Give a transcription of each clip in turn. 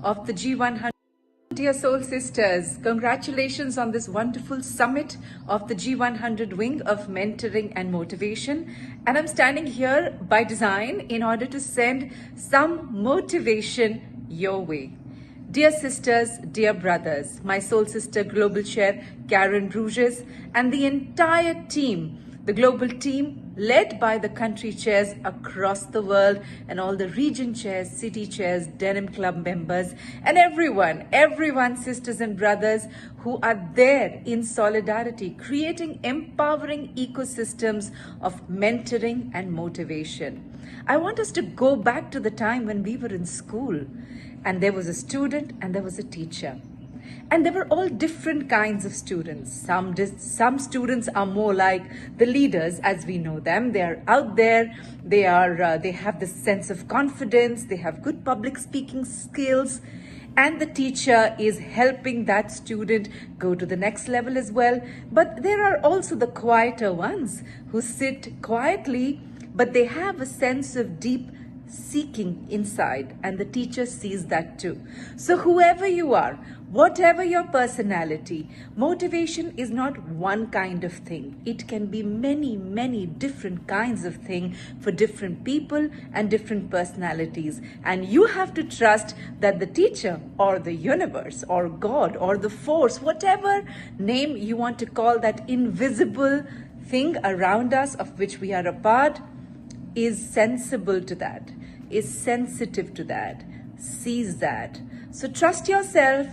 of the G100. Dear Soul Sisters, congratulations on this wonderful summit of the G100 wing of mentoring and motivation. And I'm standing here by design in order to send some motivation your way. Dear sisters, dear brothers, my soul sister global chair Karen Bruges and the entire team, the global team led by the country chairs across the world and all the region chairs, city chairs, denim club members, and everyone, sisters and brothers who are there in solidarity, creating empowering ecosystems of mentoring and motivation. I want us to go back to the time when we were in school and there was a student and there was a teacher. And there were all different kinds of students. Some students are more like the leaders as we know them. They are out there. They have this sense of confidence. They have good public speaking skills. And the teacher is helping that student go to the next level as well. But there are also the quieter ones who sit quietly, but they have a sense of deep seeking inside, and the teacher sees that too. So whoever you are, whatever your personality, motivation is not one kind of thing. It can be many different kinds of thing for different people and different personalities. And you have to trust that the teacher or the universe or God or the force, whatever name you want to call that invisible thing around us of which we are a part, is sensible to that, is sensitive to that, sees that. So trust yourself,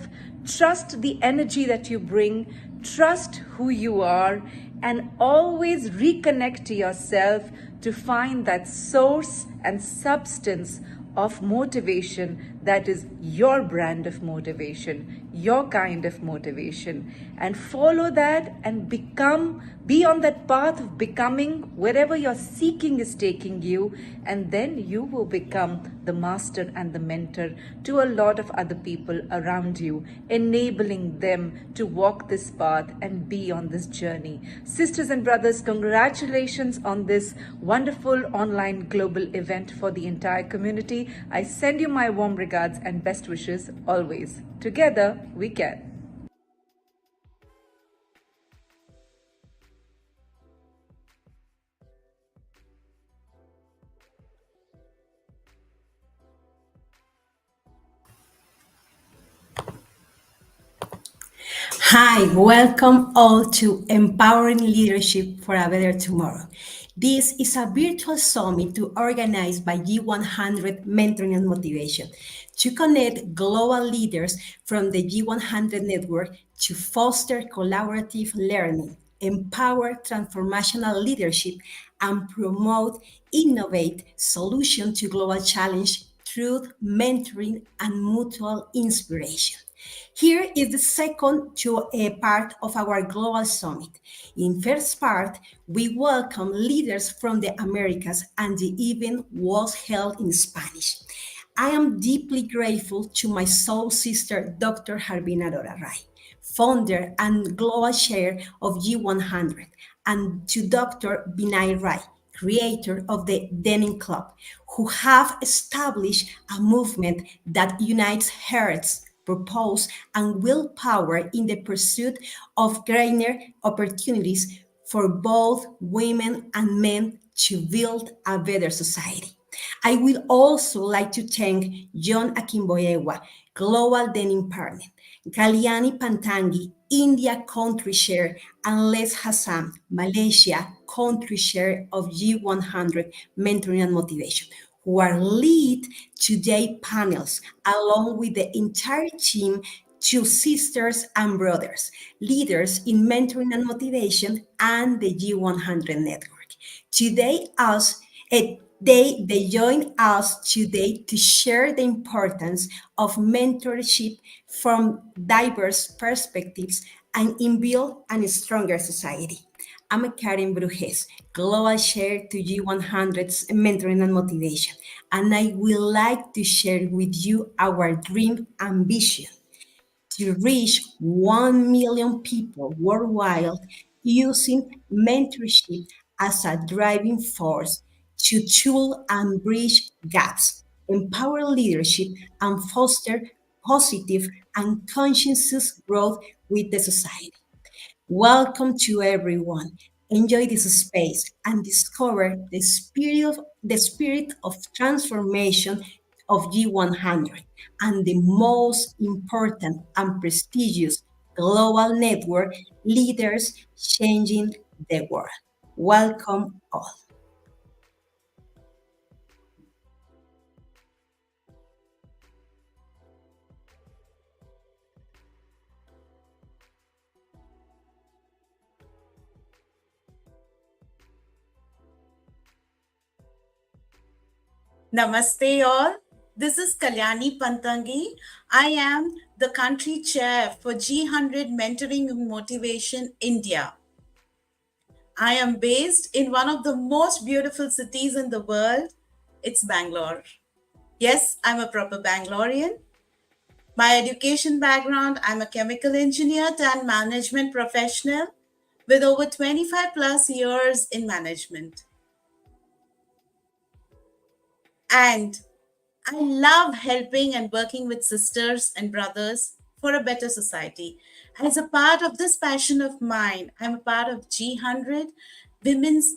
trust the energy that you bring, trust who you are, and always reconnect to yourself to find that source and substance of motivation that is your brand of motivation, your kind of motivation, and follow that and be on that path of becoming wherever your seeking is taking you, and then you will become the master and the mentor to a lot of other people around you, enabling them to walk this path and be on this journey. Sisters and brothers, congratulations on this wonderful online global event for the entire community. I send you my warm regards and best wishes always. Together we can. Hi, welcome all to Empowering Leadership for a Better Tomorrow. This is a virtual summit organized by G100 Mentoring and Motivation to connect global leaders from the G100 network to foster collaborative learning, empower transformational leadership, and promote innovate solution to global challenge through mentoring and mutual inspiration. Here is the second part of our global summit. In first part, we welcome leaders from the Americas and the event was held in Spanish. I am deeply grateful to my soul sister, Dr. Harbina Dora Rai, founder and global chair of G100, and to Dr. Binay Rai, creator of the Denim Club, who have established a movement that unites hearts, purpose, and willpower in the pursuit of greater opportunities for both women and men to build a better society. I will also like to thank John Akimboyewa, Global Denim Partner, Galiani Pantangi, India Country Share, and Les Hassan, Malaysia Country Share of G100 Mentoring and Motivation, who are lead today panels along with the entire team to sisters and brothers, leaders in mentoring and motivation and the G100 network. Today, they join us today to share the importance of mentorship from diverse perspectives and in build a stronger society. I'm Karen Brujes, Global Chair to G100's Mentoring and Motivation, and I would like to share with you our dream and vision to reach 1 million people worldwide using mentorship as a driving force to tool and bridge gaps, empower leadership, and foster positive and conscientious growth with the society. Welcome to everyone. Enjoy this space and discover the spirit of transformation of G100 and the most important and prestigious global network leaders changing the world. Welcome all. Namaste, all. This is Kalyani Pantangi. I am the country chair for G100 Mentoring Motivation India. I am based in one of the most beautiful cities in the world. It's Bangalore. Yes, I'm a proper Bangalorean. My education background, I'm a chemical engineer and management professional with over 25 plus years in management. And I love helping and working with sisters and brothers for a better society. As a part of this passion of mine, I'm a part of G100, Women's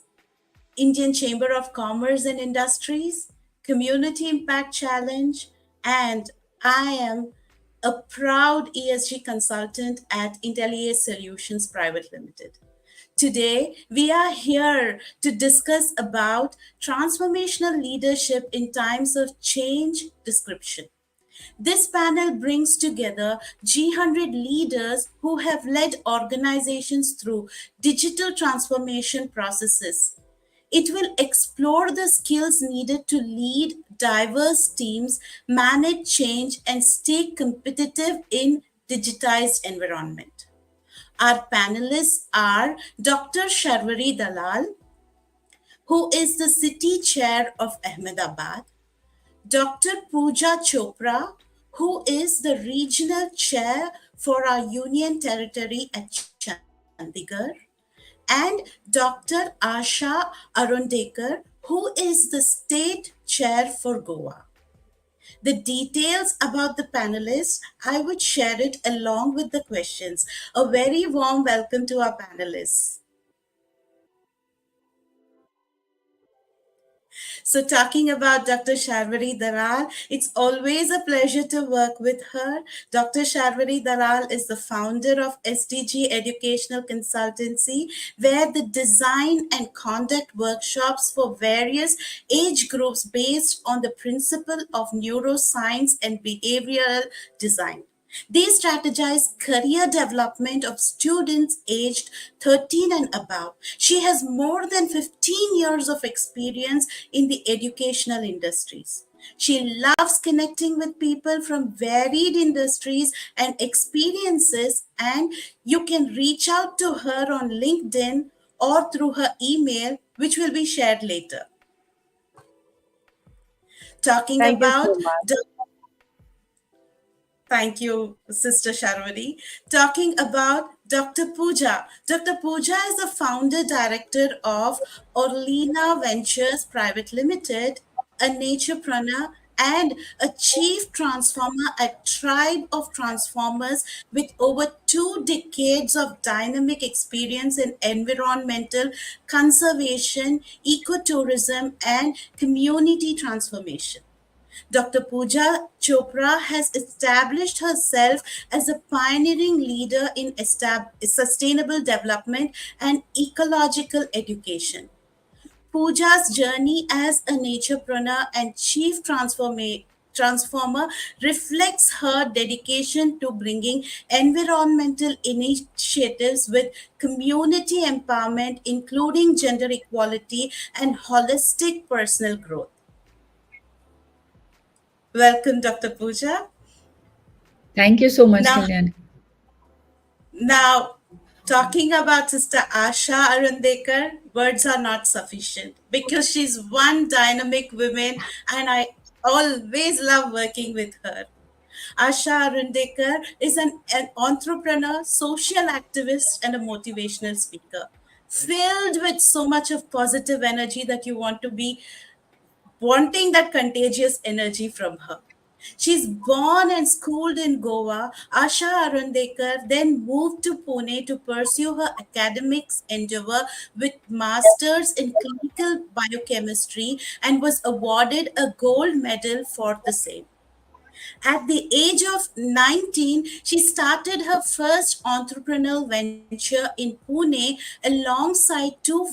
Indian Chamber of Commerce and Industries, Community Impact Challenge, and I am a proud ESG consultant at Intelliace Solutions Private Limited. Today, we are here to discuss about transformational leadership in times of change description. This panel brings together G100 leaders who have led organizations through digital transformation processes. It will explore the skills needed to lead diverse teams, manage change, and stay competitive in digitized environment. Our panelists are Dr. Sharvari Dalal, who is the city chair of Ahmedabad, Dr. Pooja Chopra, who is the regional chair for our union territory at Chandigarh, and Dr. Asha Arundekar, who is the state chair for Goa. The details about the panelists, I would share it along with the questions. A very warm welcome to our panelists. So, talking about Dr. Sharvari Daral, it's always a pleasure to work with her. Dr. Sharvari Daral is the founder of SDG Educational Consultancy, where the design and conduct workshops for various age groups based on the principle of neuroscience and behavioral design. They strategize career development of students aged 13 and above. She has more than 15 years of experience in the educational industries. She loves connecting with people from varied industries and experiences, and you can reach out to her on LinkedIn or through her email, which will be shared later. Talking Thank you so about much. Thank you, Sister Sharwari. Talking about Dr. Pooja. Dr. Pooja is the founder director of Orlina Ventures Private Limited, a naturepreneur and a chief transformer at Tribe of Transformers with over 2 decades of dynamic experience in environmental conservation, ecotourism, and community transformation. Dr. Pooja Chopra has established herself as a pioneering leader in sustainable development and ecological education. Pooja's journey as a naturepreneur and chief transformer reflects her dedication to bringing environmental initiatives with community empowerment, including gender equality and holistic personal growth. Welcome, Dr. Pooja. Thank you so much, Now, Kalyan. now, talking about Sister Asha Arundekar, words are not sufficient because she's one dynamic woman, and I always love working with her. Asha Arundekar is an entrepreneur, social activist, and a motivational speaker, filled with so much of positive energy that you want to be wanting that contagious energy from her. She's born and schooled in Goa. Asha Arundekar then moved to Pune to pursue her academics endeavor with masters in clinical biochemistry and was awarded a gold medal for the same. At the age of 19, she started her first entrepreneurial venture in Pune alongside two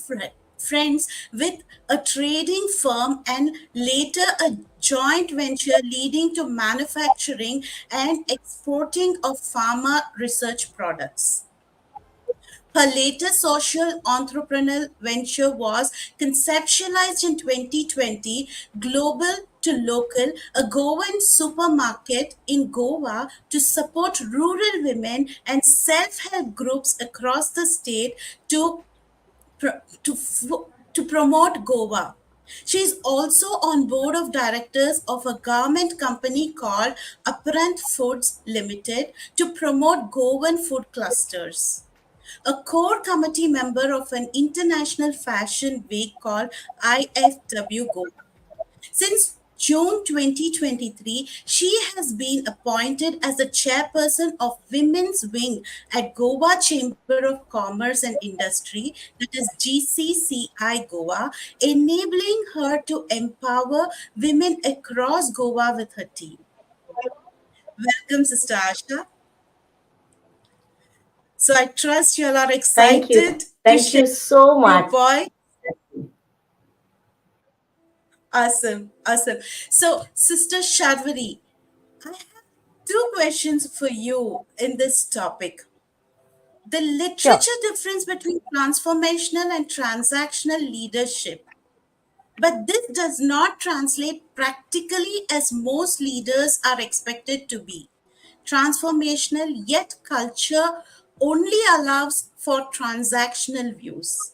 friends with a trading firm and later a joint venture leading to manufacturing and exporting of pharma research products. Her latest social entrepreneurial venture was conceptualized in 2020, Global to Local, a Goan supermarket in Goa to support rural women and self-help groups across the state to pro- to f- to promote Goa. She is also on board of directors of a garment company called Aparant Foods Limited to promote Goan food clusters, a core committee member of an international fashion week called IFW Goa. Since June 2023, she has been appointed as the chairperson of Women's Wing at Goa Chamber of Commerce and Industry, that is GCCI Goa, enabling her to empower women across Goa with her team. Welcome, Sister Asha. So I trust you all are Thank you. excited to Thank share you so your much. viewpoint. Awesome, awesome. So, Sister Shadwari, I have two questions for you in this topic. The Sure. literature difference between transformational and transactional leadership. But this does not translate practically as most leaders are expected to be. Transformational, yet culture only allows for transactional views.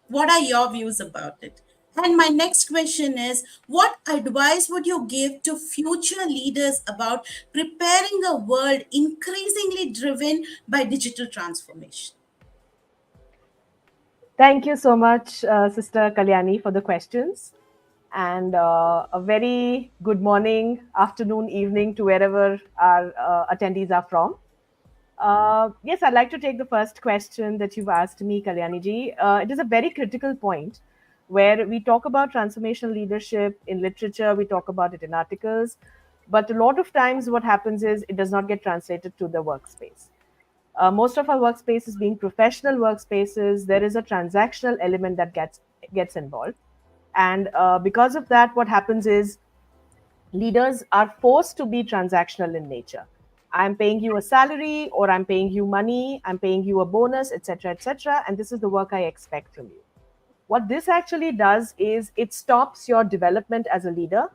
What are your views about it? And my next question is, what advice would you give to future leaders about preparing a world increasingly driven by digital transformation? Thank you so much, Sister Kalyani, for the questions. And a very good morning, afternoon, evening to wherever our attendees are from. Yes, I'd like to take the first question that you've asked me, Kalyani ji. It is a very critical point where we talk about transformational leadership in literature, we talk about it in articles, but a lot of times what happens is it does not get translated to the workspace. Most of our workspaces being professional workspaces, there is a transactional element that gets involved, and because of that, what happens is leaders are forced to be transactional in nature. I'm paying you a salary, or I'm paying you money, I'm paying you a bonus, etc., etc., and this is the work I expect from you. What this actually does is it stops your development as a leader,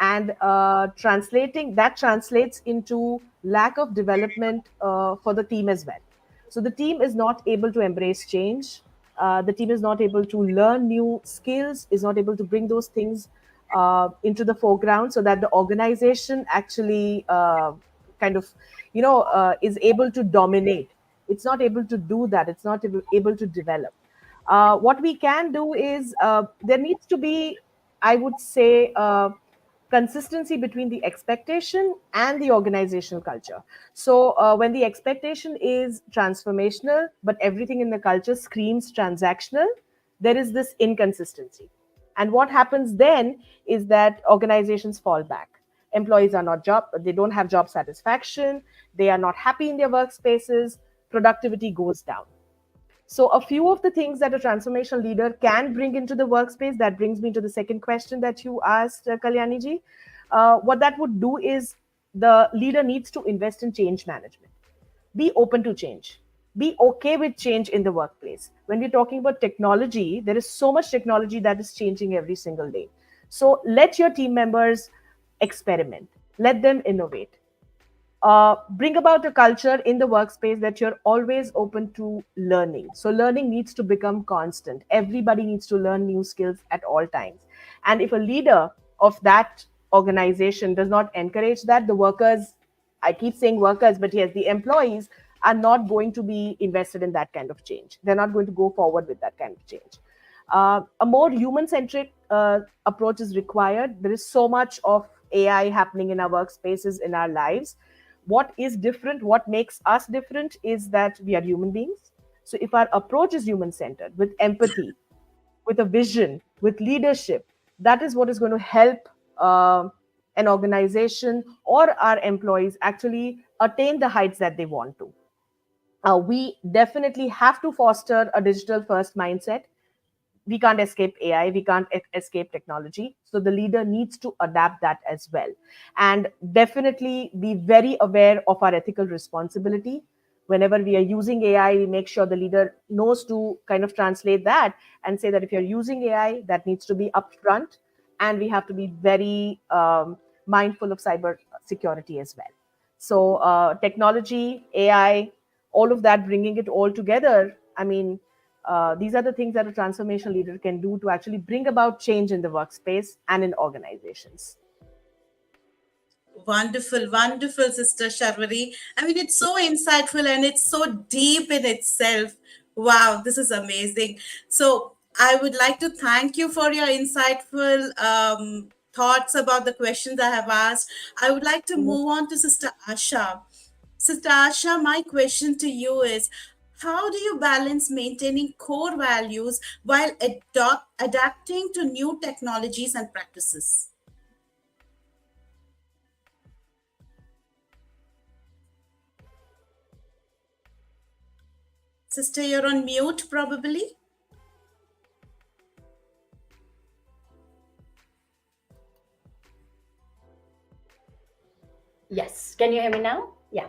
and translating that translates into lack of development for the team as well. So the team is not able to embrace change. The team is not able to learn new skills, is not able to bring those things into the foreground, so that the organization actually kind of is able to dominate. It's not able to do that. It's not able to develop. What we can do is there needs to be, I would say, consistency between the expectation and the organizational culture. So when the expectation is transformational, but everything in the culture screams transactional, there is this inconsistency. And what happens then is that organizations fall back. Employees are not they don't have job satisfaction, they are not happy in their workspaces, productivity goes down. So, a few of the things that a transformational leader can bring into the workspace, that brings me to the second question that you asked, Kalyani ji. What that would do is the leader needs to invest in change management. Be open to change. Be okay with change in the workplace. When we're talking about technology, there is so much technology that is changing every single day. So, let your team members experiment, let them innovate. Bring about a culture in the workspace that you're always open to learning. So, learning needs to become constant. Everybody needs to learn new skills at all times. And if a leader of that organization does not encourage that, the workers, I keep saying workers, but yes, the employees are not going to be invested in that kind of change. They're not going to go forward with that kind of change. A more human centric approach is required. There is so much of AI happening in our workspaces, in our lives. What is different, what makes us different, is that we are human beings. So if our approach is human centered, with empathy, with a vision, with leadership, that is what is going to help an organization or our employees actually attain the heights that they want to. We definitely have to foster a digital first mindset. We can't escape AI, we can't escape technology. So the leader needs to adapt that as well. And definitely be very aware of our ethical responsibility. Whenever we are using AI, we make sure the leader knows to kind of translate that and say that if you're using AI, that needs to be upfront. And we have to be very mindful of cyber security as well. So, technology, AI, all of that, bringing it all together. I mean, these are the things that a transformational leader can do to actually bring about change in the workspace and in organizations. Wonderful, wonderful, Sister Sharvari. I mean, it's so insightful and it's so deep in itself. Wow, this is amazing. So, I would like to thank you for your insightful thoughts about the questions I have asked. I would like to move on to Sister Asha. Sister Asha, my question to you is, how do you balance maintaining core values while adapting to new technologies and practices? Sister, you're on mute probably. Yes, can you hear me now? Yeah.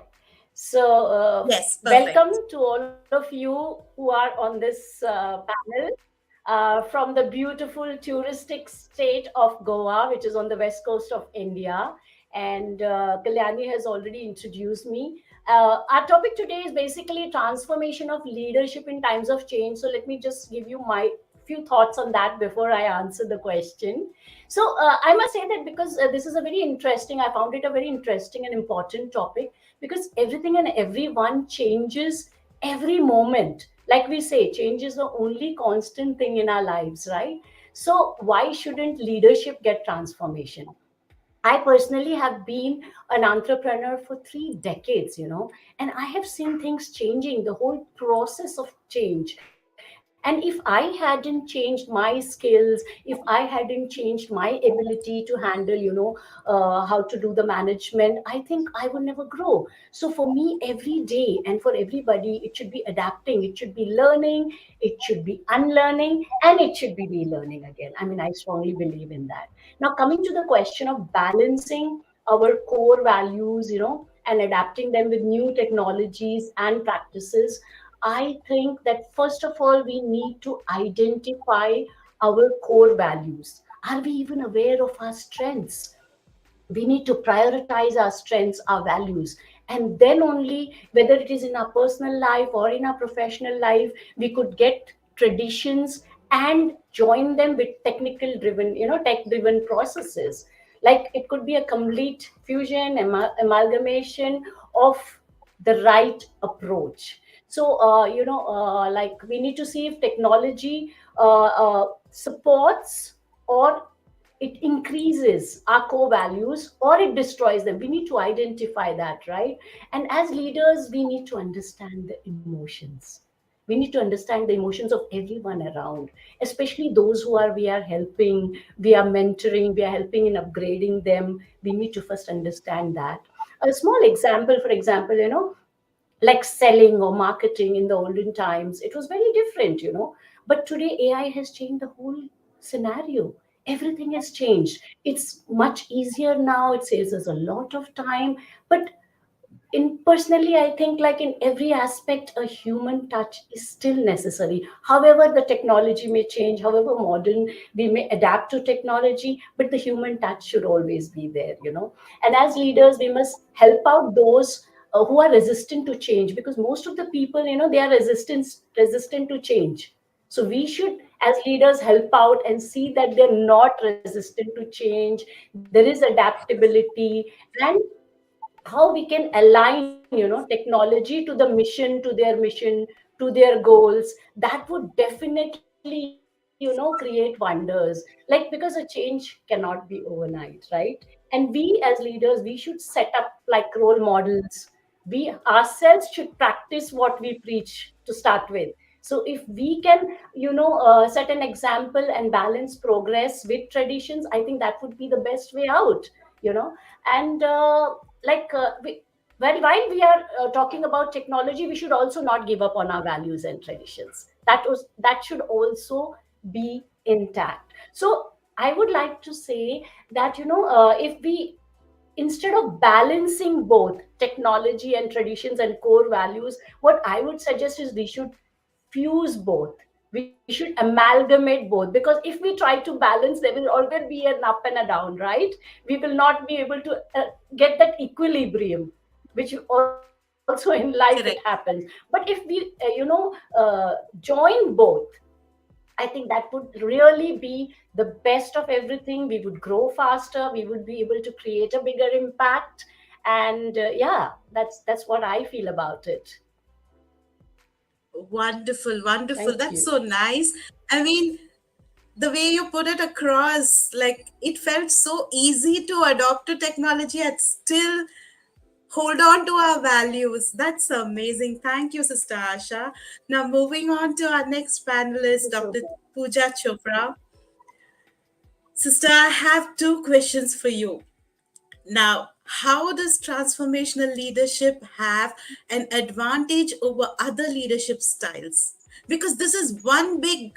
So, Yes, welcome perfect. to all of you who are on this panel from the beautiful touristic state of Goa, which is on the west coast of India. And Kalyani has already introduced me. Our topic today is basically transformation of leadership in times of change. So, let me just give you my few thoughts on that before I answer the question. So I must say that because this is a very interesting, I found it a very interesting and important topic, because everything and everyone changes every moment. Like we say, change is the only constant thing in our lives, right? So why shouldn't leadership get transformation? I personally have been an entrepreneur for 3 decades, and I have seen things changing, the whole process of change. And if I hadn't changed my skills, if I hadn't changed my ability to handle, how to do the management, I think I would never grow. So for me, every day and for everybody, it should be adapting, it should be learning, it should be unlearning, and it should be relearning again. I mean, I strongly believe in that. Now, coming to the question of balancing our core values, and adapting them with new technologies and practices, I think that first of all, we need to identify our core values. Are we even aware of our strengths? We need to prioritize our strengths, our values, and then only, whether it is in our personal life or in our professional life, we could get traditions and join them with technical driven, tech driven processes. Like it could be a complete fusion, amalgamation of the right approach. So like we need to see if technology supports, or it increases our core values, or it destroys them. We need to identify that, right? And as leaders, we need to understand the emotions. We need to understand the emotions of everyone around, especially those who are we are helping, we are mentoring, we are helping in upgrading them. We need to first understand that. A small example, for example, like selling or marketing in the olden times, it was very different, but today AI has changed the whole scenario. Everything has changed. It's much easier now, it saves us a lot of time. But in personally, I think, like in every aspect, a human touch is still necessary. However the technology may change, however modern we may adapt to technology, but the human touch should always be there, and as leaders, we must help out those who are resistant to change, because most of the people, they are resistant to change. So we should, as leaders, help out and see that they're not resistant to change. There is adaptability, and how we can align, technology to the mission, to their mission, to their goals. That would definitely, create wonders. Like, because a change cannot be overnight, right? And we as leaders, we should set up like role models. We ourselves should practice what we preach to start with. So if we can, set an example and balance progress with traditions, I think that would be the best way out. you know and like while we are talking about technology, we should also not give up on our values and traditions. That should also be intact. So I would like to say that, if we, instead of balancing both technology and traditions and core values, what I would suggest is we should fuse both. We should amalgamate both, because if we try to balance, there will always be an up and a down, right? We will not be able to get that equilibrium, which also in life it happens. Correct. But if we join both, I think that would really be the best of everything. We would grow faster. We would be able to create a bigger impact. And yeah, that's what I feel about it. Wonderful, wonderful. Thank That's you. so nice. I mean, the way you put it across, like it felt so easy to adopt to technology and still hold on to our values. That's amazing. Thank you, Sister Asha. Now, moving on to our next panelist, Thank Dr. you so much. Pooja Chopra. Sister, I have two questions for you. Now, how does transformational leadership have an advantage over other leadership styles? Because this is one big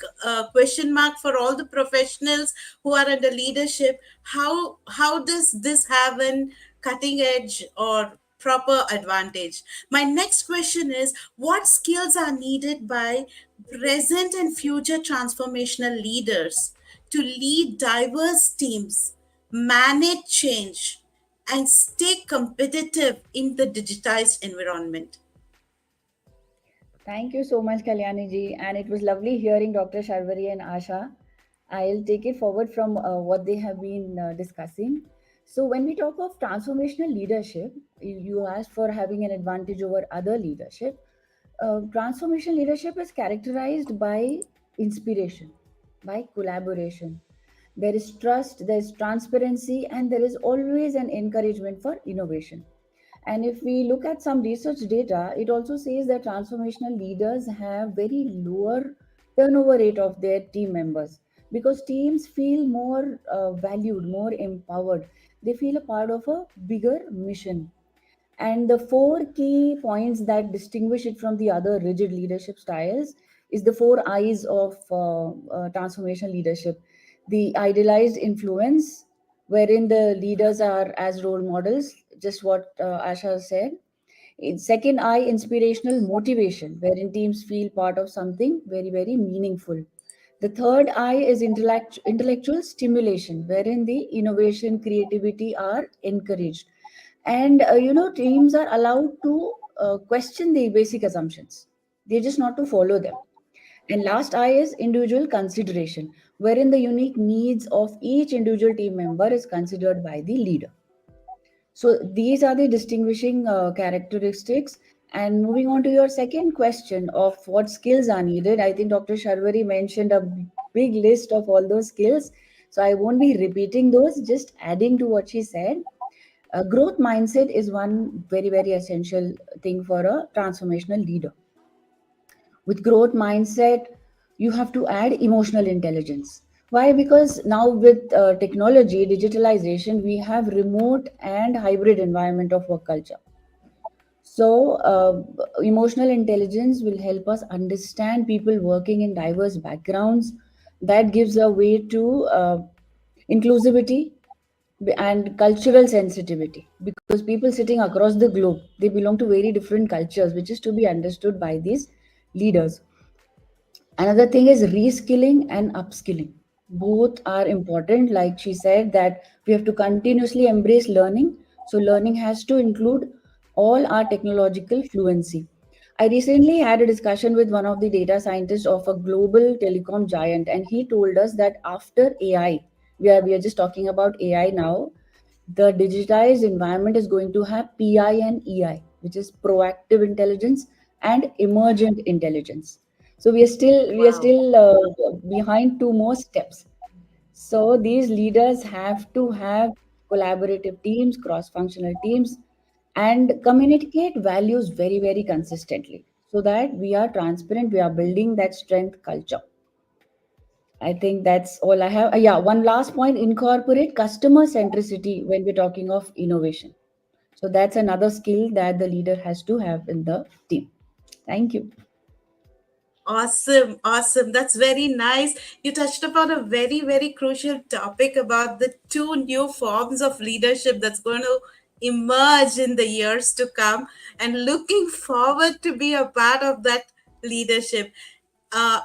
question mark for all the professionals who are under leadership. How does this have an cutting edge or proper advantage? My next question is, what skills are needed by present and future transformational leaders to lead diverse teams, manage change, and stay competitive in the digitized environment? Thank you so much, Kalyani ji. And it was lovely hearing Dr. Sharvari and Asha. I'll take it forward from what they have been discussing. So, when we talk of transformational leadership, you asked for having an advantage over other leadership. Transformational leadership is characterized by inspiration, by collaboration. There is trust, there is transparency, and there is always an encouragement for innovation. And if we look at some research data, it also says that transformational leaders have very lower turnover rate of their team members, because teams feel more valued, more empowered. They feel a part of a bigger mission. And the four key points that distinguish it from the other rigid leadership styles is the four I's of transformational leadership. The idealized influence, wherein the leaders are as role models, just what Asha said. Second I, inspirational motivation, wherein teams feel part of something very, very meaningful. The third I is intellectual stimulation, wherein the innovation, creativity are encouraged. And, teams are allowed to question the basic assumptions. They're just not to follow them. And last I is individual consideration, wherein the unique needs of each individual team member is considered by the leader. So these are the distinguishing characteristics. And moving on to your second question of what skills are needed, I think Dr. Sharvari mentioned a big list of all those skills. So I won't be repeating those, just adding to what she said. Growth mindset is one very, very essential thing for a transformational leader. With growth mindset, you have to add emotional intelligence. Why? Because now with technology, digitalization, we have remote and hybrid environment of work culture. So, emotional intelligence will help us understand people working in diverse backgrounds. That gives a way to inclusivity and cultural sensitivity, because people sitting across the globe, they belong to very different cultures, which is to be understood by these leaders. Another thing is reskilling and upskilling. Both are important. Like she said, that we have to continuously embrace learning. So, learning has to include all our technological fluency. I recently had a discussion with one of the data scientists of a global telecom giant, and he told us that after AI, we are just talking about AI now, the digitized environment is going to have PI and EI, which is proactive intelligence and emergent intelligence. So Wow. we are still behind two more steps. So these leaders have to have collaborative teams, cross functional teams, and communicate values very, very consistently so that we are transparent, we are building that strength culture. I think that's all I have. Yeah, one last point, incorporate customer centricity when we're talking of innovation. So that's another skill that the leader has to have in the team. Thank you. Awesome, awesome. That's very nice. You touched upon a very, very crucial topic about the two new forms of leadership that's going to emerge in the years to come, and looking forward to be a part of that leadership.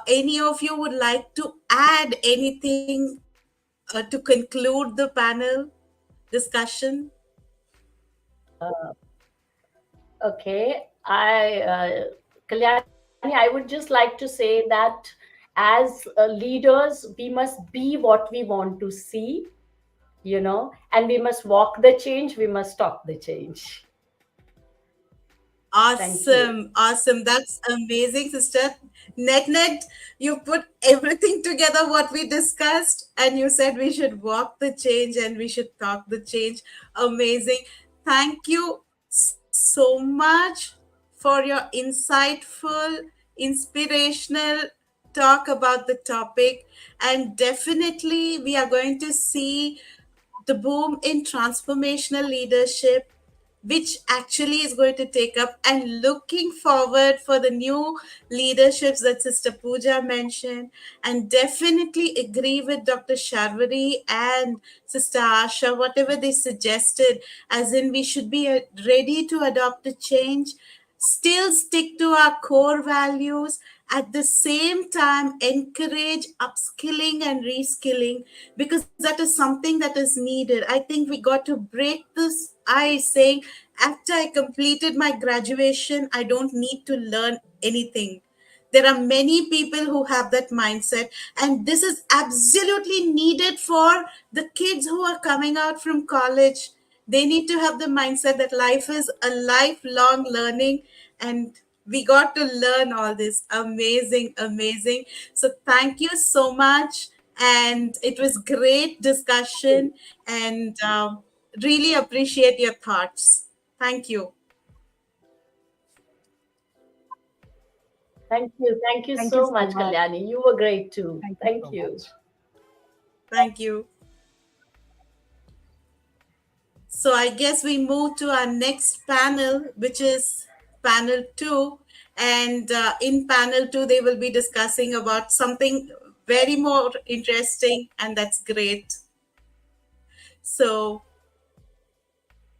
Any of you would like to add anything to conclude the panel discussion? Okay, Kalyani, I would just like to say that as leaders, we must be what we want to see, and we must walk the change, we must talk the change. Thank you. Awesome, awesome. That's amazing, sister. Net, you put everything together what we discussed, and you said we should walk the change and we should talk the change. Amazing. Thank you so much for your insightful, inspirational talk about the topic. And definitely, we are going to see the boom in transformational leadership, which actually is going to take up, and looking forward for the new leaderships that Sister Pooja mentioned, and definitely agree with Dr. Sharvari and Sister Asha, whatever they suggested, as in we should be ready to adopt a change, still stick to our core values, at the same time encourage upskilling and reskilling, because that is something that is needed. I think we got to break this ice saying after I completed my graduation I don't need to learn anything. There are many people who have that mindset, and this is absolutely needed for the kids who are coming out from college. They need to have the mindset that life is a lifelong learning, and we got to learn all this. Amazing, amazing. So, thank you so much. And it was great discussion, and really appreciate your thoughts. Thank you. Thank you Thank you so so much, much. Kalyani. You were great too. Thank you Thank so you. much. Thank you. So I guess we move to our next panel, which is panel two. And in panel two, they will be discussing about something very more interesting, and that's great. So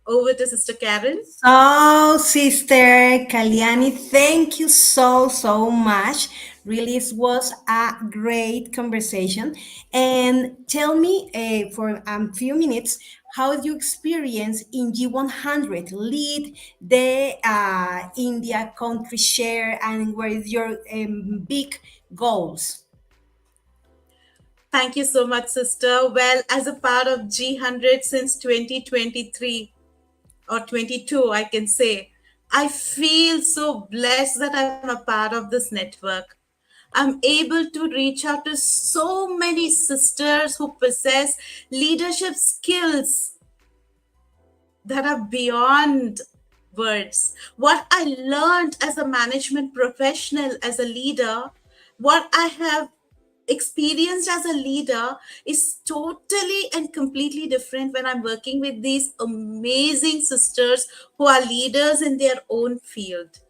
over to Sister Karen. So, Sister Kalyani, thank you so, so much. Really, it was a great conversation. And tell me for a few minutes, how do you experience in G100 lead the India country share, and what is your big goals? Thank you so much, Sister. Well, as a part of G100 since 2023 or 22, I can say, I feel so blessed that I'm a part of this network. I'm able to reach out to so many sisters who possess leadership skills that are beyond words. What I learned as a management professional, as a leader, what I have experienced as a leader is totally and completely different when I'm working with these amazing sisters who are leaders in their own field.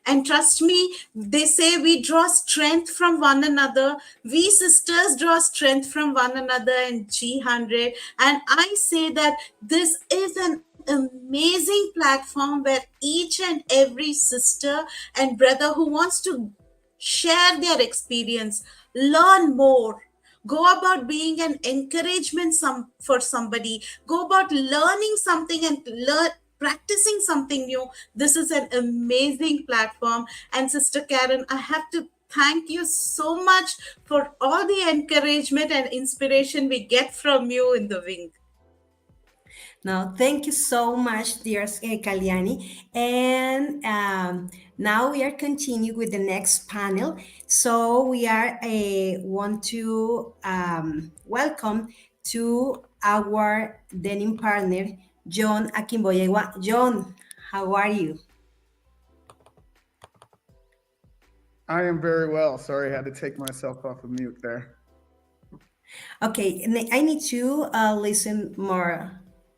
And trust me, they say we draw strength from one another. We sisters draw strength from one another in G100. And I say that this is an amazing platform where each and every sister and brother who wants to share their experience, learn more, go about being an encouragement for somebody, go about learning something and practicing something new. This is an amazing platform. And Sister Karen, I have to thank you so much for all the encouragement and inspiration we get from you in the wing. Now, thank you so much, dear Kalyani. And now we are continuing with the next panel. So we are want to welcome to our denim partner, John Akimboyewa. John, how are you? I am very well. Sorry, I had to take myself off of mute there. Okay, and I need to listen more.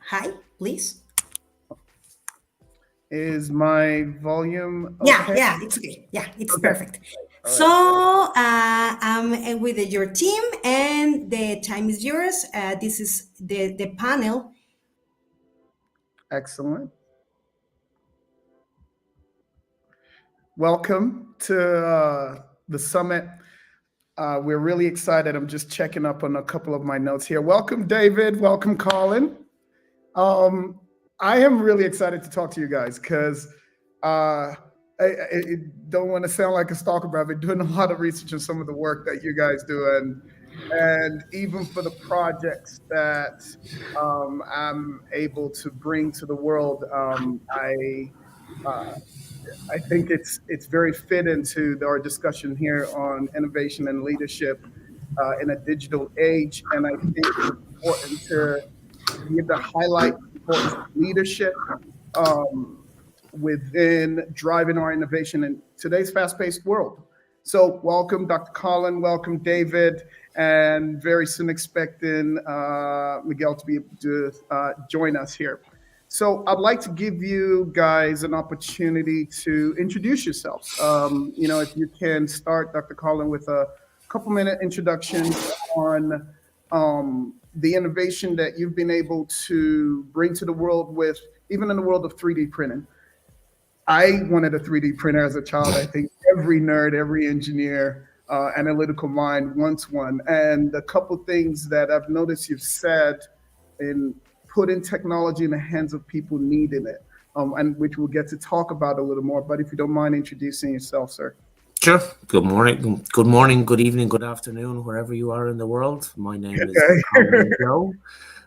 Hi, please. Is my volume Yeah, okay? yeah, it's okay. Yeah, it's Okay. perfect. All So right. I'm with your team, and the time is yours. This is the panel. Excellent. Welcome to the summit. We're really excited. I'm just checking up on a couple of my notes here. Welcome, David. Welcome, Colin. I am really excited to talk to you guys because I don't want to sound like a stalker, but I've been doing a lot of research on some of the work that you guys do, and even for the projects that I'm able to bring to the world, uh, I think it's very fit into our discussion here on innovation and leadership in a digital age, and I think it's important to be able to highlight the importance of leadership um, within driving our innovation in today's fast-paced world. So, welcome, Dr. Colin. Welcome, David, and very soon expecting Miguel to be able to join us here. So, I'd like to give you guys an opportunity to introduce yourselves. If you can start, Dr. Colin, with a couple-minute introduction on the innovation that you've been able to bring to the world with, even in the world of 3D printing. I wanted a 3D printer as a child. I think every nerd, every engineer, analytical mind wants one. And a couple things that I've noticed you've said in putting technology in the hands of people needing it, and which we'll get to talk about a little more. But if you don't mind introducing yourself, sir. Sure. Good morning, good evening, good afternoon, wherever you are in the world. My name is Colin Joe.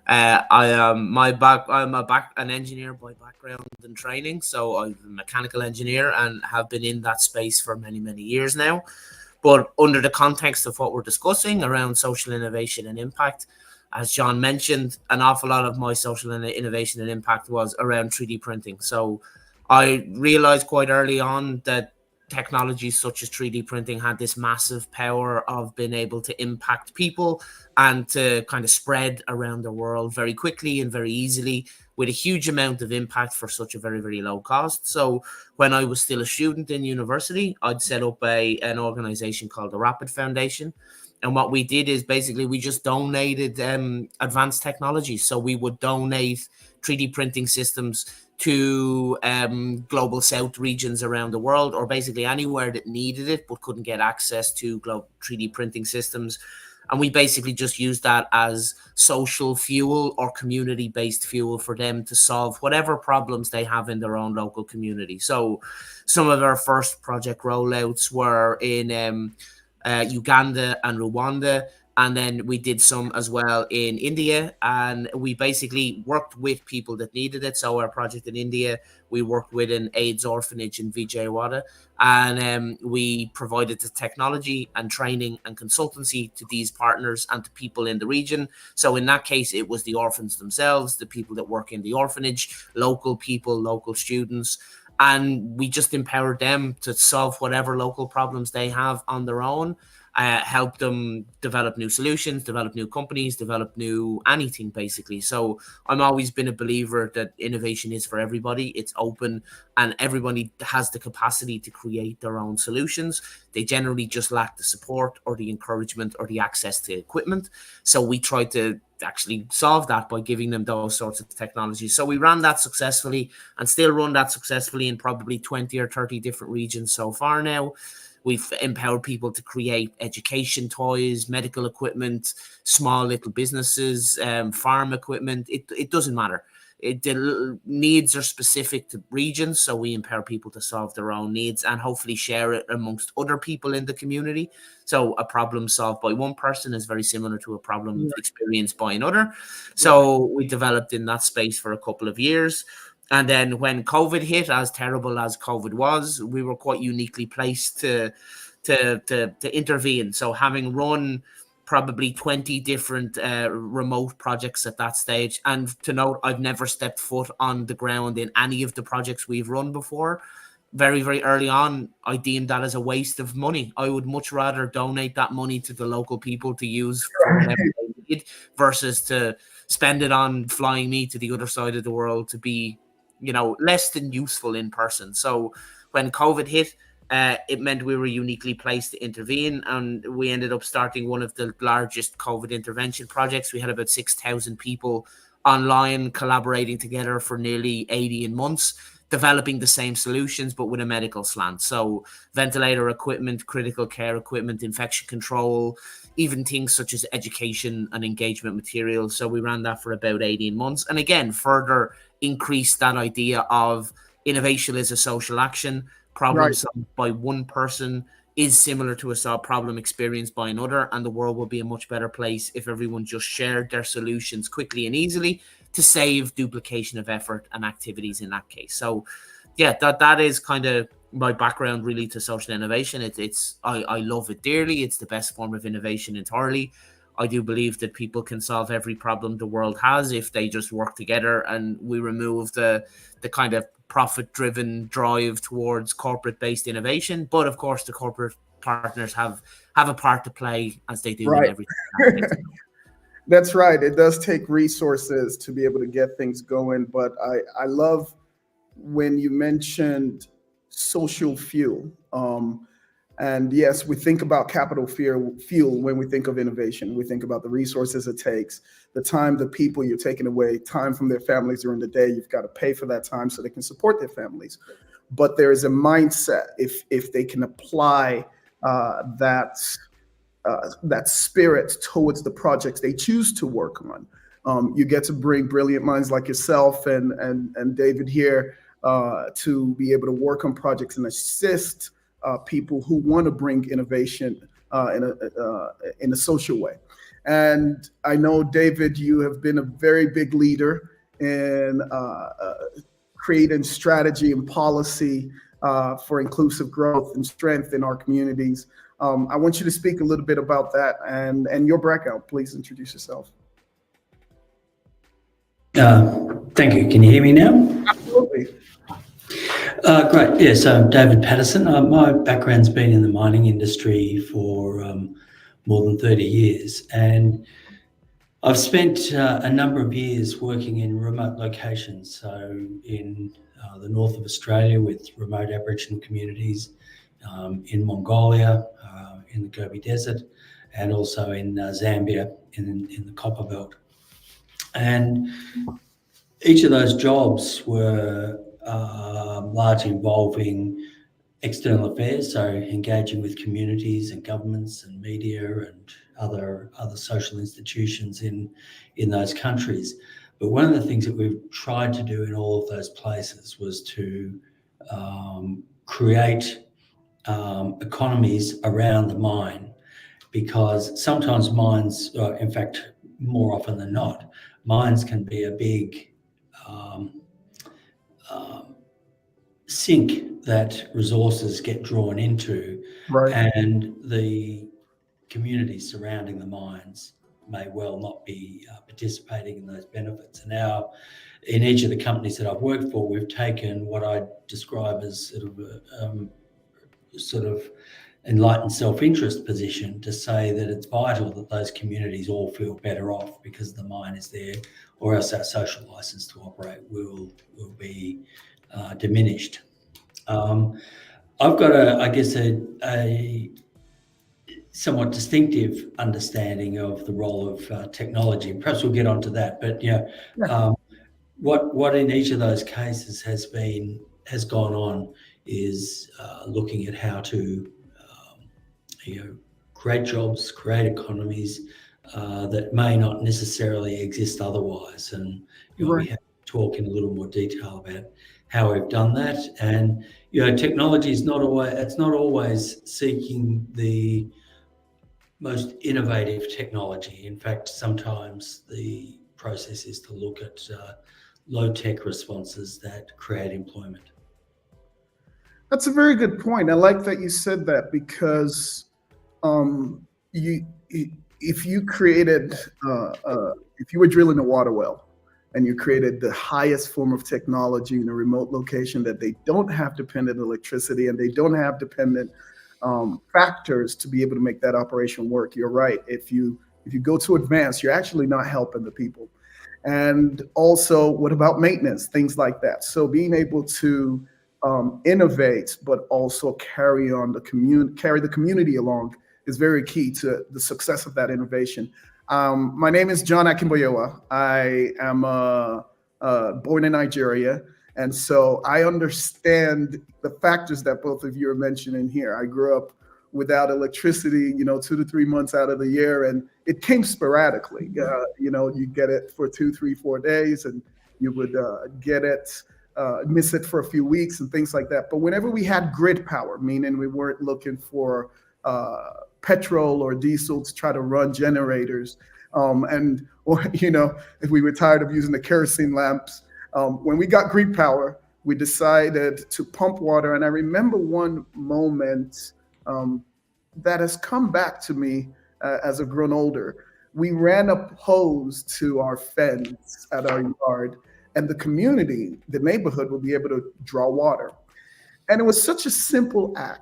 I'm an engineer by background and training, so I'm a mechanical engineer and have been in that space for many, many years now. But under the context of what we're discussing around social innovation and impact, as John mentioned, an awful lot of my social innovation and impact was around 3D printing. So I realized quite early on that technologies such as 3D printing had this massive power of being able to impact people and to kind of spread around the world very quickly and very easily with a huge amount of impact for such a very, very low cost. So when I was still a student in university, I'd set up an organization called the Rapid Foundation. And what we did is basically we just donated advanced technology. So we would donate 3D printing systems to global south regions around the world, or basically anywhere that needed it but couldn't get access to 3D printing systems. And we basically just used that as social fuel or community-based fuel for them to solve whatever problems they have in their own local community. So some of our first project rollouts were in Uganda and Rwanda. And then we did some as well in India, and we basically worked with people that needed it. So our project in India, we worked with an AIDS orphanage in Vijayawada, and we provided the technology and training and consultancy to these partners and to people in the region. So in that case, it was the orphans themselves, the people that work in the orphanage, local people, local students. And we just empowered them to solve whatever local problems they have on their own. Help them develop new solutions, develop new companies, develop new anything, basically. So I'm always been a believer that innovation is for everybody. It's open and everybody has the capacity to create their own solutions. They generally just lack the support or the encouragement or the access to equipment. So we try to actually solve that by giving them those sorts of technologies. So we ran that successfully and still run that successfully in probably 20 or 30 different regions so far now. We've empowered people to create education toys, medical equipment, small little businesses, farm equipment. It doesn't matter. The needs are specific to regions, so we empower people to solve their own needs and hopefully share it amongst other people in the community. So a problem solved by one person is very similar to a problem experienced by another. So we developed in that space for a couple of years. And then when COVID hit, as terrible as COVID was, we were quite uniquely placed to intervene. So having run probably 20 different remote projects at that stage. And to note, I've never stepped foot on the ground in any of the projects we've run before. Very, very early on, I deemed that as a waste of money. I would much rather donate that money to the local people to use for whatever they need versus to spend it on flying me to the other side of the world to be, less than useful in person. So when COVID hit, it meant we were uniquely placed to intervene, and we ended up starting one of the largest COVID intervention projects. We had about 6,000 people online collaborating together for nearly 18 months, developing the same solutions but with a medical slant. So ventilator equipment, critical care equipment, infection control, even things such as education and engagement materials. So we ran that for about 18 months. And again, further increased that idea of innovation is a social action. Problem solved by one person is similar to a problem experienced by another, and the world will be a much better place if everyone just shared their solutions quickly and easily to save duplication of effort and activities in that case. So yeah, that is kind of my background really to social innovation. I love it dearly. It's the best form of innovation entirely. I do believe that people can solve every problem the world has if they just work together, and we remove the kind of profit-driven drive towards corporate-based innovation. But of course, the corporate partners have a part to play, as they do in everything. That's right. It does take resources to be able to get things going. But I love when you mentioned social fuel. And yes, we think about capital fuel when we think of innovation. We think about the resources it takes, the time, the people you're taking away, time from their families during the day. You've got to pay for that time so they can support their families. But there is a mindset if they can apply that spirit towards the projects they choose to work on. You get to bring brilliant minds like yourself and David here to be able to work on projects and assist people who want to bring innovation in a social way. And I know, David, you have been a very big leader in creating strategy and policy for inclusive growth and strength in our communities. I want you to speak a little bit about that and your background. Please introduce yourself. Thank you. Can you hear me now? Absolutely. Great. Yes, I'm David Patterson. My background's been in the mining industry for more than 30 years, and I've spent a number of years working in remote locations, so in the north of Australia with remote Aboriginal communities, in Mongolia, in the Gobi Desert, and also in Zambia in the Copper Belt. And each of those jobs were largely involving external affairs, so engaging with communities and governments and media and other social institutions in those countries. But one of the things that we've tried to do in all of those places was to create economies around the mine, because sometimes mines, in fact, more often than not, mines can be a big sink that resources get drawn into, and the communities surrounding the mines may well not be participating in those benefits. And now, in each of the companies that I've worked for, we've taken what I describe as sort of enlightened self-interest position to say that it's vital that those communities all feel better off because the mine is there, or else our social license to operate will be diminished. I've got a somewhat distinctive understanding of the role of technology. Perhaps we'll get onto that, but what in each of those cases has gone on is looking at how to create jobs, create economies that may not necessarily exist otherwise. And we have to talk in a little more detail about how we've done that. And technology is not always seeking the most innovative technology. In fact, sometimes the process is to look at low-tech responses that create employment. That's a very good point. I like that you said that, because if you created, if you were drilling a water well and you created the highest form of technology in a remote location that they don't have dependent electricity and they don't have dependent factors to be able to make that operation work, you're right. If you go too advanced, you're actually not helping the people. And also, what about maintenance, things like that? So being able to innovate, but also carry the community along is very key to the success of that innovation. My name is John Akimboyewa. I am born in Nigeria, and so I understand the factors that both of you are mentioning here. I grew up without electricity, 2 to 3 months out of the year, and it came sporadically. You get it for 2, 3, 4 days, and you would get it, miss it for a few weeks, and things like that. But whenever we had grid power, meaning we weren't looking for petrol or diesel to try to run generators, or if we were tired of using the kerosene lamps, when we got grid power, we decided to pump water. And I remember one moment that has come back to me as I've grown older. We ran a hose to our fence at our yard, and the community, the neighborhood, will be able to draw water. And it was such a simple act.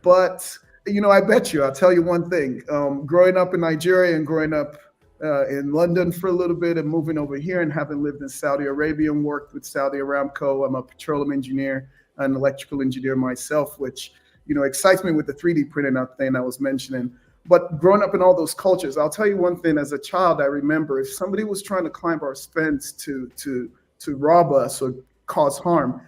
But I bet you, I'll tell you one thing. Growing up in Nigeria and growing up in London for a little bit and moving over here and having lived in Saudi Arabia and worked with Saudi Aramco, I'm a petroleum engineer, an electrical engineer myself, which excites me with the 3D printing thing I was mentioning. But growing up in all those cultures, I'll tell you one thing. As a child, I remember if somebody was trying to climb our fence to rob us or cause harm,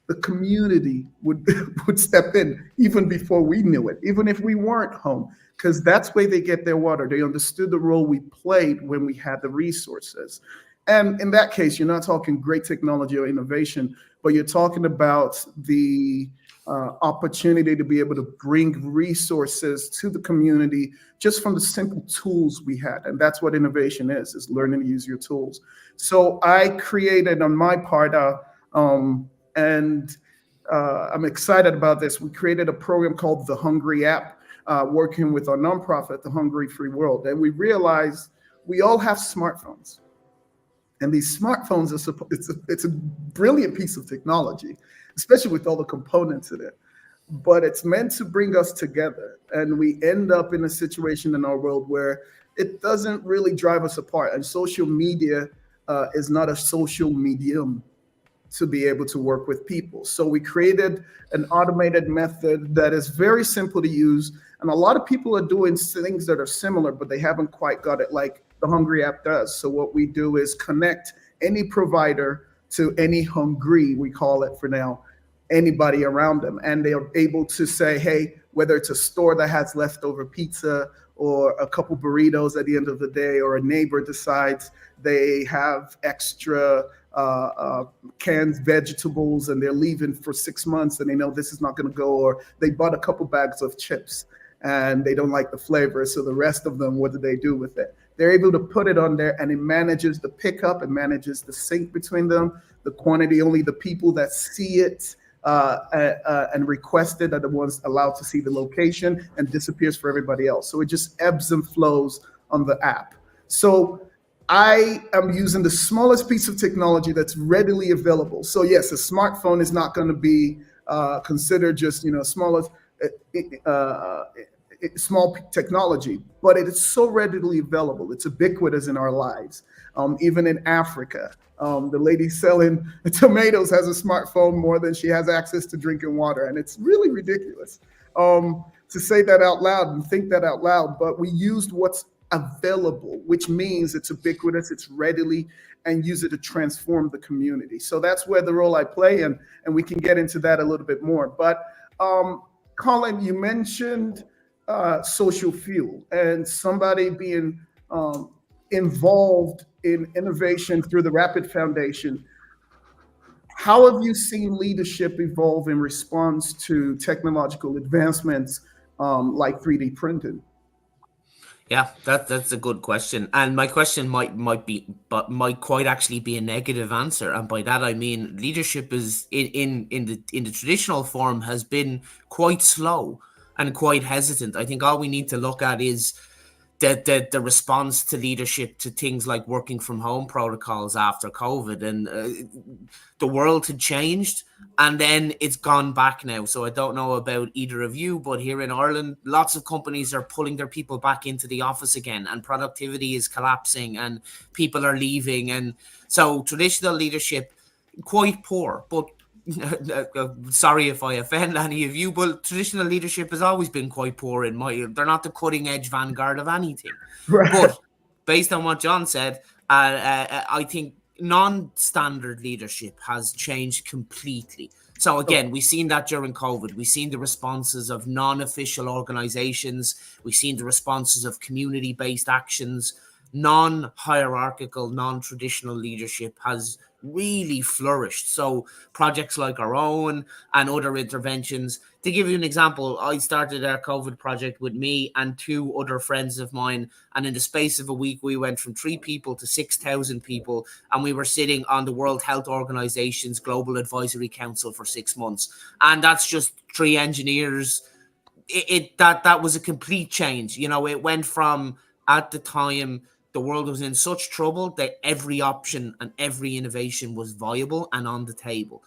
the community would would step in even before we knew it, even if we weren't home, because that's where they get their water. They understood the role we played when we had the resources. And in that case, you're not talking great technology or innovation, but you're talking about the opportunity to be able to bring resources to the community just from the simple tools we had. And that's what innovation is learning to use your tools. So I created on my part, and I'm excited about this. We created a program called the Hungry App, working with our nonprofit, the Hungry Free World. And we realized we all have smartphones. And these smartphones, it's a brilliant piece of technology, especially with all the components in it. But it's meant to bring us together. And we end up in a situation in our world where it doesn't really drive us apart. And social media is not a social medium to be able to work with people. So we created an automated method that is very simple to use. And a lot of people are doing things that are similar, but they haven't quite got it like the Hungry app does. So what we do is connect any provider to any Hungry, we call it for now, anybody around them. And they are able to say, hey, whether it's a store that has leftover pizza or a couple burritos at the end of the day, or a neighbor decides they have extra canned vegetables and they're leaving for 6 months and they know this is not going to go, or they bought a couple bags of chips and they don't like the flavor. So the rest of them, what do they do with it? They're able to put it on there, and it manages the pickup, it manages the sync between them, the quantity. Only the people that see it and request it are the ones allowed to see the location, and disappears for everybody else. So it just ebbs and flows on the app. So I am using the smallest piece of technology that's readily available. So yes, a smartphone is not going to be considered just smallest small technology, but it is so readily available. It's ubiquitous in our lives. Even in Africa, the lady selling tomatoes has a smartphone more than she has access to drinking water, and it's really ridiculous to say that out loud and think that out loud. But we used what's available, which means it's ubiquitous, it's readily, and use it to transform the community. So that's where the role I play, and we can get into that a little bit more. But Colin, you mentioned social fuel and somebody being involved in innovation through the Rapid Foundation. How have you seen leadership evolve in response to technological advancements like 3D printing? Yeah, that's a good question, and my question might quite actually be a negative answer, and by that I mean leadership is in the traditional form has been quite slow and quite hesitant. I think all we need to look at is the response to leadership to things like working from home protocols after COVID, and the world had changed, and then it's gone back now. So I don't know about either of you, but here in Ireland, lots of companies are pulling their people back into the office again, and productivity is collapsing, and people are leaving, and so traditional leadership quite poor. But sorry if I offend any of you, but traditional leadership has always been quite poor in my. They're not the cutting edge vanguard of anything. Right. But based on what John said, I think non-standard leadership has changed completely. So again, we've seen that during COVID. We've seen the responses of non-official organizations. We've seen the responses of community-based actions. Non-hierarchical, non-traditional leadership has really flourished. So projects like our own and other interventions. To give you an example, I started a COVID project with me and two other friends of mine, and in the space of a week, we went from 3 people to 6,000 people, and we were sitting on the World Health Organization's Global Advisory Council for 6 months. And that's just 3 engineers. That was a complete change. It went from, at the time, the world was in such trouble that every option and every innovation was viable and on the table.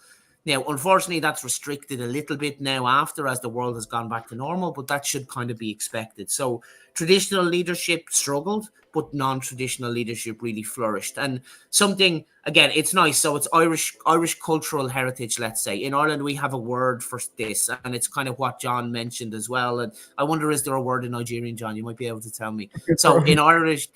Now, unfortunately, that's restricted a little bit now after, as the world has gone back to normal, but that should kind of be expected. So traditional leadership struggled, but non-traditional leadership really flourished. And something, again, it's nice. So it's Irish cultural heritage, let's say. In Ireland, we have a word for this, and it's kind of what John mentioned as well. And I wonder, is there a word in Nigerian, John? You might be able to tell me. So in Irish,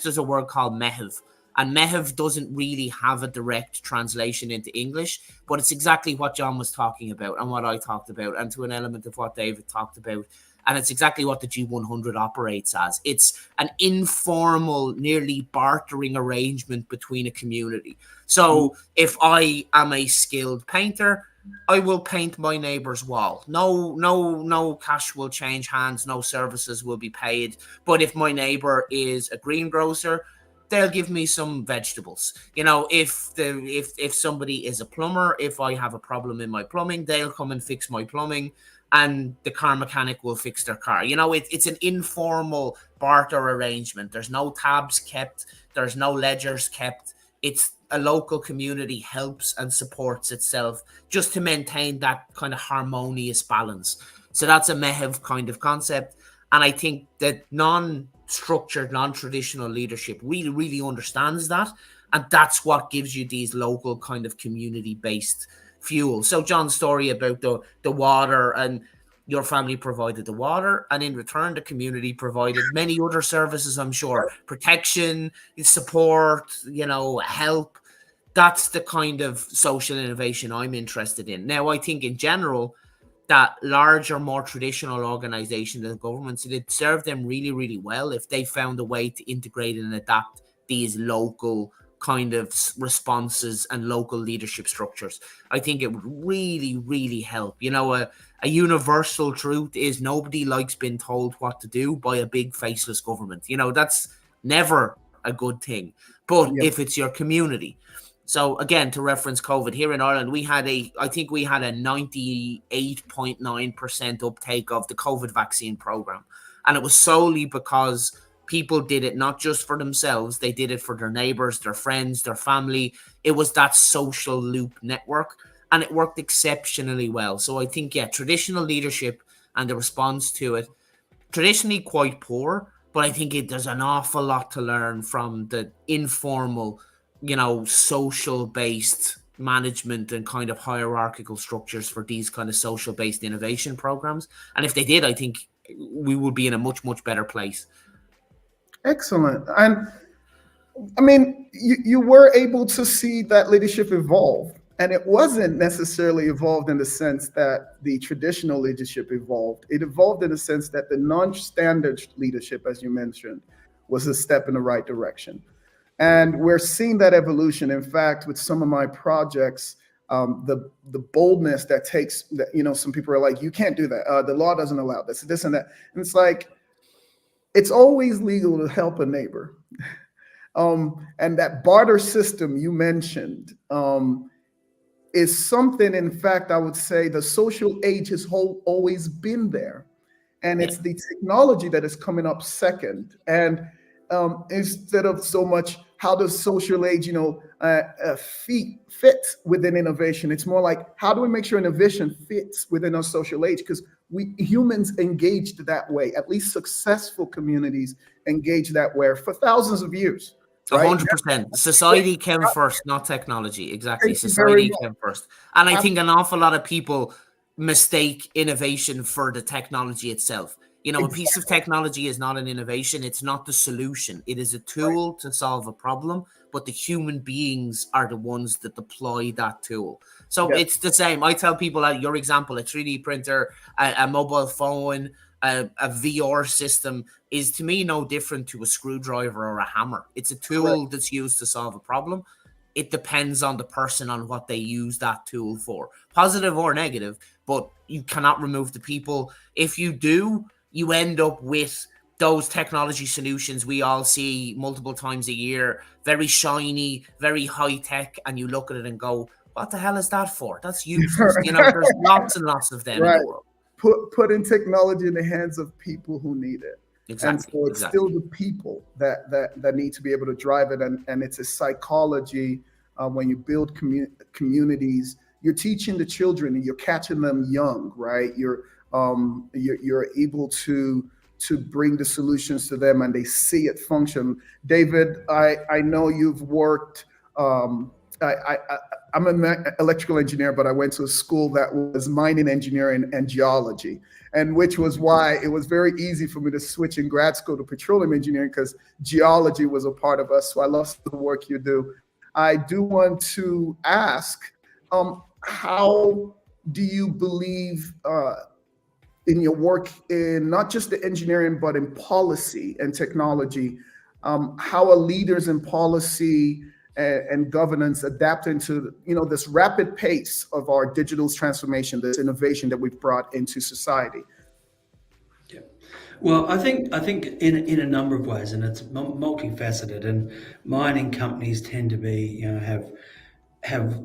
there's a word called mehiv. And mehiv doesn't really have a direct translation into English, but it's exactly what John was talking about and what I talked about, and to an element of what David talked about. And it's exactly what the G100 operates as. It's an informal, nearly bartering arrangement between a community. So if I am a skilled painter, I will paint my neighbor's wall. No cash will change hands. No services will be paid. But if my neighbor is a greengrocer, they'll give me some vegetables. If somebody is a plumber, if I have a problem in my plumbing, they'll come and fix my plumbing, and the car mechanic will fix their car. It's an informal barter arrangement. There's no tabs kept. There's no ledgers kept. It's a local community helps and supports itself just to maintain that kind of harmonious balance. So that's a mehiv kind of concept. And I think that non-structured, non-traditional leadership really, really understands that. And that's what gives you these local kind of community-based fuel. So John's story about the water, and your family provided the water, and in return, the community provided many other services, I'm sure. Protection, support, help. That's the kind of social innovation I'm interested in. Now, I think in general, that larger, more traditional organizations and governments, it'd serve them really, really well if they found a way to integrate and adapt these local kind of responses and local leadership structures. I think it would really, really help. A universal truth is nobody likes being told what to do by a big faceless government. That's never a good thing. But if it's your community. So again, to reference COVID, here in Ireland, I think we had a 98.9% uptake of the COVID vaccine program. And it was solely because people did it not just for themselves, they did it for their neighbors, their friends, their family. It was that social loop network, and it worked exceptionally well. So I think, traditional leadership and the response to it, traditionally quite poor, but I think there's an awful lot to learn from the informal, social-based management and kind of hierarchical structures for these kind of social-based innovation programs. And if they did, I think we would be in a much, much better place. Excellent. And I mean, you were able to see that leadership evolve. And it wasn't necessarily evolved in the sense that the traditional leadership evolved. It evolved in the sense that the non-standard leadership, as you mentioned, was a step in the right direction. And we're seeing that evolution. In fact, with some of my projects, the boldness that takes, some people are like, you can't do that. The law doesn't allow this and that. And it's like, it's always legal to help a neighbor. And that barter system you mentioned is something, in fact, I would say the social age has always been there. and Yeah. it's the technology that is coming up second. And instead of so much how does social age, fit within innovation, it's more like how do we make sure innovation fits within our social age? Because we humans engaged that way, at least successful communities engage that way for thousands of years, right? 100%. Society came first, not technology. Exactly. Thank you very Society much. came first. And I think Absolutely. an awful lot of people mistake innovation for the technology itself. A piece of technology is not an innovation. It's not the solution. It is a tool to solve a problem, but the human beings are the ones that deploy that tool. So Yes. it's the same. I tell people at your example, a 3D printer, a mobile phone, a VR system is to me no different to a screwdriver or a hammer. It's a tool that's used to solve a problem. It depends on the person on what they use that tool for, positive or negative, but you cannot remove the people. If you do, you end up with those technology solutions we all see multiple times a year, very shiny, very high tech, and you look at it and go, what the hell is that for? That's useless. There's lots and lots of them in Right. the world. Putting technology in the hands of people who need it. And Exactly. so it's still the people that need to be able to drive it. And it's a psychology. When you build communities, you're teaching the children and you're catching them young, right? You're able to bring the solutions to them and they see it function. David, I know you've worked. I'm an electrical engineer, but I went to a school that was mining engineering and geology, and which was why it was very easy for me to switch in grad school to petroleum engineering because geology was a part of us. So I love the work you do. I do want to ask, how do you believe in your work in not just the engineering, but in policy and technology, how are leaders in policy and governance adapting to this rapid pace of our digital transformation, this innovation that we've brought into society? Yeah. Well, I think in a number of ways, and it's multifaceted. And mining companies tend to be have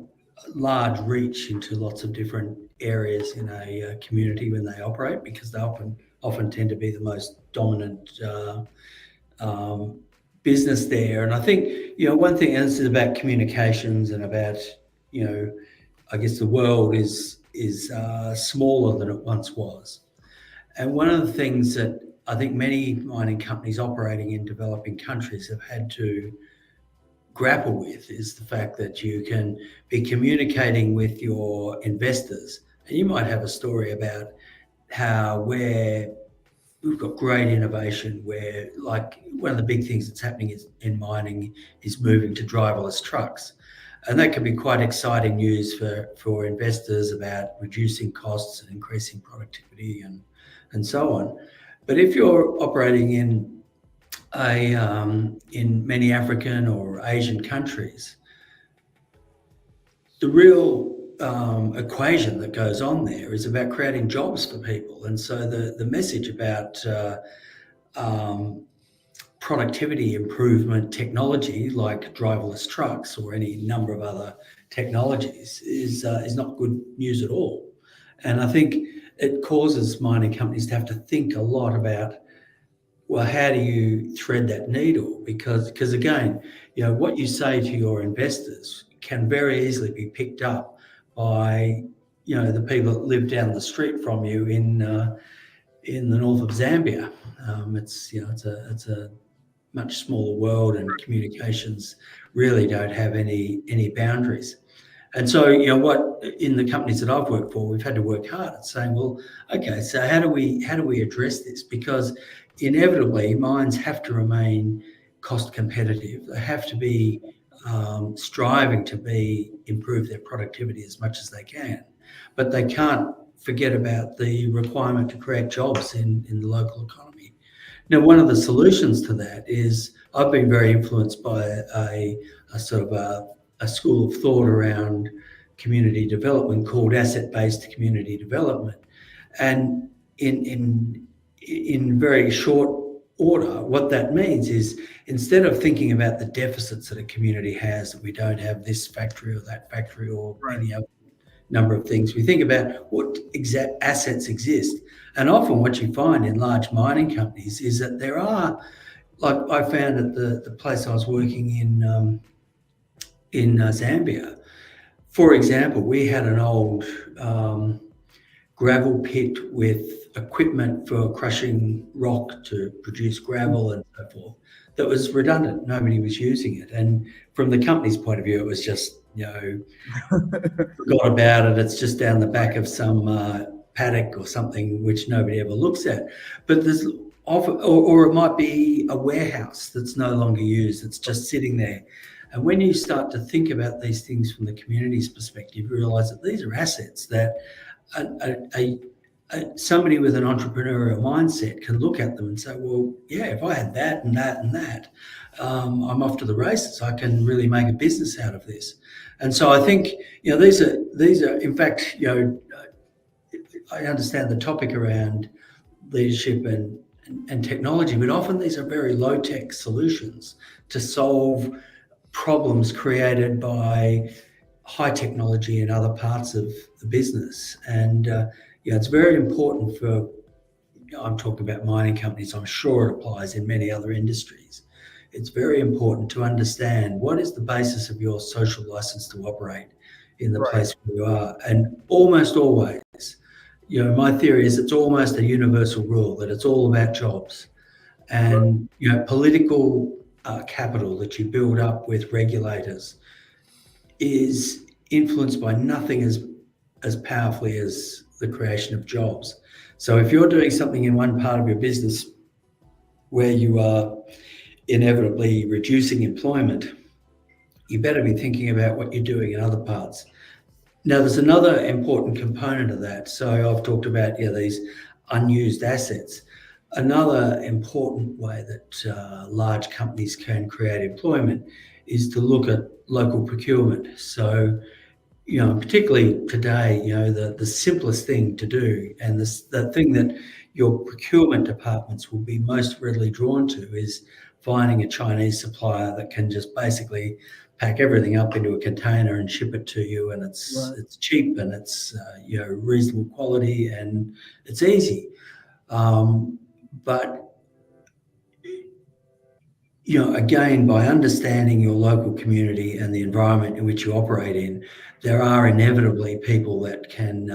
large reach into lots of different areas in a community when they operate, because they often tend to be the most dominant business there. And I think one thing, and this is about communications and about I guess the world is smaller than it once was. And one of the things that I think many mining companies operating in developing countries have had to grapple with is the fact that you can be communicating with your investors, and you might have a story about how we've got great innovation where, like, one of the big things that's happening in mining is moving to driverless trucks. And that can be quite exciting news for investors about reducing costs and increasing productivity and so on. But if you're operating in many African or Asian countries, the real equation that goes on there is about creating jobs for people. And so the message about productivity improvement technology like driverless trucks or any number of other technologies is not good news at all. And I think it causes mining companies to have to think a lot about, well, how do you thread that needle? Because again, what you say to your investors can very easily be picked up by the people that live down the street from you in the north of Zambia. It's a much smaller world, and communications really don't have any boundaries. And so, what in the companies that I've worked for, we've had to work hard at saying, well, okay, so how do we address this? Because inevitably, mines have to remain cost competitive. They have to be striving to improve their productivity as much as they can, but they can't forget about the requirement to create jobs in the local economy. Now, one of the solutions to that is I've been very influenced by a sort of a school of thought around community development called asset-based community development. And in very short order, what that means is, instead of thinking about the deficits that a community has, that we don't have this factory or that factory or any other number of things, we think about what exact assets exist. And often what you find in large mining companies is that there are, like I found at the place I was working in Zambia, for example, we had an old gravel pit with equipment for crushing rock to produce gravel and so forth that was redundant. Nobody was using it. And from the company's point of view, it was just, forgot about it. It's just down the back of some paddock or something which nobody ever looks at. But there's often, or it might be a warehouse that's no longer used. It's just sitting there. And when you start to think about these things from the community's perspective, you realise that these are assets that somebody with an entrepreneurial mindset can look at them and say, well, yeah, if I had that and that and that, I'm off to the races. I can really make a business out of this. And so I think, these are, in fact, I understand the topic around leadership and technology, but often these are very low-tech solutions to solve problems created by high technology in other parts of the business. And it's very important for, I'm talking about mining companies, I'm sure it applies in many other industries. It's very important to understand what is the basis of your social license to operate in the place where you are. And almost always, my theory is it's almost a universal rule that it's all about jobs. And political capital that you build up with regulators is influenced by nothing as powerfully as the creation of jobs. So if you're doing something in one part of your business where you are inevitably reducing employment, you better be thinking about what you're doing in other parts. Now, there's another important component of that. So I've talked about these unused assets. Another important way that large companies can create employment is to look at local procurement. So, particularly today, the simplest thing to do, and the thing that your procurement departments will be most readily drawn to, is finding a Chinese supplier that can just basically pack everything up into a container and ship it to you, and it's cheap and it's reasonable quality and it's easy. But again, by understanding your local community and the environment in which you operate in, there are inevitably people that can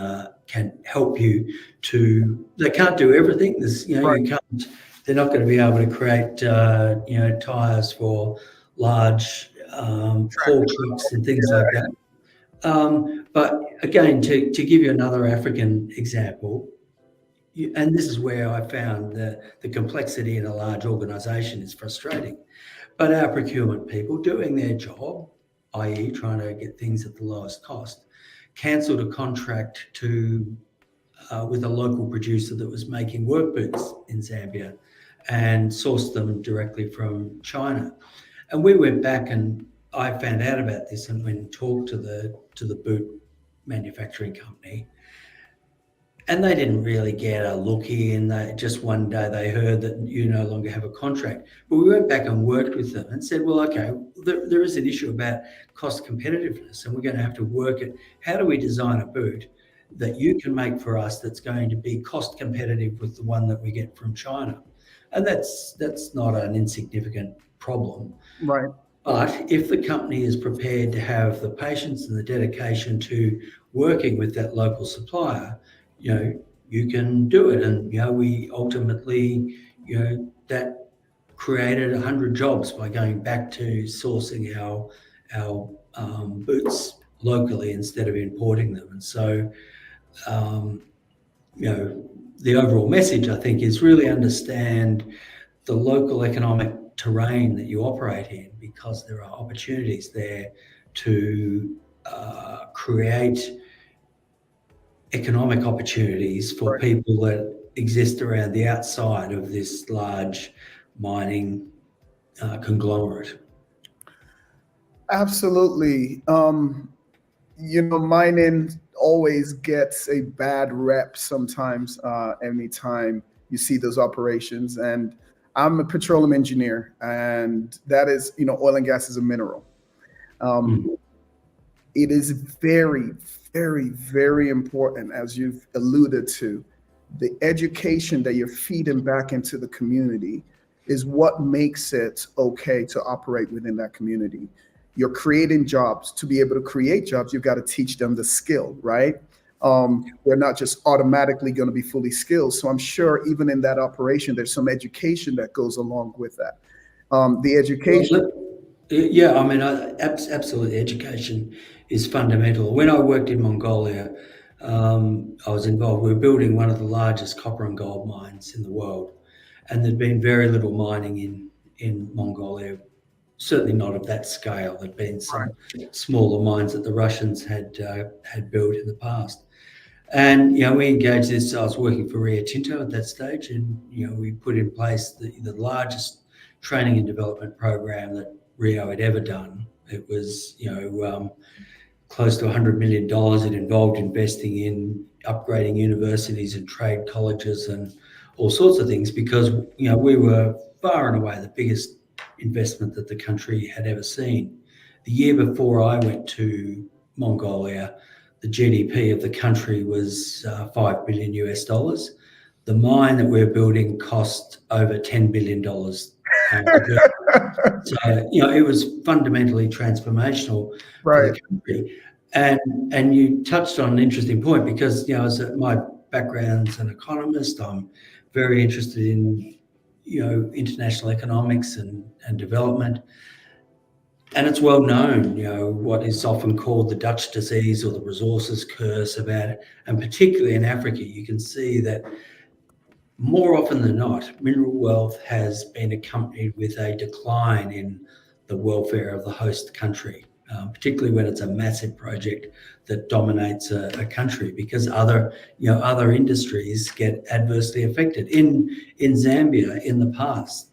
help you to. They can't do everything. There's, you can't. They're not going to be able to create, tires for large haul trucks and things like that. But again, to give you another African example. And this is where I found the complexity in a large organisation is frustrating. But our procurement people doing their job, i.e. trying to get things at the lowest cost, cancelled a contract with a local producer that was making work boots in Zambia and sourced them directly from China. And we went back and I found out about this and went and talked to the boot manufacturing company. And they didn't really get a look in. Just one day they heard that you no longer have a contract. But we went back and worked with them and said, well, okay, there is an issue about cost competitiveness, and we're going to have to work at how do we design a boot that you can make for us that's going to be cost competitive with the one that we get from China. And that's not an insignificant problem. Right. But if the company is prepared to have the patience and the dedication to working with that local supplier, you can do it. And, we ultimately, that created 100 jobs by going back to sourcing our boots locally instead of importing them. And so, the overall message, I think, is really understand the local economic terrain that you operate in, because there are opportunities there to create economic opportunities for people that exist around the outside of this large mining conglomerate. Absolutely. Mining always gets a bad rep sometimes, anytime you see those operations. And I'm a petroleum engineer, and that is, oil and gas is a mineral. It is very, very, very important, as you've alluded to, the education that you're feeding back into the community is what makes it okay to operate within that community. You're creating jobs. To be able to create jobs, you've got to teach them the skill, right? They're not just automatically going to be fully skilled. So I'm sure even in that operation, there's some education that goes along with that. The education. Yeah, I mean, absolutely, education is fundamental. When I worked in Mongolia, I was involved. We were building one of the largest copper and gold mines in the world, and there'd been very little mining in Mongolia. Certainly not of that scale. There'd been some smaller mines that the Russians had built in the past. And we engaged this. I was working for Rio Tinto at that stage, and we put in place the largest training and development program that Rio had ever done. It was close to $100 million. It involved investing in upgrading universities and trade colleges and all sorts of things, because we were far and away the biggest investment that the country had ever seen. The year before I went to Mongolia, the GDP of the country was $5 billion US. The mine that we're building cost over $10 billion. So it was fundamentally transformational for the country. And you touched on an interesting point, because as my background's an economist, I'm very interested in international economics and development. And it's well known, what is often called the Dutch disease or the resources curse about it. And particularly in Africa, you can see that more often than not, mineral wealth has been accompanied with a decline in the welfare of the host country, particularly when it's a massive project that dominates a country, because other industries get adversely affected. In Zambia, in the past,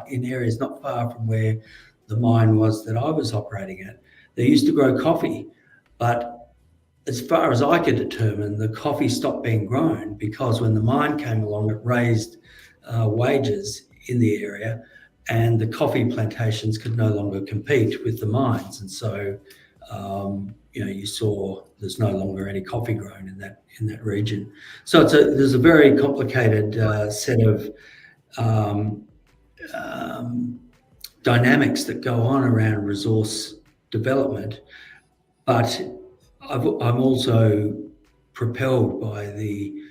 in areas not far from where the mine was that I was operating at, they used to grow coffee, but as far as I could determine, the coffee stopped being grown because when the mine came along, it raised wages in the area, and the coffee plantations could no longer compete with the mines. And so, you saw there's no longer any coffee grown in that region. So there's a very complicated set of dynamics that go on around resource development, but I'm also propelled by the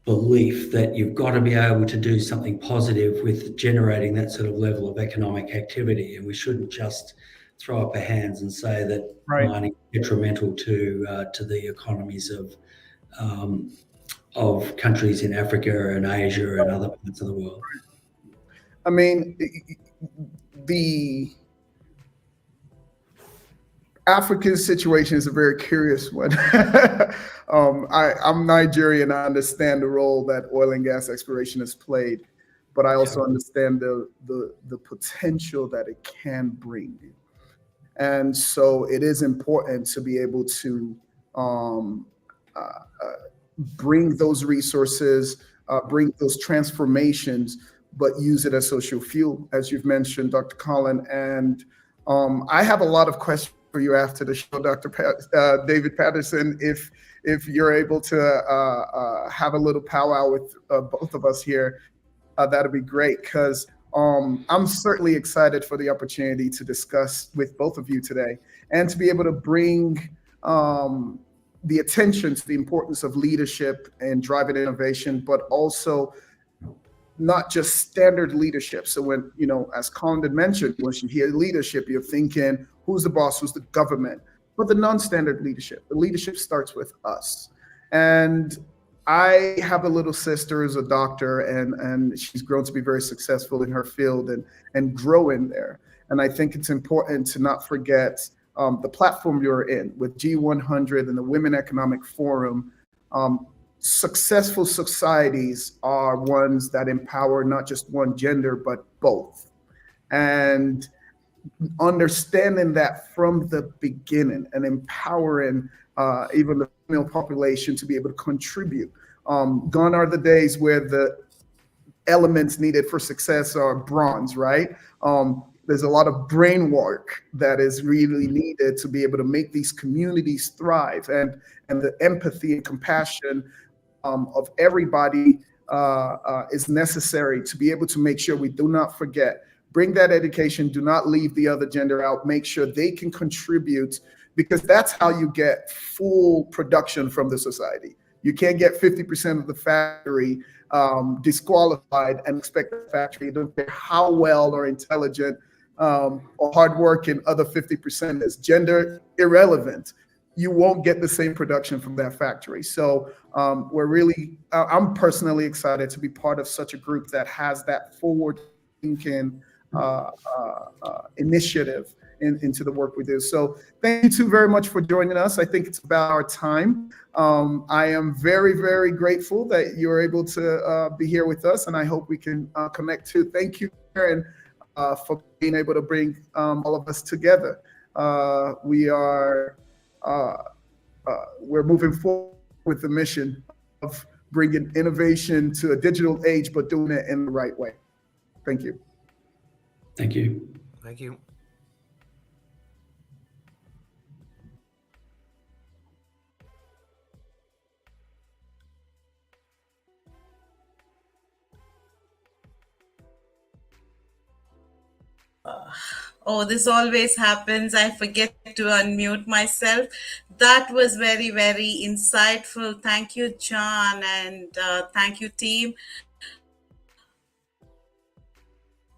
belief that you've got to be able to do something positive with generating that sort of level of economic activity, and we shouldn't just throw up our hands and say that mining is detrimental to the economies of countries in Africa and Asia and other parts of the world. I mean, the African situation is a very curious one. I'm Nigerian. I understand the role that oil and gas exploration has played, but I also understand the potential that it can bring. And so it is important to be able to bring those resources, bring those transformations, but use it as social fuel, as you've mentioned, Dr. Colin. And I have a lot of questions for you after the show, Dr. David Patterson, if you're able to have a little powwow with both of us here, that'd be great, because I'm certainly excited for the opportunity to discuss with both of you today and to be able to bring the attention to the importance of leadership and driving innovation, but also not just standard leadership. So when, as Colin had mentioned, once you hear leadership, you're thinking, who's the boss, who's the government? But the non-standard leadership, the leadership starts with us. And I have a little sister who's a doctor, and she's grown to be very successful in her field and growing there. And I think it's important to not forget the platform you're in with G100 and the Women Economic Forum. Successful societies are ones that empower not just one gender, but both. And understanding that from the beginning and empowering even the female population to be able to contribute. Gone are the days where the elements needed for success are bronze, right? There's a lot of brain work that is really needed to be able to make these communities thrive, and the empathy and compassion of everybody is necessary to be able to make sure we do not forget. Bring that education. Do not leave the other gender out. Make sure they can contribute, because that's how you get full production from the society. You can't get 50% of the factory disqualified and expect the factory, I don't care how well or intelligent or hardworking other 50% is. Gender irrelevant. You won't get the same production from that factory. So I'm personally excited to be part of such a group that has that forward thinking initiative into the work we do. So thank you two very much for joining us. I think it's about our time. I am very, very grateful that you're able to be here with us, and I hope we can connect too. Thank you, Karen, for being able to bring all of us together. We're moving forward with the mission of bringing innovation to a digital age, but doing it in the right way. Thank you. Thank you. Thank you. Oh, this always happens. I forget to unmute myself. That was very, very insightful. Thank you, John, and thank you, team.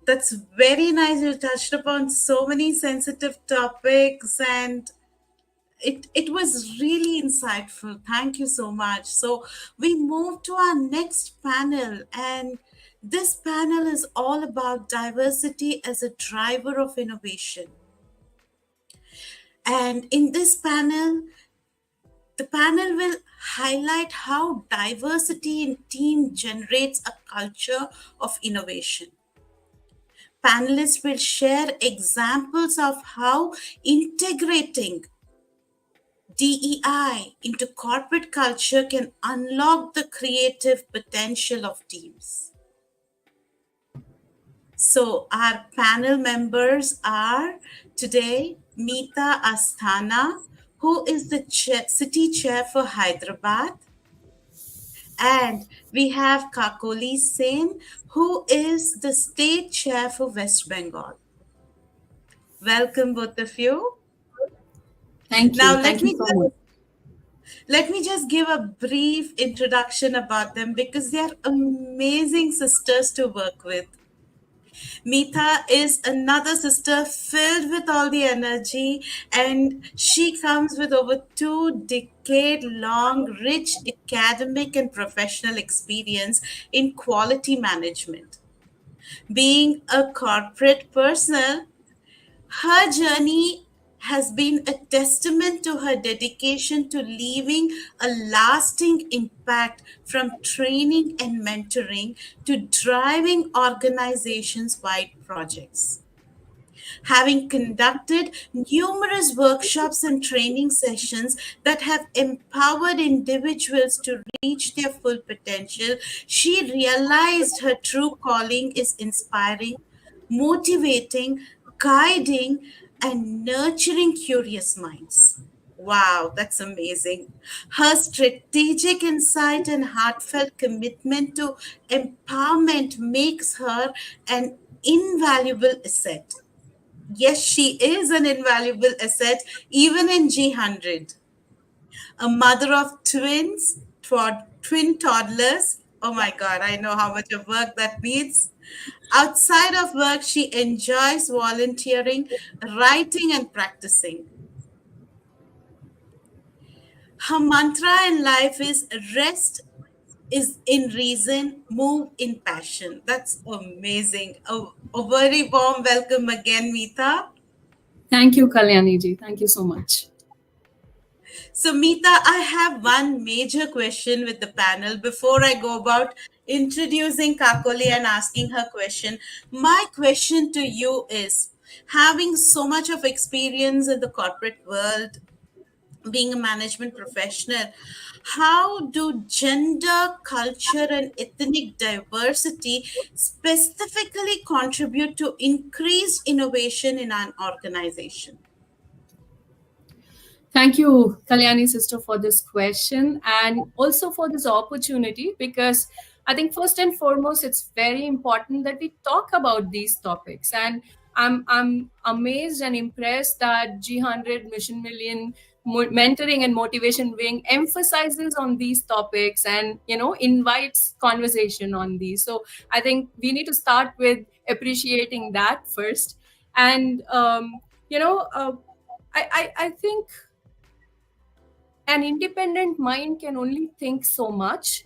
That's very nice. You touched upon so many sensitive topics, and it was really insightful. Thank you so much. So we move to our next panel, and this panel is all about diversity as a driver of innovation. And in this panel, the panel will highlight how diversity in team generates a culture of innovation. Panelists will share examples of how integrating DEI into corporate culture can unlock the creative potential of teams. So, our panel members are today Meeta Asthana, who is the city chair for Hyderabad, and we have Kakoli Sen, who is the state chair for West Bengal. Welcome, both of you. Thank Now, you. Thank you so much. let me just give a brief introduction about them because they are amazing sisters to work with. Meeta is another sister filled with all the energy, and she comes with over 2 decade long, rich academic and professional experience in quality management. Being a corporate person, her journey has been a testament to her dedication to leaving a lasting impact from training and mentoring to driving organizations wide projects. Having conducted numerous workshops and training sessions that have empowered individuals to reach their full potential, she realized her true calling is inspiring, motivating, guiding, and nurturing curious minds. Wow, that's amazing. Her strategic insight and heartfelt commitment to empowerment makes her an invaluable asset. Yes, she is an invaluable asset, even in G100. A mother of twin toddlers. Oh my God, I know how much of work that needs. Outside of work, she enjoys volunteering, writing, and practicing. Her mantra in life is rest is in reason, move in passion. That's amazing. A very warm welcome again, Meeta. Thank you, Kalyani ji. Thank you so much. So, Meeta, I have one major question with the panel before I go about introducing Kakoli and asking her question. My question to you is, having so much of experience in the corporate world, being a management professional, how do gender, culture, and ethnic diversity specifically contribute to increased innovation in an organization? Thank you, Kalyani sister, for this question and also for this opportunity, because I think first and foremost, it's very important that we talk about these topics. And I'm amazed and impressed that G100 Mission Million Mentoring and Motivation Wing emphasizes on these topics and invites conversation on these. So I think we need to start with appreciating that first. And I think an independent mind can only think so much.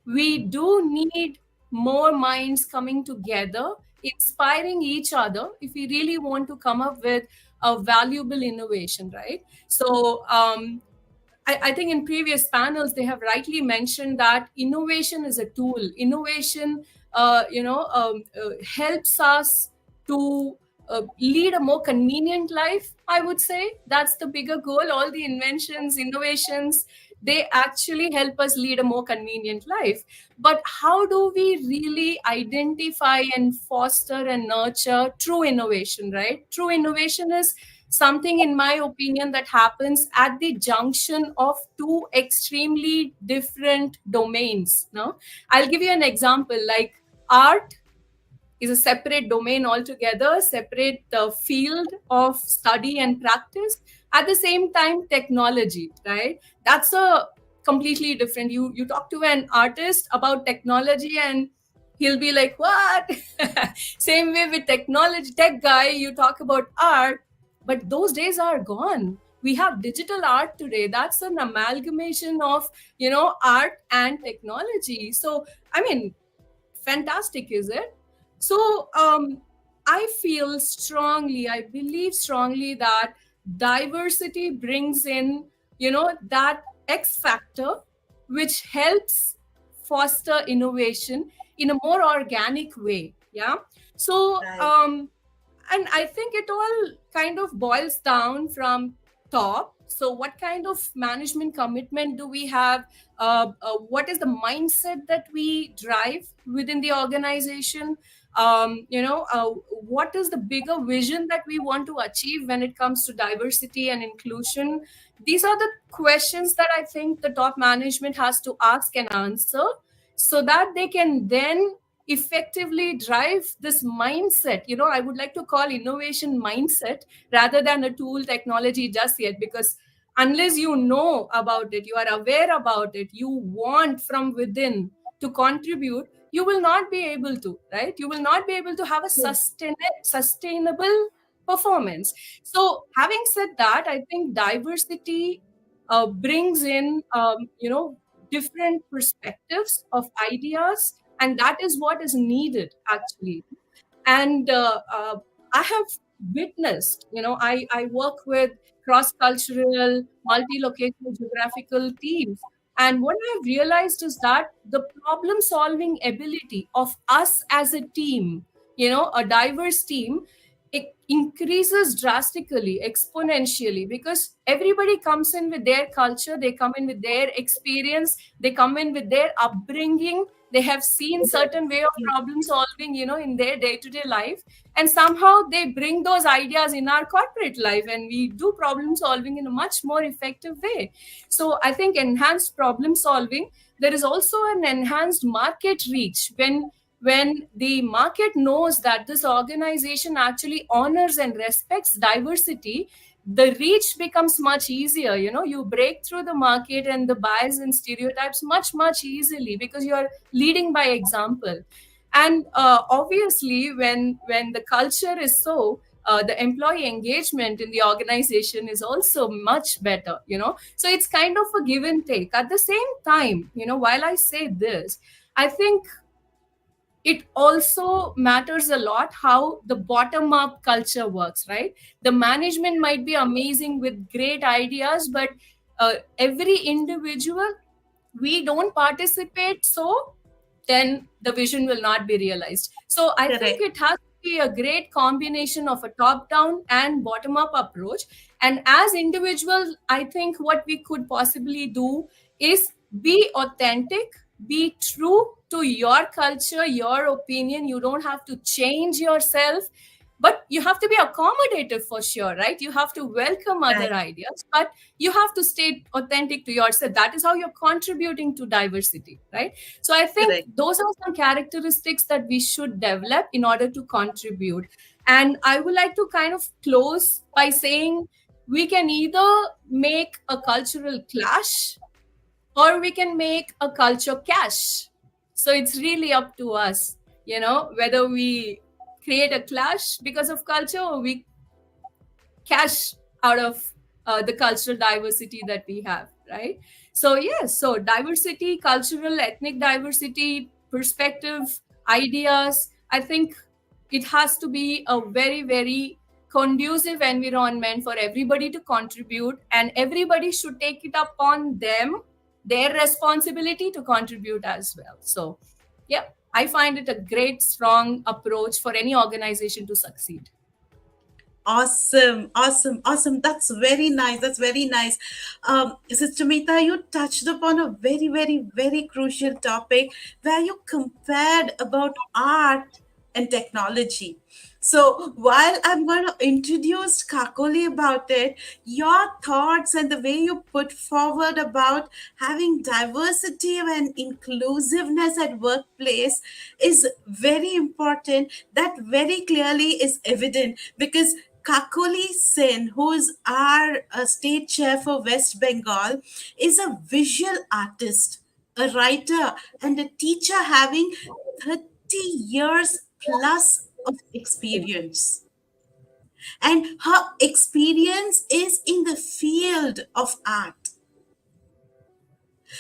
We do need more minds coming together, inspiring each other if we really want to come up with a valuable innovation, right? So I think in previous panels they have rightly mentioned that innovation is a tool. Innovation, helps us to lead a more convenient life. I would say that's the bigger goal. All the inventions, innovations, they actually help us lead a more convenient life. But how do we really identify and foster and nurture true innovation, right? True innovation is something, in my opinion, that happens at the junction of two extremely different domains. No, I'll give you an example. Like art is a separate domain altogether, separate field of study and practice. At the same time, technology, right? That's a completely different. You talk to an artist about technology and he'll be like, what? Same way with technology, tech guy, you talk about art, but those days are gone. We have digital art today. That's an amalgamation of art and technology. So I mean, fantastic, is it? So I feel strongly, I believe strongly that diversity brings in that X factor which helps foster innovation in a more organic way. Yeah. So Right. And I think it all kind of boils down from top. So what kind of management commitment do we have? What is the mindset that we drive within the organization? What is the bigger vision that we want to achieve when it comes to diversity and inclusion? These are the questions that I think the top management has to ask and answer, so that they can then effectively drive this mindset. I would like to call innovation mindset rather than a tool technology just yet, because unless you know about it, you are aware about it, you want from within to contribute, you will not be able to, right? You will not be able to have a sustainable performance. So having said that, I think diversity brings in different perspectives of ideas, and that is what is needed actually. And I have witnessed, I work with cross-cultural, multi-locational geographical teams, and what I've realized is that the problem solving ability of us as a team, a diverse team, it increases drastically, exponentially, because everybody comes in with their culture, they come in with their experience, they come in with their upbringing, they have seen certain way of problem solving in their day-to-day life, and somehow they bring those ideas in our corporate life, and we do problem solving in a much more effective way. So I think enhanced problem solving, there is also an enhanced market reach. When the market knows that this organization actually honors and respects diversity, the reach becomes much easier. You break through the market and the bias and stereotypes much easily, because you are leading by example. And obviously, when the culture is so, the employee engagement in the organization is also much better. So it's kind of a give and take. At the same time, while I say this, I think it also matters a lot how the bottom up culture works, right? The management might be amazing with great ideas, but every individual, we don't participate, so then the vision will not be realized. So I think Correct. it has to be a great combination of a top down and bottom up approach. And as individuals, I think what we could possibly do is be authentic, be true to your culture, your opinion. You don't have to change yourself. but you have to be accommodative for sure, right? You have to welcome other Right. ideas, but you have to stay authentic to yourself. That is how you're contributing to diversity, right? So I think Correct. those are some characteristics that we should develop in order to contribute. And I would like to kind of close by saying we can either make a cultural clash or we can make a culture cache. So it's really up to us, whether we create a clash because of culture or we cash out of the cultural diversity that we have, right? So yes, so diversity, cultural, ethnic diversity, perspective, ideas, I think it has to be a very, very conducive environment for everybody to contribute, and everybody should take it upon them, their responsibility to contribute as well. So yeah, I find it a great strong approach for any organization to succeed. Awesome, awesome, awesome. That's very nice. That's very nice. Sister Mita, you touched upon a very, very, very crucial topic where you compared about art and technology. So while I'm going to introduce Kakoli about it, your thoughts and the way you put forward about having diversity and inclusiveness at workplace is very important. That very clearly is evident because Kakoli Sen, who is our state chair for West Bengal, is a visual artist, a writer, and a teacher having 30 years plus of experience. And her experience is in the field of art.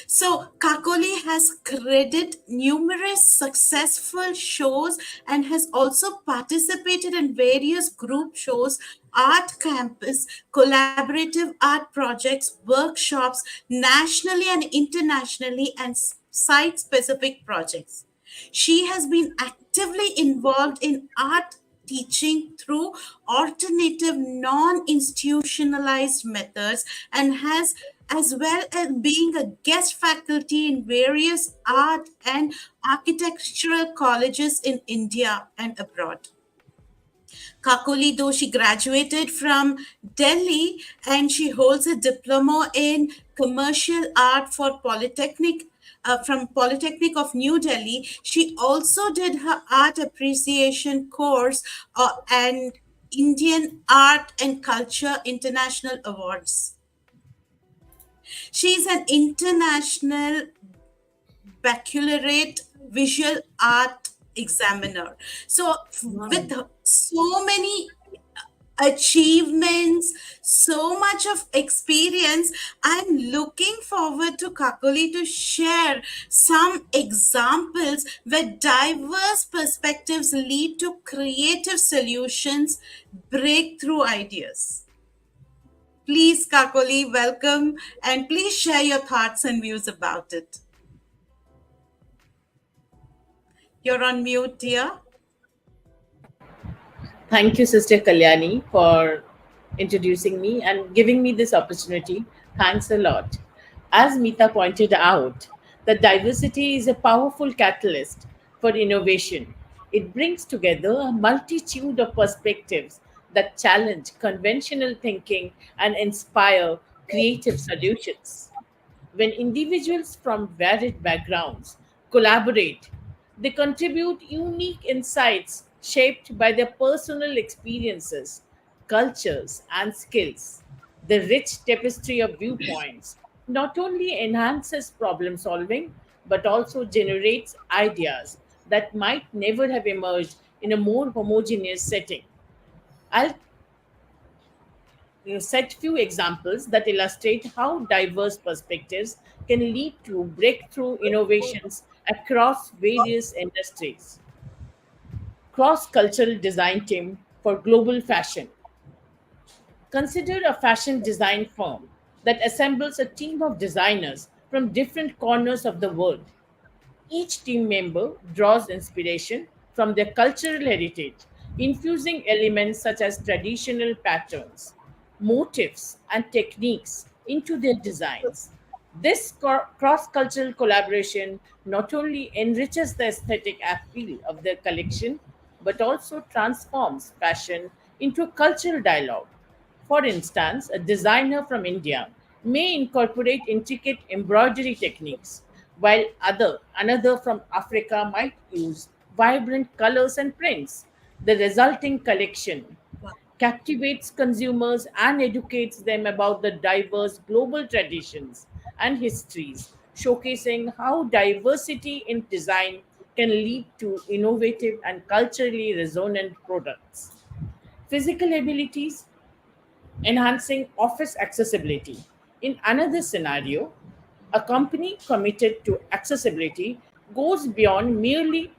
So Kakoli has created numerous successful shows and has also participated in various group shows, art campus, collaborative art projects, workshops, nationally and internationally, and site specific projects. She has been actively involved in art teaching through alternative non-institutionalized methods and has as well as being a guest faculty in various art and architectural colleges in India and abroad. Kakuli, though she graduated from Delhi and she holds a diploma in commercial art for Polytechnic from Polytechnic of New Delhi. She also did her art appreciation course and Indian Art and Culture International Awards. She is an international baccalaureate visual art examiner. So, with so many achievements, so much of experience, I'm looking forward to Kakuli to share some examples where diverse perspectives lead to creative solutions, breakthrough ideas. Please, Kakoli, welcome and please share your thoughts and views about it. You're on mute, dear. Thank you, Sister Kalyani, for introducing me and giving me this opportunity. Thanks a lot. As Mita pointed out, the diversity is a powerful catalyst for innovation. It brings together a multitude of perspectives that challenge conventional thinking and inspire creative solutions. When individuals from varied backgrounds collaborate, they contribute unique insights shaped by their personal experiences, cultures, and skills. The rich tapestry of viewpoints not only enhances problem solving but also generates ideas that might never have emerged in a more homogeneous setting. I'll set few examples that illustrate how diverse perspectives can lead to breakthrough innovations across various industries. Cross cultural design team for global fashion. Consider a fashion design firm that assembles a team of designers from different corners of the world. Each team member draws inspiration from their cultural heritage, infusing elements such as traditional patterns, motifs, and techniques into their designs. This cross cultural collaboration not only enriches the aesthetic appeal of their collection but also transforms fashion into a cultural dialogue. For instance, a designer from India may incorporate intricate embroidery techniques, while another from Africa might use vibrant colors and prints. The resulting collection captivates consumers and educates them about the diverse global traditions and histories, showcasing how diversity in design can lead to innovative and culturally resonant products. Physical abilities enhancing office accessibility. In another scenario, a company committed to accessibility goes beyond merely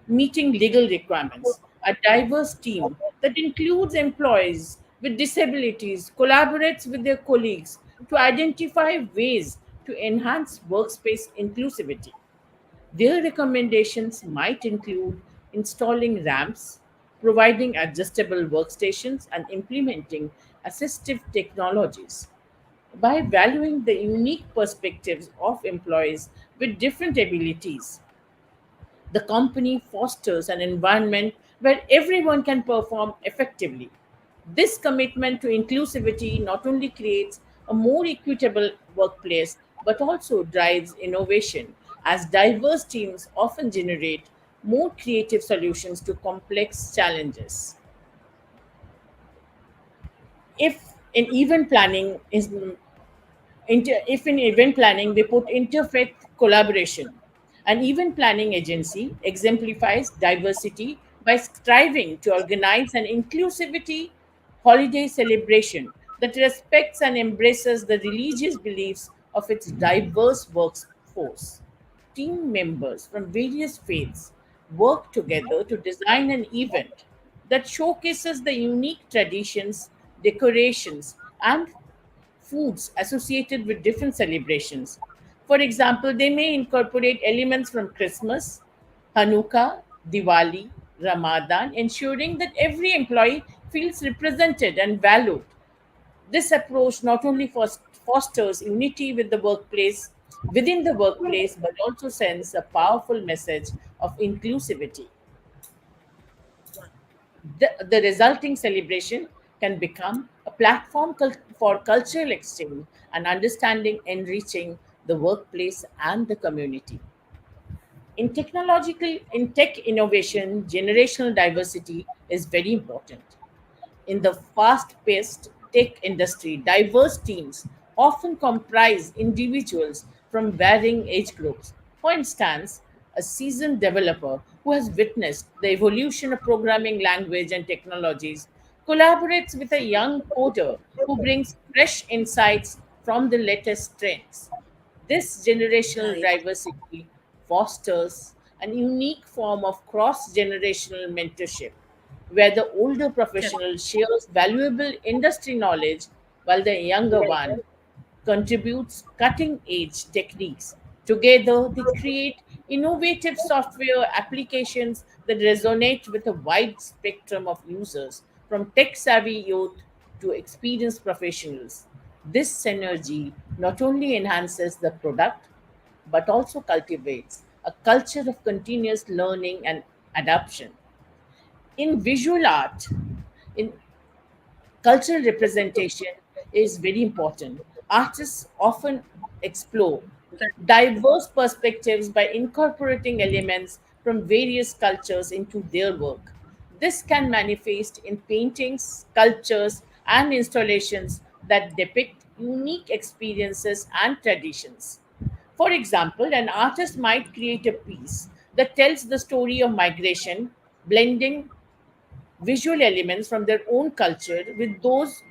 meeting legal requirements. A diverse team that includes employees with disabilities collaborates with their colleagues to identify ways to enhance workspace inclusivity. Their recommendations might include installing ramps, providing adjustable workstations, and implementing assistive technologies. By valuing the unique perspectives of employees with different abilities, the company fosters an environment where everyone can perform effectively. This commitment to inclusivity not only creates a more equitable workplace but also drives innovation, as diverse teams often generate more creative solutions to complex challenges. If in event planning is if in event planning we put interfaith collaboration, an event planning agency exemplifies diversity by striving to organize an inclusivity holiday celebration that respects and embraces the religious beliefs of its diverse workforce. Team members from various faiths work together to design an event that showcases the unique traditions, decorations, and foods associated with different celebrations. For example, they may incorporate elements from Christmas, Hanukkah, Diwali, Ramadan, ensuring that every employee feels represented and valued. This approach not only fosters unity within the workplace, but also sends a powerful message of inclusivity. The resulting celebration can become a platform for cultural exchange and understanding, enriching the workplace and the community. In tech innovation, generational diversity is very important. In the fast paced tech industry, diverse teams often comprise individuals from varying age groups. For instance, a seasoned developer who has witnessed the evolution of programming language and technologies collaborates with a young coder who brings fresh insights from the latest trends. This generational Right. diversity fosters an unique form of cross generational mentorship, where the older Correct. professional shares valuable industry knowledge while the younger one contributes cutting edge techniques. Together, they create innovative software applications that resonate with a wide spectrum of users, from tech savvy youth to experienced professionals. This synergy not only enhances the product but also cultivates a culture of continuous learning and adaptation. In visual art, in cultural representation is very important. Artists often explore diverse perspectives by incorporating elements from various cultures into their work. This can manifest in paintings, sculptures, and installations that depict unique experiences and traditions. For example, an artist might create a piece that tells the story of migration, blending visual elements from their own culture with those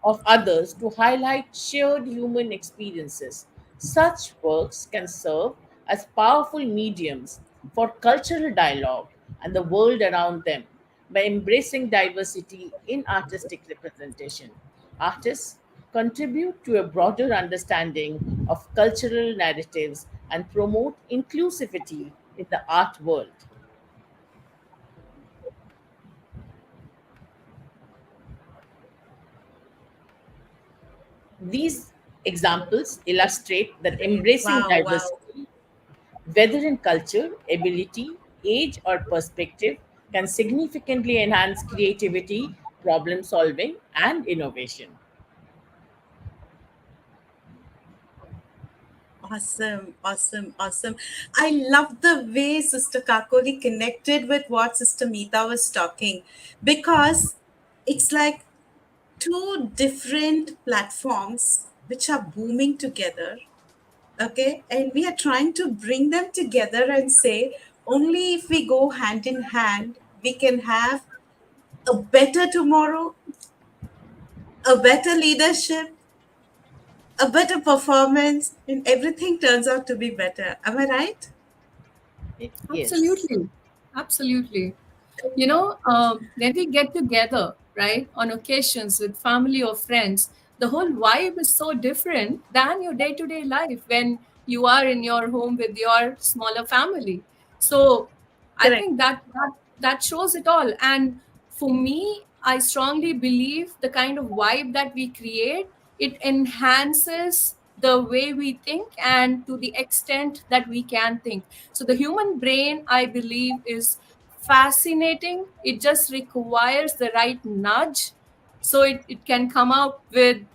of others to highlight shared human experiences. Such works can serve as powerful mediums for cultural dialogue and the world around them by embracing diversity in artistic representation. Artists contribute to a broader understanding of cultural narratives and promote inclusivity in the art world. These examples illustrate that embracing Wow, wow. diversity, whether in culture, ability, age, or perspective, can significantly enhance creativity, problem solving, and innovation. Awesome, awesome, awesome. I love the way Sister Kakoli connected with what Sister Meeta was talking, because it's like two different platforms which are booming together. Okay, and we are trying to bring them together and say only if we go hand in hand, we can have a better tomorrow, a better leadership, a better performance, and everything turns out to be better. Am I right? Yes. Absolutely. Absolutely. When we get together, right, on occasions with family or friends, the whole vibe is so different than your day to day life when you are in your home with your smaller family. So I Correct. think that shows it all. And for me, I strongly believe the kind of vibe that we create, it enhances the way we think and to the extent that we can think. So the human brain, I believe, is fascinating. It just requires the right nudge, so it can come out with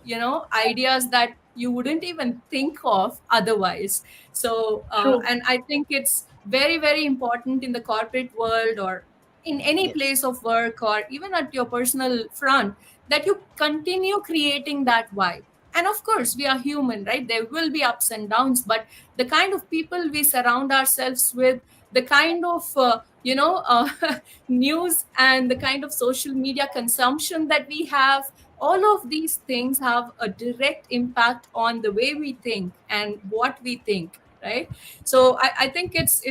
ideas that you wouldn't even think of otherwise. So True. and I think it's very, very important in the corporate world or in any Yes. place of work or even at your personal front, that you continue creating that vibe. And of course, we are human, right? There will be ups and downs, but the kind of people we surround ourselves with, the kind of news and the kind of social media consumption that we have, all of these things have a direct impact on the way we think and what we think, right? So I think it's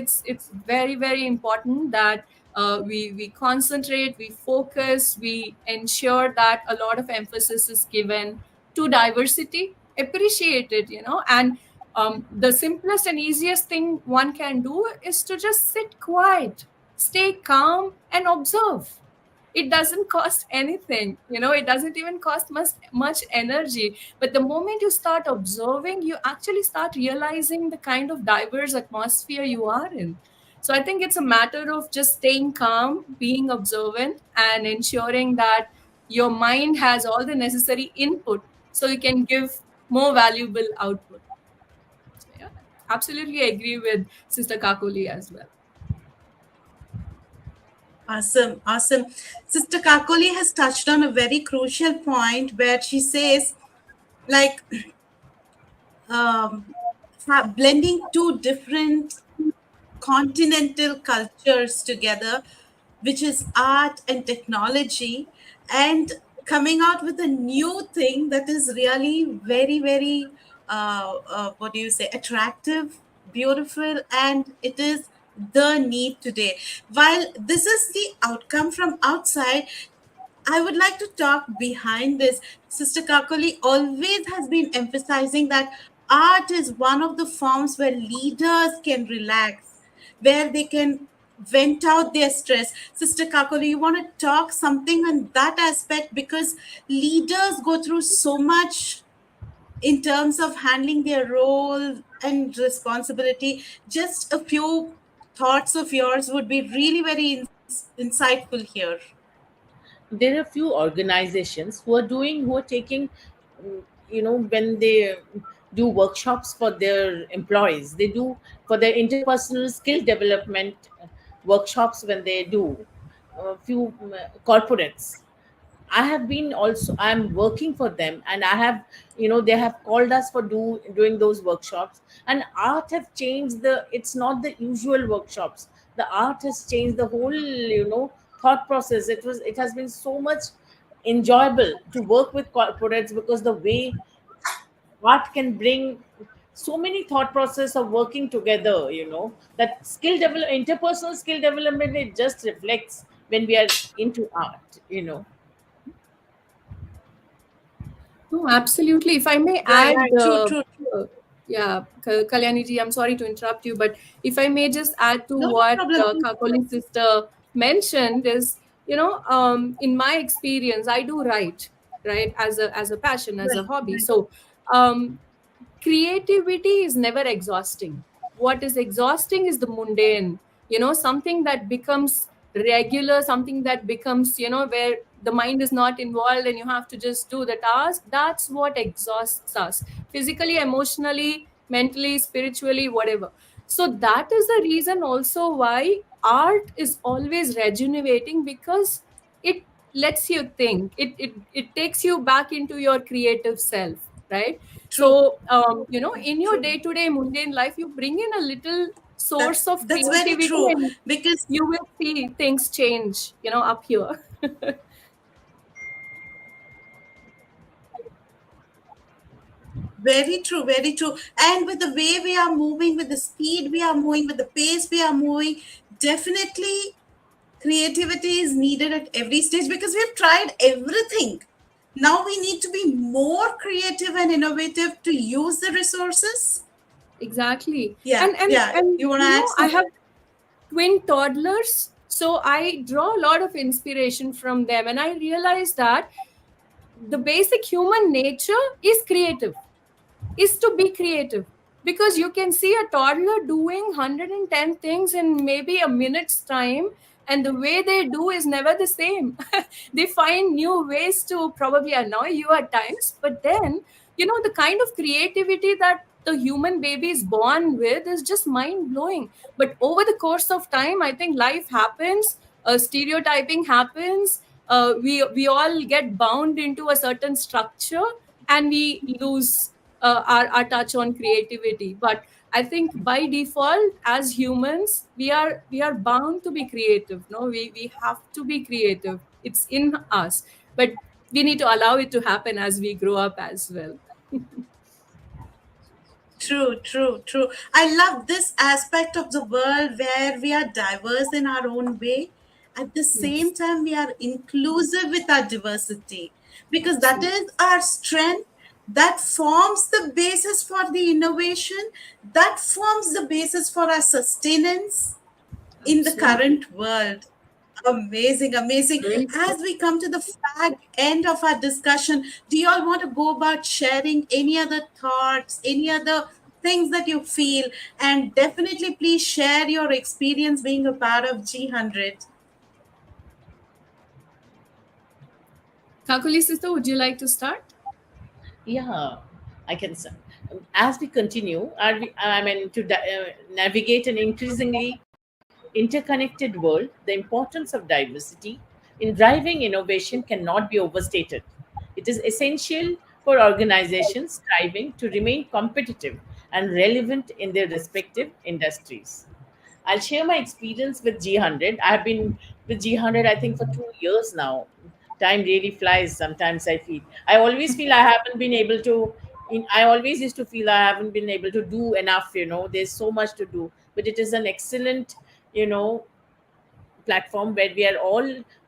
very, very important that we concentrate, we focus, we ensure that a lot of emphasis is given to diversity, appreciate it, and the simplest and easiest thing one can do is to just sit quiet, stay calm, and observe. It doesn't cost anything, it doesn't even cost much energy. But the moment you start observing, you actually start realizing the kind of diverse atmosphere you are in. So I think it's a matter of just staying calm, being observant, and ensuring that your mind has all the necessary input so you can give more valuable output. So yeah, absolutely agree with Sister Kakoli as well. Awesome, awesome. Sister Kakoli has touched on a very crucial point where she says, like, um, blending two different continental cultures together, which is art and technology, and coming out with a new thing that is really very, very, what do you say, attractive, beautiful, and it is the need today. While this is the outcome from outside, I would like to talk behind this. Sister Kakoli always has been emphasizing that art is one of the forms where leaders can relax, where they can vent out their stress. Sister Kakoli, you want to talk something on that aspect, because leaders go through so much in terms of handling their role and responsibility. Just a few thoughts of yours would be really very insightful here. There are few organizations who are taking, when they do workshops for their employees, they do for their interpersonal skill development workshops. When they do a few corporates, I'm working for them, and I have, they have called us for doing those workshops. And art have changed it's not the usual workshops. The art has changed the whole, thought process. It has been so much enjoyable to work with corporates, because the way art can bring so many thought process of working together, that interpersonal skill development, it just reflects when we are into art. No, absolutely. If I may Right, add, true, true. uh, yeah, Kalyani ji, I'm sorry to interrupt you, but if I may just add to No what problem. Kakoli's sister mentioned is, in my experience, I do write, right, as a passion, as a Right, hobby. right. So, um, creativity is never exhausting. What is exhausting is the mundane, something that becomes regular, something that becomes, where the mind is not involved and you have to just do the task, that's what exhausts us physically, emotionally, mentally, spiritually, whatever. So that is the reason also why art is always rejuvenating, because it lets you think, it takes you back into your creative self, right? True, So in your true. day-to-day mundane life, you bring in a little source of That's very creativity, true and because you will see things change, up here. very true, very true. And with the way we are moving, with the speed we are moving, with the pace we are moving, definitely creativity is needed at every stage because we've tried everything. Now we need to be more creative and innovative to use the resources. Exactly. Yeah, yeah. And You want to add I something? have twin toddlers, so I draw a lot of inspiration from them, and I realize that the basic human nature is creative, is to be creative, because you can see a toddler doing 110 things in maybe a minute's time, and the way they do is never the same. They find new ways to probably annoy you at times, but then, the kind of creativity that the human baby is born with is just mind blowing. But over the course of time, I think life happens, stereotyping happens, we all get bound into a certain structure, and we lose our touch on creativity. But I think by default, as humans, we are bound to be creative. No, we have to be creative, it's in us, but we need to allow it to happen as we grow up as well. True, true, true. I love this aspect of the world where we are diverse in our own way. At the Yes, same time, we are inclusive with our diversity because that absolutely. is our strength. That forms the basis for the innovation, that forms the basis for our sustenance in the Absolutely. current world. Amazing, amazing. Very true. As we come to the fag end of our discussion, do you all want to go about sharing any other thoughts, any other things that you feel? And definitely, please share your experience being a part of G100. Kakuli sister, would you like to start? Yeah, I can. As we continue, I mean, to navigate an increasingly interconnected world, the importance of diversity in driving innovation cannot be overstated. It is essential for organizations striving to remain competitive and relevant in their respective industries. I'll share my experience with G100. I've been with G100, I think, for 2 years now. Time really flies sometimes, I feel. I always feel I haven't been able to. I always used to feel I haven't been able to do enough, there's so much to do. But it is an excellent, you know, platform where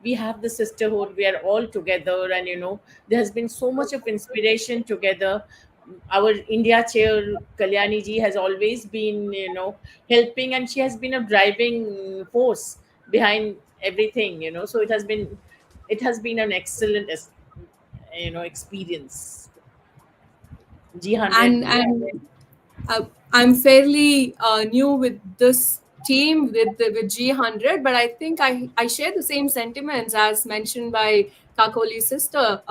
we have the sisterhood, we are all together, and there has been so much of inspiration together. Our India chair Kalyani ji has always been helping, and she has been a driving force behind everything, so it has been an excellent experience. G100. And I'm fairly new with this team with G100, but I think I share the same sentiments as mentioned by Kakoli's sister.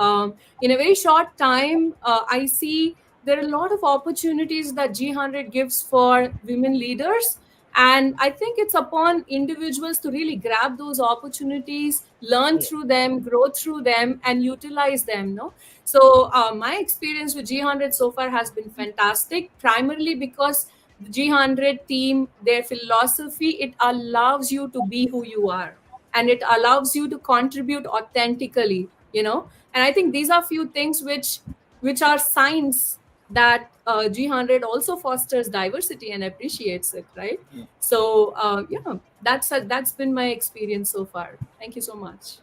In a very short time, I see there are a lot of opportunities that G100 gives for women leaders. And I think it's upon individuals to really grab those opportunities, learn Yeah. through them, grow through them, and utilize them. No, so my experience with G100 so far has been fantastic, primarily because the G100 team, their philosophy, it allows you to be who you are, and it allows you to contribute authentically. And I think these are few things which are signs that G100 also fosters diversity and appreciates it, right? So yeah, that's been my experience so far. Thank you so much.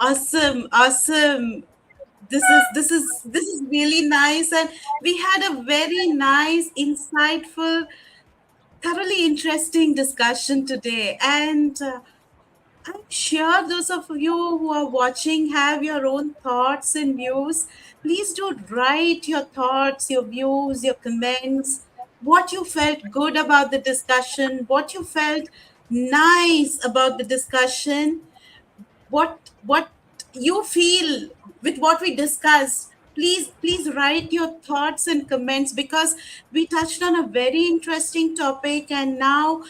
Awesome, awesome. This is really nice, and we had a very nice, insightful, thoroughly interesting discussion today. And I'm sure those of you who are watching have your own thoughts and views. Please do write your thoughts, your views, your comments, what you felt good about the discussion, what you felt nice about the discussion. What you feel with what we discussed, please write your thoughts and comments, because we touched on a very interesting topic, and now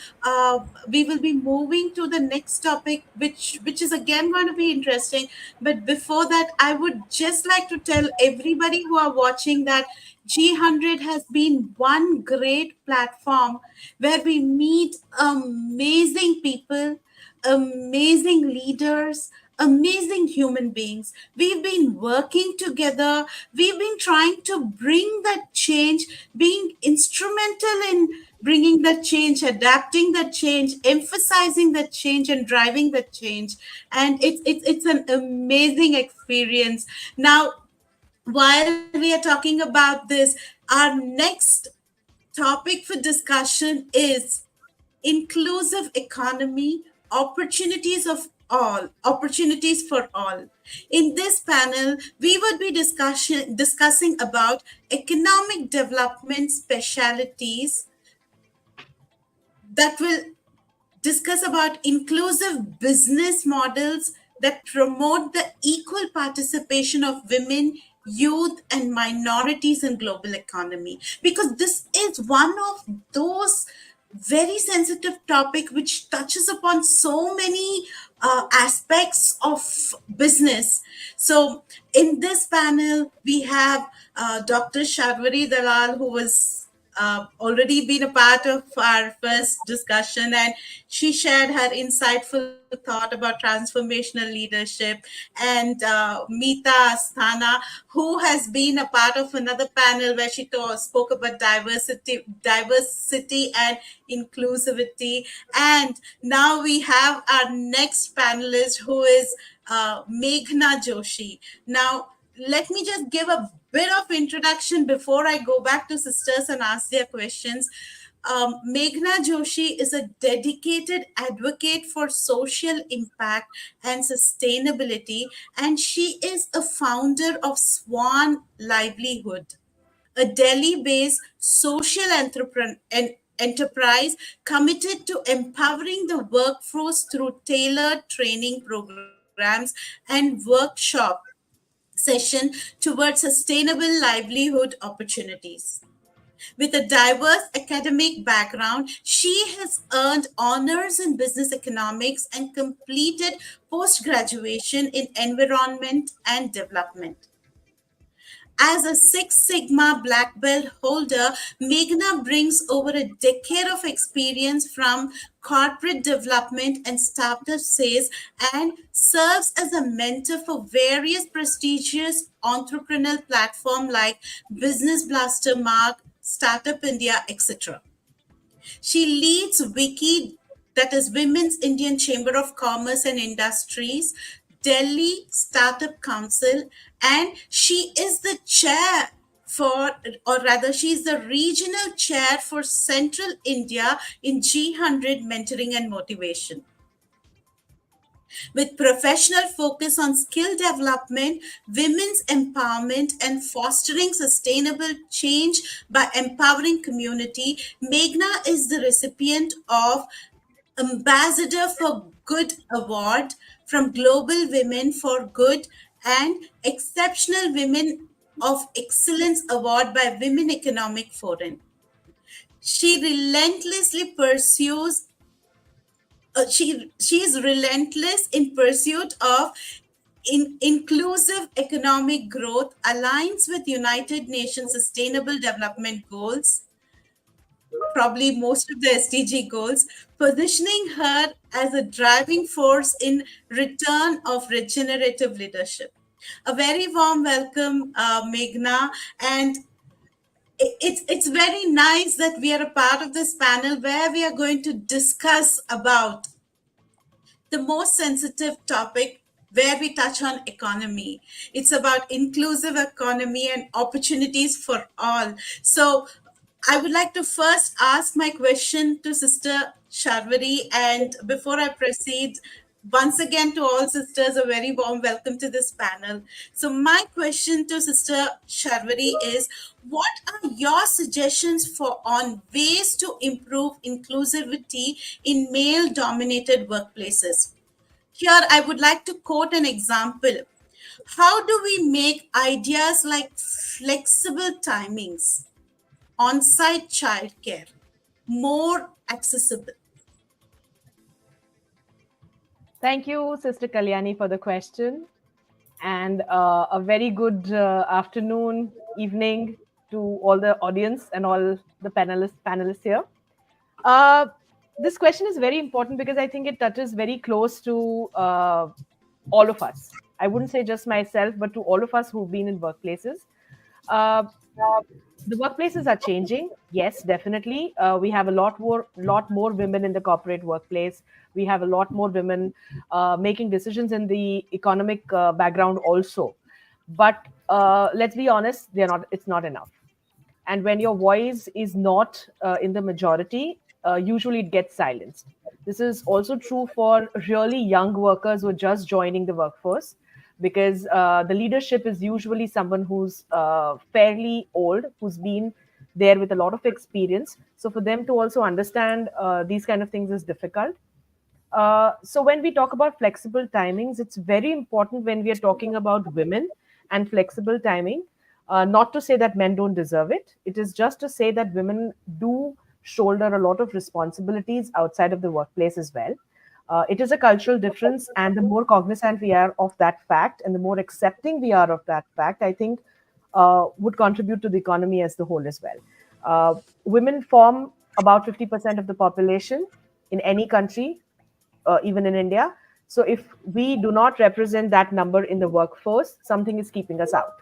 we will be moving to the next topic, which is again going to be interesting. But before that, I would just like to tell everybody who are watching that G100 has been one great platform where we meet amazing people, amazing leaders, amazing human beings. We've been working together. We've been trying to bring that change, being instrumental in bringing that change, adapting that change, emphasizing that change, and driving that change. And it's an amazing experience. Now, while we are talking about this, our next topic for discussion is inclusive economy, opportunities for all. In this panel, we would be discussing about economic development specialities that will discuss about inclusive business models that promote the equal participation of women, youth, and minorities in global economy, because this is one of those very sensitive topic which touches upon so many aspects of business. So in this panel we have Dr. Sharvari Dalal, who was already been a part of our first discussion, and she shared her insightful thought about transformational leadership. And Meeta Asthana, who has been a part of another panel where she spoke about diversity and inclusivity. And now we have our next panelist, who is Meghna Joshi. Now, let me just give a bit of introduction before I go back to sisters and ask their questions. Meghna Joshi is a dedicated advocate for social impact and sustainability, and she is a founder of Swan Livelihood, a Delhi-based social enterprise committed to empowering the workforce through tailored training programs and workshop session towards sustainable livelihood opportunities. With a diverse academic background, she has earned honors in business economics and completed post graduation in environment and development. As a Six Sigma Black Belt holder, Meghna brings over a decade of experience from corporate development and startup sales, and serves as a mentor for various prestigious entrepreneurial platforms like Business Blaster Mark, Startup India, etc. She leads Wiki, that is Women's Indian Chamber of Commerce and Industries, Delhi Startup Council, and she is the chair for, or rather, she is the regional chair for Central India in G100 Mentoring and Motivation. With professional focus on skill development, women's empowerment, and fostering sustainable change by empowering community, Meghna is the recipient of Ambassador for Good Award from Global Women for Good and Exceptional Women of Excellence Award by Women Economic Forum. She relentlessly pursues she is relentless in pursuit of inclusive economic growth, aligns with United Nations Sustainable Development Goals, probably most of the SDG goals, positioning her as a driving force in return of regenerative leadership. A very warm welcome, Meghna, and it's very nice that we are a part of this panel where we are going to discuss about the most sensitive topic, where we touch on economy. It's about inclusive economy and opportunities for all. So I would like to first ask my question to Sister Sharvari. And before I proceed, Once again, to all sisters, a very warm welcome to this panel. So, my question to Sister Sharvari is, what are your suggestions for on ways to improve inclusivity in male-dominated workplaces? Here, I would like to quote an example. How do we make ideas like flexible timings, on-site childcare more accessible? Thank you, Sister Kalyani, for the question. And a very good afternoon, evening to all the audience and all the panelists here. Uh, this question is very important because I think it touches very close to all of us. I wouldn't say just myself, but to all of us who've been in workplaces. Uh, the workplaces are changing. Yes, definitely. We have a lot more women in the corporate workplace. We have a lot more women making decisions in the economic background also. But let's be honest, they're not. It's not enough. And when your voice is not in the majority, usually it gets silenced. This is also true for really young workers who are just joining the workforce, because the leadership is usually someone who's fairly old, who's been there with a lot of experience. So for them to also understand these kind of things is difficult. So when we talk about flexible timings, it's very important when we are talking about women and flexible timing. Not to say that men don't deserve it. It is just to say that women do shoulder a lot of responsibilities outside of the workplace as well. It is a cultural difference, and the more cognizant we are of that fact, and the more accepting we are of that fact, I think would contribute to the economy as the whole as well. Women form about 50% of the population in any country, even in India. So if we do not represent that number in the workforce, something is keeping us out.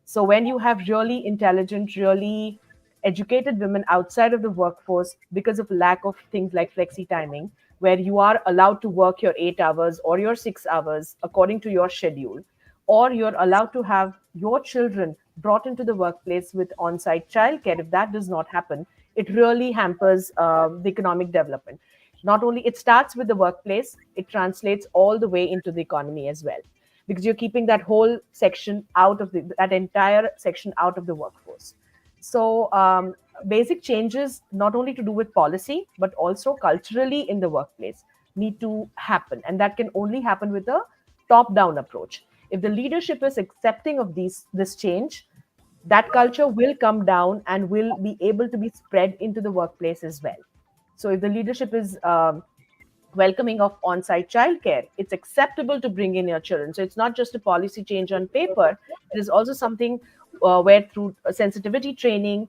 So when you have really intelligent, really educated women outside of the workforce because of lack of things like flexi timing, where you are allowed to work your 8 hours or your 6 hours according to your schedule, or you're allowed to have your children brought into the workplace with on-site childcare, if that does not happen, it really hampers the economic development. Not only it starts with the workplace, it translates all the way into the economy as well, because you're keeping that whole section out of that entire section out of the workforce. So basic changes, not only to do with policy but also culturally in the workplace, need to happen, and that can only happen with a top down approach. If the leadership is accepting of this change, that culture will come down and will be able to be spread into the workplace as well. So if the leadership is welcoming of on-site childcare, it's acceptable to bring in your children. So it's not just a policy change on paper. It is also something where through sensitivity training,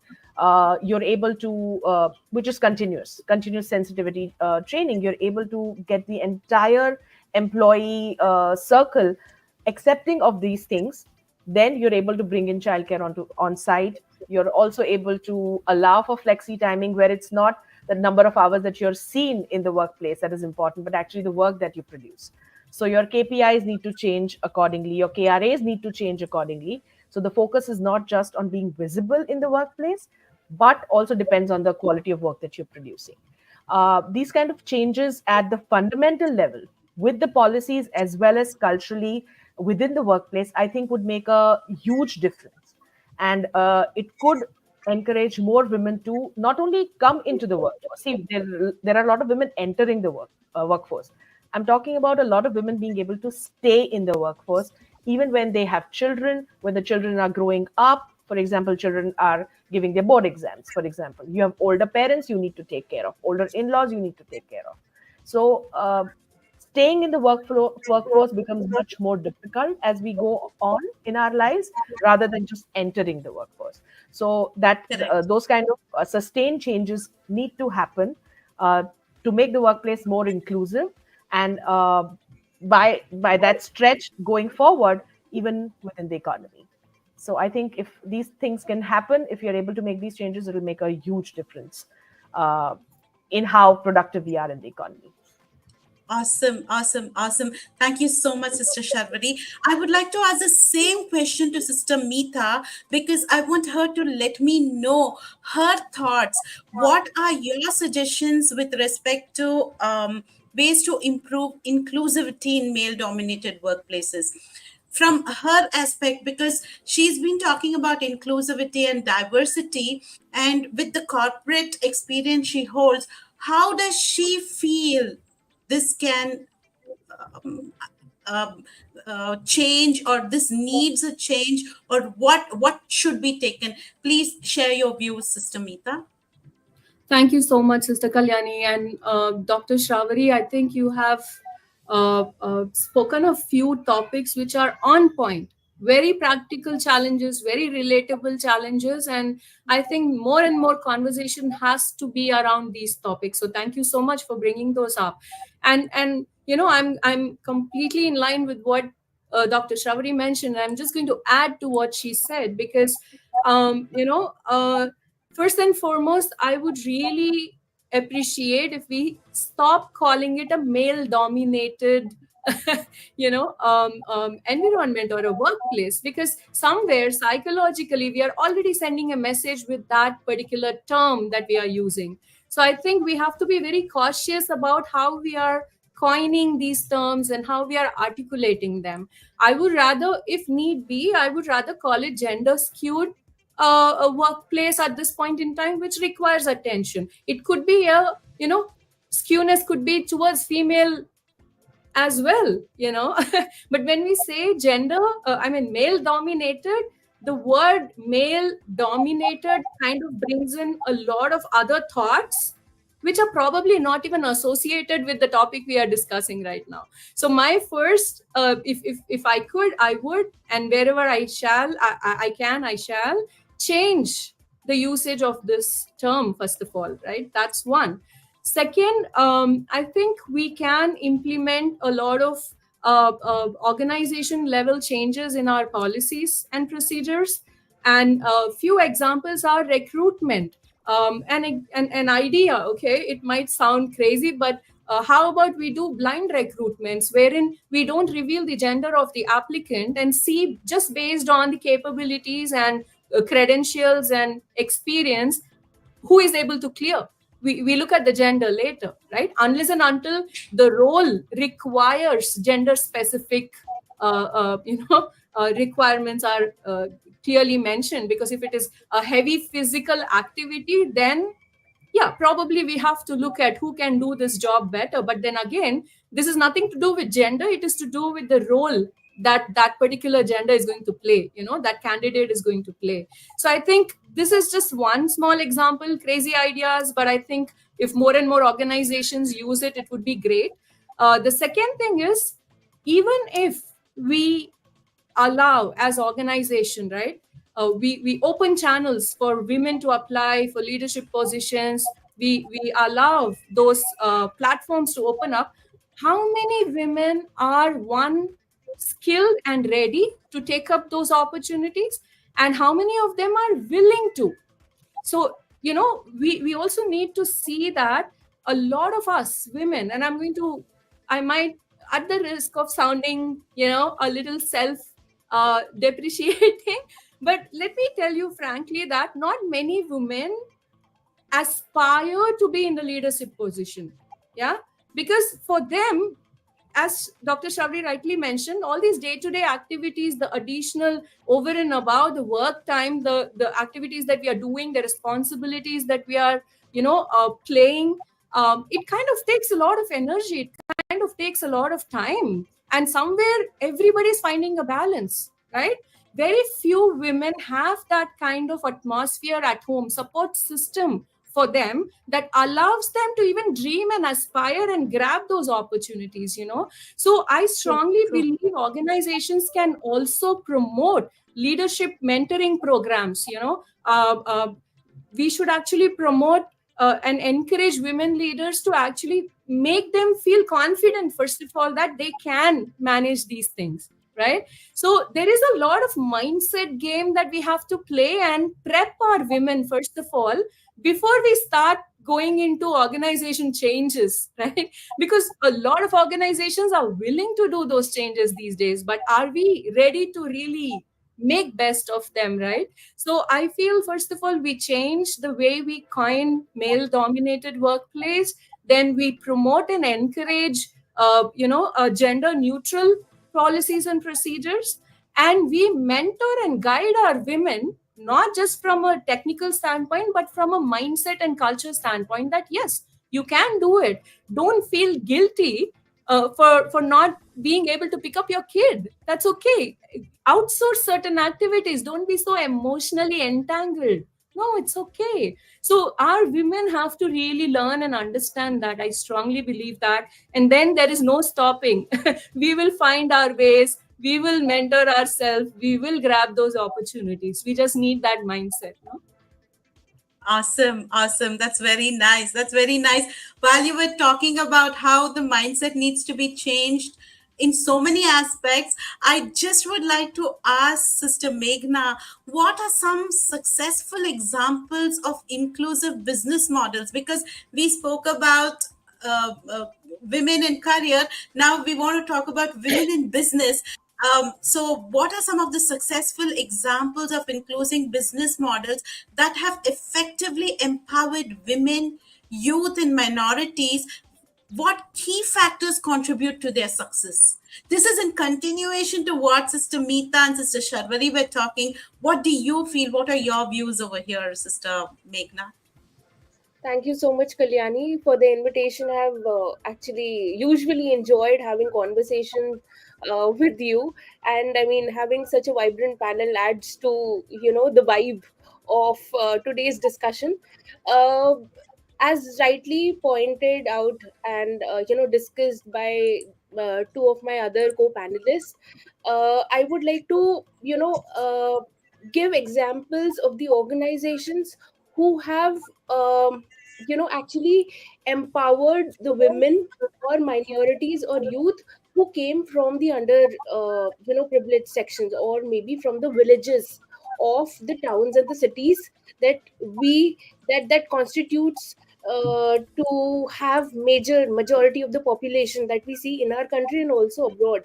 you're able to, which is continuous sensitivity training, you're able to get the entire employee circle accepting of these things. Then you're able to bring in childcare onto on site. You're also able to allow for flexi timing, where it's not the number of hours that you're seen in the workplace that is important, but actually the work that you produce. So your KPIs need to change accordingly, your KRAs need to change accordingly. So the focus is not just on being visible in the workplace, but also depends on the quality of work that you're producing. These kind of changes at the fundamental level with the policies as well as culturally within the workplace, I think would make a huge difference. And it could encourage more women to not only come into the workforce. See, there are a lot of women entering the workforce. I'm talking about a lot of women being able to stay in the workforce, even when they have children, when the children are growing up. For example, children are giving their board exams. For example, you have older parents you need to take care of, older in-laws you need to take care of. So staying in the workforce becomes much more difficult as we go on in our lives, rather than just entering the workforce. So that Correct. those kind of sustained changes need to happen uh, to make the workplace more inclusive, and by that stretch going forward, even within the economy. So I think if these things can happen, if you're able to make these changes, it will make a huge difference uh, in how productive we are in the economy. Awesome, awesome, awesome. Thank you so much, Sister Sharvari. I would like to ask the same question to Sister Meeta because I want her to let me know her thoughts. What are your suggestions with respect to ways to improve inclusivity in male dominated workplaces? From her aspect, because she's been talking about inclusivity and diversity, and with the corporate experience she holds, how does she feel this can um, um, change, or this needs a change, or what should be taken? Please share your views, Sister Meeta. Thank you so much, Sister Kalyani. And Dr. Shravari, I think you have spoken a few topics which are on point, very practical challenges, very relatable challenges. And I think more and more conversation has to be around these topics. So thank you so much for bringing those up. And I'm completely in line with what Dr. Shravari mentioned. I'm just going to add to what she said because, um, you know, uh, first and foremost, I would really appreciate if we stop calling it a male dominated environment or a workplace, because somewhere psychologically we are already sending a message with that particular term that we are using. So I think we have to be very cautious about how we are coining these terms and how we are articulating them. I would rather, if need be, I would rather call it gender skewed a workplace at this point in time, which requires attention. It could be skewness could be towards female as well, but when we say gender, male dominated, the word male dominated kind of brings in a lot of other thoughts which are probably not even associated with the topic we are discussing right now. So my first, if I could, I would, and wherever I shall, I shall change the usage of this term, first of all, right? That's one. Second, I think we can implement a lot of organization level changes in our policies and procedures. And a few examples are recruitment. An idea, okay, it might sound crazy, but how about we do blind recruitments wherein we don't reveal the gender of the applicant and see just based on the capabilities and credentials and experience who is able to clear. We look at the gender later, right? Unless and until the role requires gender specific requirements are clearly mentioned. Because if it is a heavy physical activity, then yeah, probably we have to look at who can do this job better. But then again, this is nothing to do with gender. It is to do with the role that particular gender is going to play, that candidate is going to play. So I think this is just one small example, crazy ideas, but I think if more and more organizations use it, it would be great. The second thing is, even if we allow as organization, right, we open channels for women to apply for leadership positions, we allow those platforms to open up, how many women are one skilled and ready to take up those opportunities, and how many of them are willing to? So we also need to see that a lot of us women, and I might, at the risk of sounding a little self depreciating, but let me tell you frankly that not many women aspire to be in the leadership position. Yeah, because for them, as Dr. Shavri rightly mentioned, all these day-to-day activities, the additional over and above the work time, the activities that we are doing, the responsibilities that we are, playing, it kind of takes a lot of energy. It kind of takes a lot of time. And somewhere everybody's finding a balance, right? Very few women have that kind of atmosphere at home, support system for them that allows them to even dream and aspire and grab those opportunities. So I strongly believe organizations can also promote leadership mentoring programs. We should actually promote and encourage women leaders to actually make them feel confident, first of all, that they can manage these things, right? So there is a lot of mindset game that we have to play and prep our women, first of all, before we start going into organization changes, right? Because a lot of organizations are willing to do those changes these days, but are we ready to really make best of them, right? So I feel, first of all, we change the way we coin male dominated workplace, then we promote and encourage gender neutral policies and procedures, and we mentor and guide our women, not just from a technical standpoint but from a mindset and culture standpoint, that yes, you can do it. Don't feel guilty for not being able to pick up your kid. That's okay. Outsource certain activities. Don't be so emotionally entangled. No, it's okay. So our women have to really learn and understand that. I strongly believe that. And then there is no stopping. We will find our ways. We will mentor ourselves. We will grab those opportunities. We just need that mindset. No? Awesome, awesome. That's very nice. That's very nice. While you were talking about how the mindset needs to be changed in so many aspects, I just would like to ask Sister Meghna, what are some successful examples of inclusive business models? Because we spoke about women in career. Now we want to talk about women in business. So, what are some of the successful examples of including business models that have effectively empowered women, youth, and minorities? What key factors contribute to their success? This is in continuation to what Sister Meeta and Sister Sharvari were talking. What do you feel? What are your views over here, Sister Meghna? Thank you so much, Kalyani, for the invitation. I've actually usually enjoyed having conversations with you, and I mean, having such a vibrant panel adds to the vibe of today's discussion. Uh, as rightly pointed out and discussed by two of my other co-panelists, I would like to give examples of the organizations who have actually empowered the women or minorities or youth who came from the under privileged sections, or maybe from the villages of the towns and the cities that we that constitutes to have majority of the population that we see in our country and also abroad.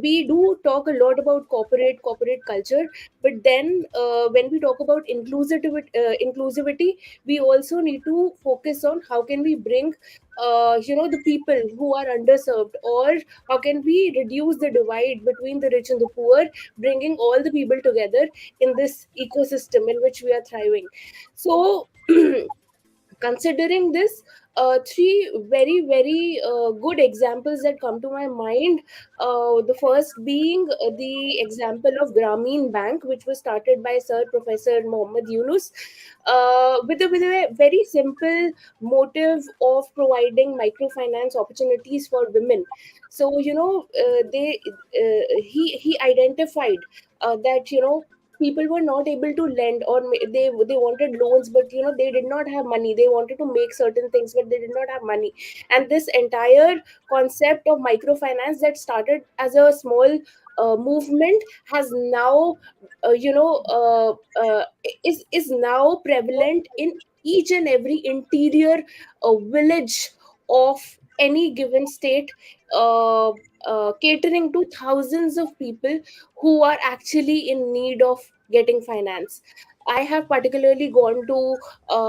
We do talk a lot about corporate culture, but then when we talk about inclusivity, we also need to focus on how can we bring the people who are underserved, or how can we reduce the divide between the rich and the poor, bringing all the people together in this ecosystem in which we are thriving. So considering this, three very good examples that come to my mind. The first being the example of Grameen Bank, which was started by Sir Professor Mohammad Yunus, with a very simple motive of providing microfinance opportunities for women. So they he identified that people were not able to lend, or they wanted loans, but they did not have money. They wanted to make certain things, but they did not have money. And this entire concept of microfinance that started as a small movement has now is now prevalent in each and every interior village of any given state, catering to thousands of people who are actually in need of getting finance. I have particularly gone to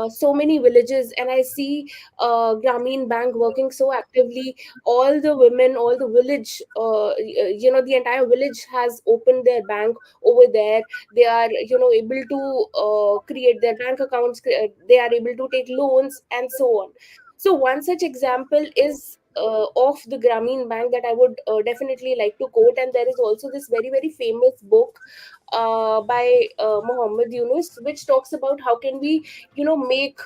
so many villages, and I see Grameen Bank working so actively. All the women, all the village, the entire village has opened their bank over there. They are, able to create their bank accounts. They are able to take loans and so on. So one such example is of the Grameen Bank that I would definitely like to quote. And there is also this very famous book by Muhammad Yunus, which talks about how can we, make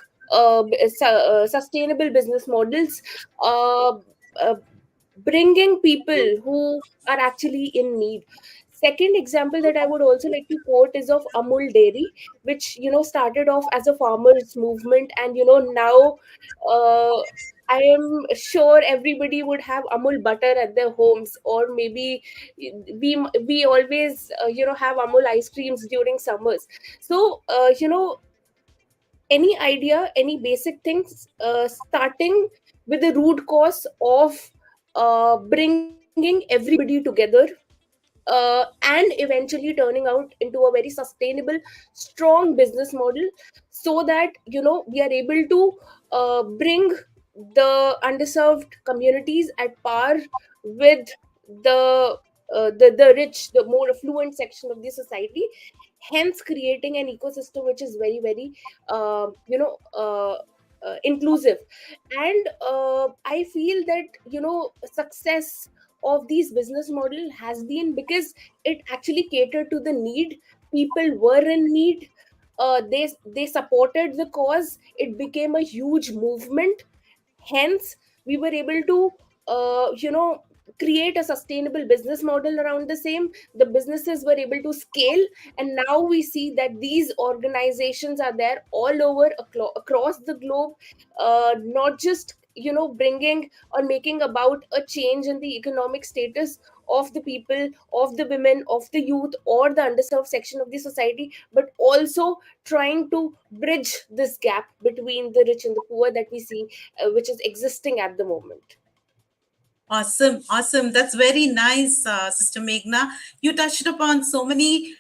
sustainable business models, uh, uh, bringing people who are actually in need. Second example that I would also like to quote is of Amul Dairy, which started off as a farmers movement, and now uh, I am sure everybody would have Amul butter at their homes, or maybe we always have Amul ice creams during summers. So any idea, any basic things, starting with the root cause of bringing everybody together, and eventually turning out into a very sustainable, strong business model, so that we are able to bring the underserved communities at par with the the rich, the more affluent section of the society, hence creating an ecosystem which is very, very inclusive. And I feel that success of these business model has been because it actually catered to the need. People were in need, they supported the cause, it became a huge movement, hence we were able to create a sustainable business model around the same. The businesses were able to scale, and now we see that these organizations are there all over across the globe, not just bringing or making about a change in the economic status of the people, of the women, of the youth, or the underserved section of the society, but also trying to bridge this gap between the rich and the poor that we see, which is existing at the moment. Awesome, awesome. That's very nice, Sister Meghna. You touched upon so many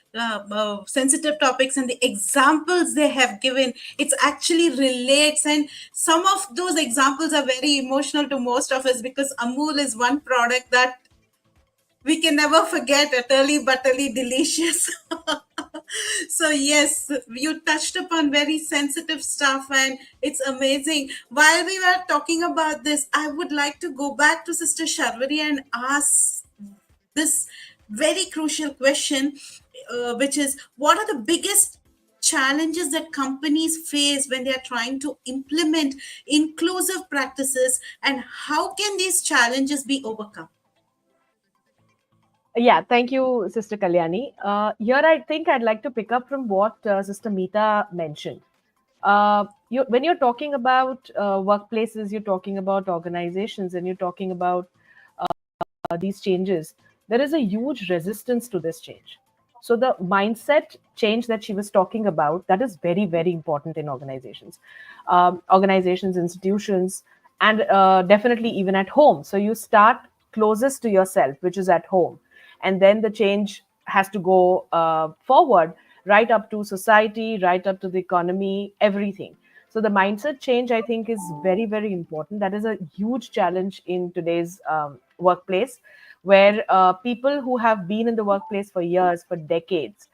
sensitive topics, and the examples they have given, it's actually relates. And some of those examples are very emotional to most of us, because Amul is one product that we can never forget, utterly butterly delicious. So yes, you touched upon very sensitive stuff, and it's amazing. While we were talking about this, I would like to go back to Sister Sharvari and ask this very crucial question, which is, what are the biggest challenges that companies face when they are trying to implement inclusive practices, and how can these challenges be overcome? Yeah, thank you, Sister Kalyani. Here, I think I'd like to pick up from what Sister Meeta mentioned. When you're talking about workplaces, you're talking about organizations, and you're talking about these changes, there is a huge resistance to this change. So the mindset change that she was talking about, that is very, very important in organizations, institutions, and definitely even at home. So you start closest to yourself, which is at home, and then the change has to go forward, right up to society, right up to the economy, everything. So the mindset change, I think, is very, very important. That is a huge challenge in today's workplace, where people who have been in the workplace for years, for decades,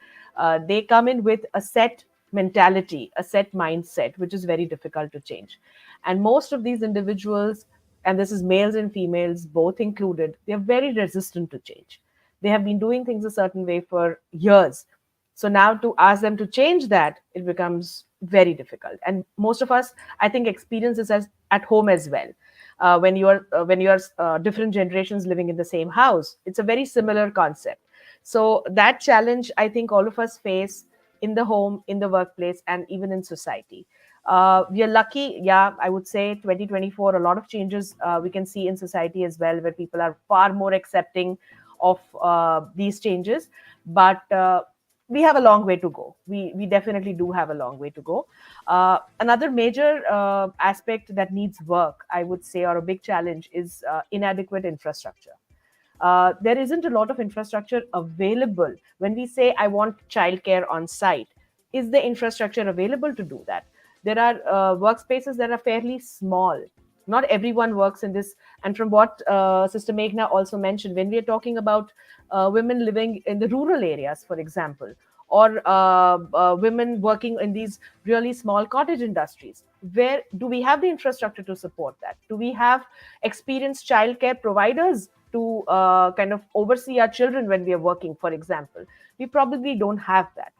they come in with a set mentality, a set mindset, which is very difficult to change. And most of these individuals, and this is males and females both included, they are very resistant to change. They have been doing things a certain way for years. So now to ask them to change that, it becomes very difficult. And most of us, I think, experience this as at home as well. When you are different generations living in the same house, it's a very similar concept. So that challenge, I think, all of us face in the home, in the workplace, and even in society. We are lucky, yeah, I would say 2024, a lot of changes we can see in society as well, where people are far more accepting of these changes. But we have a long way to go. We definitely do have a long way to go. Another major aspect that needs work, I would say, or a big challenge, is inadequate infrastructure. There isn't a lot of infrastructure available. When we say, I want childcare on site, is the infrastructure available to do that? There are workspaces that are fairly small. Not everyone works in this. And from what Sister Meghna also mentioned, when we are talking about women living in the rural areas, for example, or women working in these really small cottage industries, where do we have the infrastructure to support that? Do we have experienced childcare providers to kind of oversee our children when we are working, for example? We probably don't have that.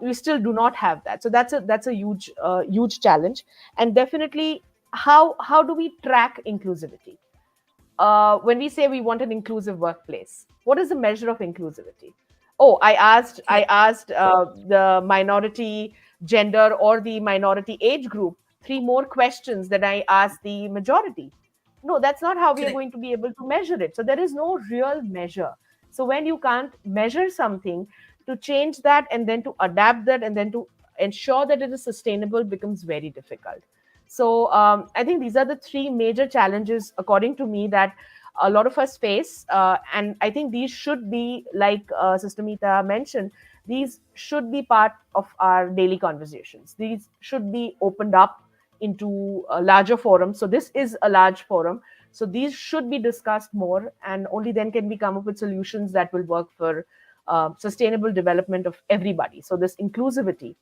We still do not have that. So that's a huge challenge. And definitely, how do we track inclusivity? When we say we want an inclusive workplace, what is the measure of inclusivity? Oh, I asked the minority gender or the minority age group three more questions than I asked the majority. No, that's not how we are Correct. going to be able to measure it. So there is no real measure. So when you can't measure something, to change that and then to adapt that and then to ensure that it is sustainable becomes very difficult. So I think these are the three major challenges, according to me, that a lot of us face. And I think these should be, like Sister Meeta mentioned, these should be part of our daily conversations. These should be opened up into a larger forum. So this is a large forum. So these should be discussed more, and only then can we come up with solutions that will work for sustainable development of everybody. So this inclusivity,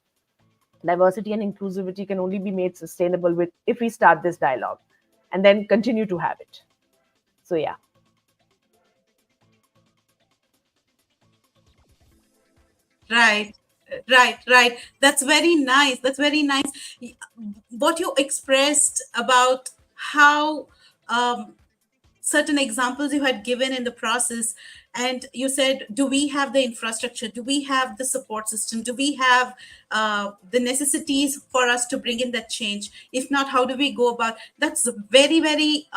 diversity and inclusivity can only be made sustainable with if we start this dialogue and then continue to have it. So yeah. Right, right. That's very nice. That's very nice. What you expressed about how certain examples you had given in the process, and you said, do we have the infrastructure, do we have the support system, do we have the necessities for us to bring in that change? If not, how do we go about? That's very, very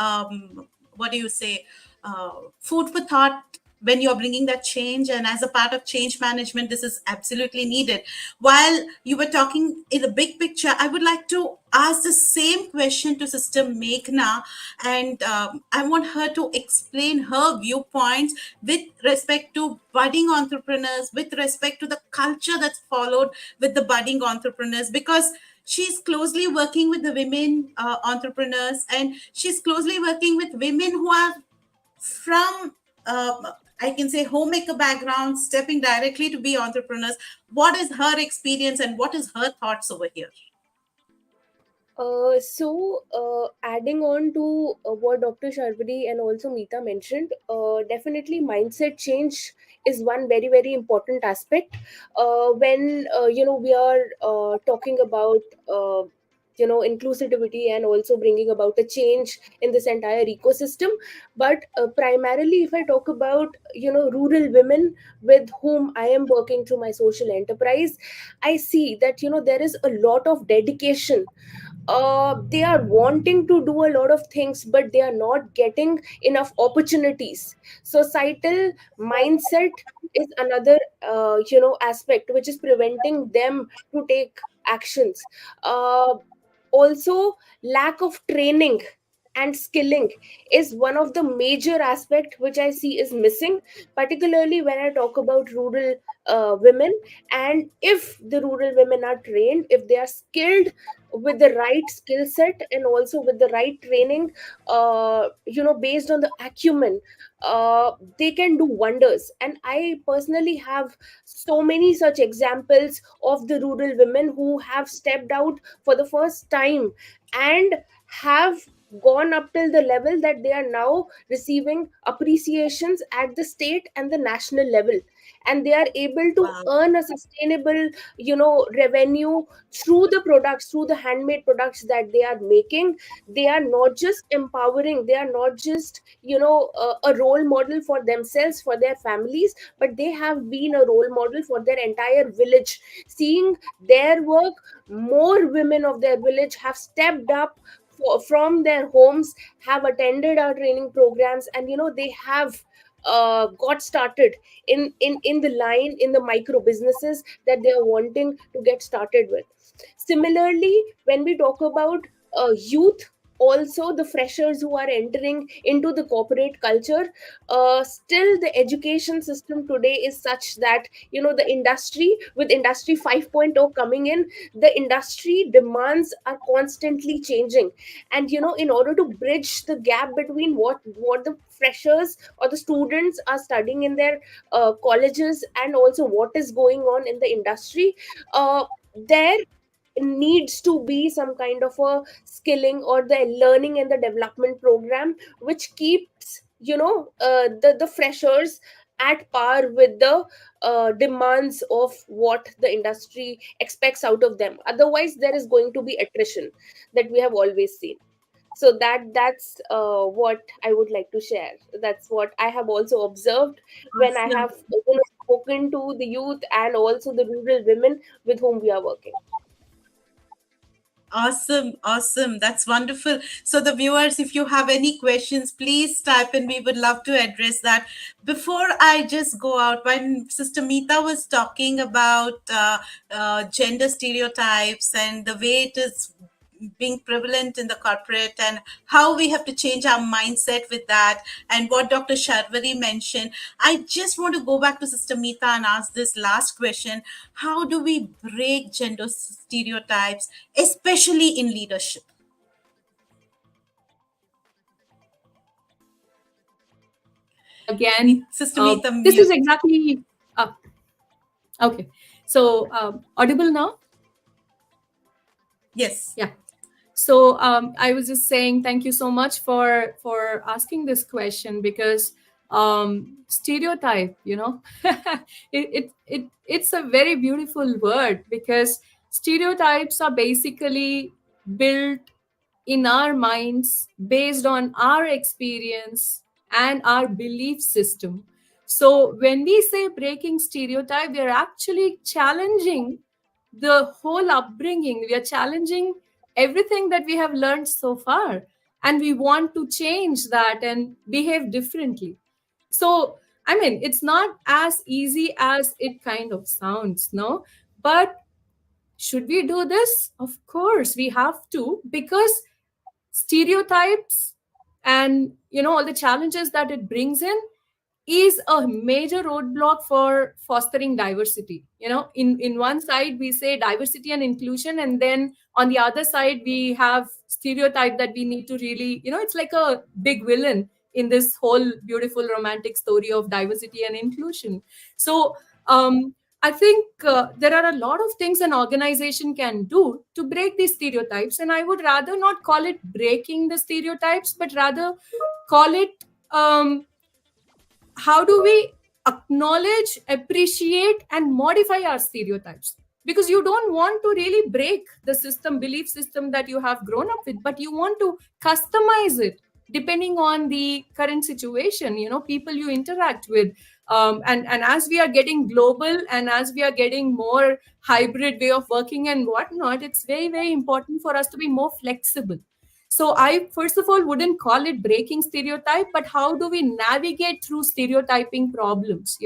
what do you say, food for thought when you're bringing that change. And as a part of change management, this is absolutely needed. While you were talking in the big picture, I would like to ask the same question to Sister Meghna, and I want her to explain her viewpoints with respect to budding entrepreneurs, with respect to the culture that's followed with the budding entrepreneurs, because she's closely working with the women entrepreneurs, and she's closely working with women who are from I can say homemaker background, stepping directly to be entrepreneurs. What is her experience and what is her thoughts over here? Adding on to what Dr. Sharvadi and also Meeta mentioned, definitely mindset change is one very, very important aspect. When we are talking about inclusivity and also bringing about a change in this entire ecosystem. But primarily, if I talk about rural women with whom I am working through my social enterprise, I see that there is a lot of dedication. They are wanting to do a lot of things, but they are not getting enough opportunities. Societal mindset is another aspect which is preventing them to take actions. Also, lack of training and skilling is one of the major aspect which I see is missing, particularly when I talk about rural women. And if the rural women are trained, if they are skilled with the right skill set and also with the right training, based on the acumen, they can do wonders. And I personally have so many such examples of the rural women who have stepped out for the first time and have gone up till the level that they are now receiving appreciations at the state and the national level, and they are able to Wow. earn a sustainable revenue through the products, through the handmade products that they are making. They are not just empowering, they are not just a role model for themselves, for their families, but they have been a role model for their entire village. Seeing their work, more women of their village have stepped up from their homes, have attended our training programs, and they have got started in the line, in the micro businesses that they are wanting to get started with. Similarly, when we talk about youth, also the freshers who are entering into the corporate culture, still the education system today is such that the industry, with industry 5.0 coming in, the industry demands are constantly changing. And in order to bridge the gap between what the freshers or the students are studying in their colleges and also what is going on in the industry, there needs to be some kind of a skilling or the learning and the development program which keeps the freshers at par with the demands of what the industry expects out of them. Otherwise there is going to be attrition that we have always seen. So that's what I would like to share. That's what I have also observed when I Awesome. have spoken to the youth and also the rural women with whom we are working. Awesome, awesome. That's wonderful. So, the viewers, if you have any questions, please type in. We would love to address that. Before I just go out, when Sister Meeta was talking about gender stereotypes and the way it is being prevalent in the corporate and how we have to change our mindset with that, and what Dr. Sharvari mentioned, I just want to go back to Sister Meeta and ask this last question. How do we break gender stereotypes, especially in leadership? Again, Sister Meeta, this is mute. exactly okay. So audible now? Yes. Yeah. So I was just saying thank you so much for asking this question, because stereotype, it's a very beautiful word, because stereotypes are basically built in our minds based on our experience and our belief system. So when we say breaking stereotype, we are actually challenging the whole upbringing. We are challenging everything that we have learned so far, and we want to change that and behave differently. So I mean, it's not as easy as it kind of sounds, no? But should we do this? Of course we have to, because stereotypes and all the challenges that it brings in is a major roadblock for fostering diversity. In one side we say diversity and inclusion, and then on the other side we have stereotype that we need to really, it's like a big villain in this whole beautiful romantic story of diversity and inclusion. So I think there are a lot of things an organization can do to break these stereotypes, and I would rather not call it breaking the stereotypes, but rather call it how do we acknowledge, appreciate, and modify our stereotypes? Because you don't want to really break the system, belief system that you have grown up with, but you want to customize it depending on the current situation, people you interact with. And as we are getting global and as we are getting more hybrid way of working and whatnot, it's very, very important for us to be more flexible. So I, first of all, wouldn't call it breaking stereotype, but how do we navigate through stereotyping problems?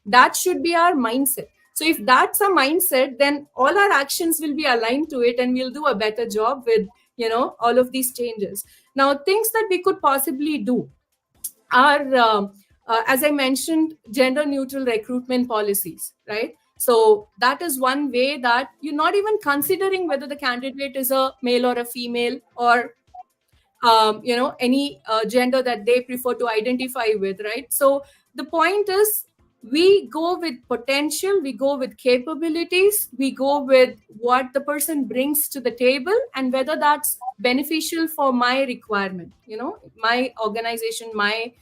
That should be our mindset. So if that's a mindset, then all our actions will be aligned to it, and we'll do a better job with, all of these changes. Now, things that we could possibly do are, as I mentioned, gender neutral recruitment policies, right? So that is one way that you're not even considering whether the candidate is a male or a female, or any gender that they prefer to identify with, right? So the point is, we go with potential, we go with capabilities, we go with what the person brings to the table, and whether that's beneficial for my requirement, my organization, my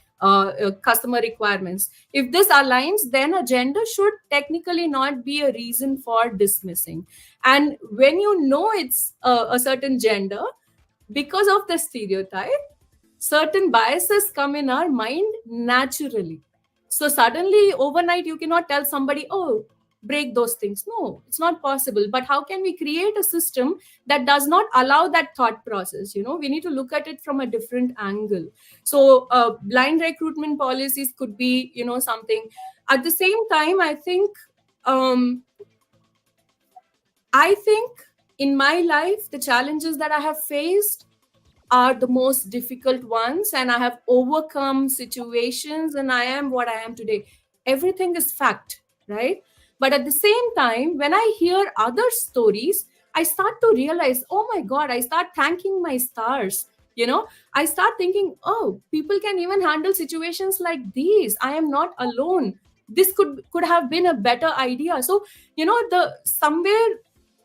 customer requirements. If this aligns, then a gender should technically not be a reason for dismissing. And when it's a certain gender, because of the stereotype, certain biases come in our mind naturally. So suddenly overnight you cannot tell somebody, oh, break those things. No, it's not possible. But how can we create a system that does not allow that thought process? We need to look at it from a different angle. So blind recruitment policies could be, something. At the same time, um I think in my life, the challenges that I have faced are the most difficult ones, and I have overcome situations, and I am what I am today. Everything is fact, right? But at the same time, when I hear other stories, I start to realize, oh my God, I start thanking my stars. I start thinking, oh, people can even handle situations like these. I am not alone. This could have been a better idea. So, the somewhere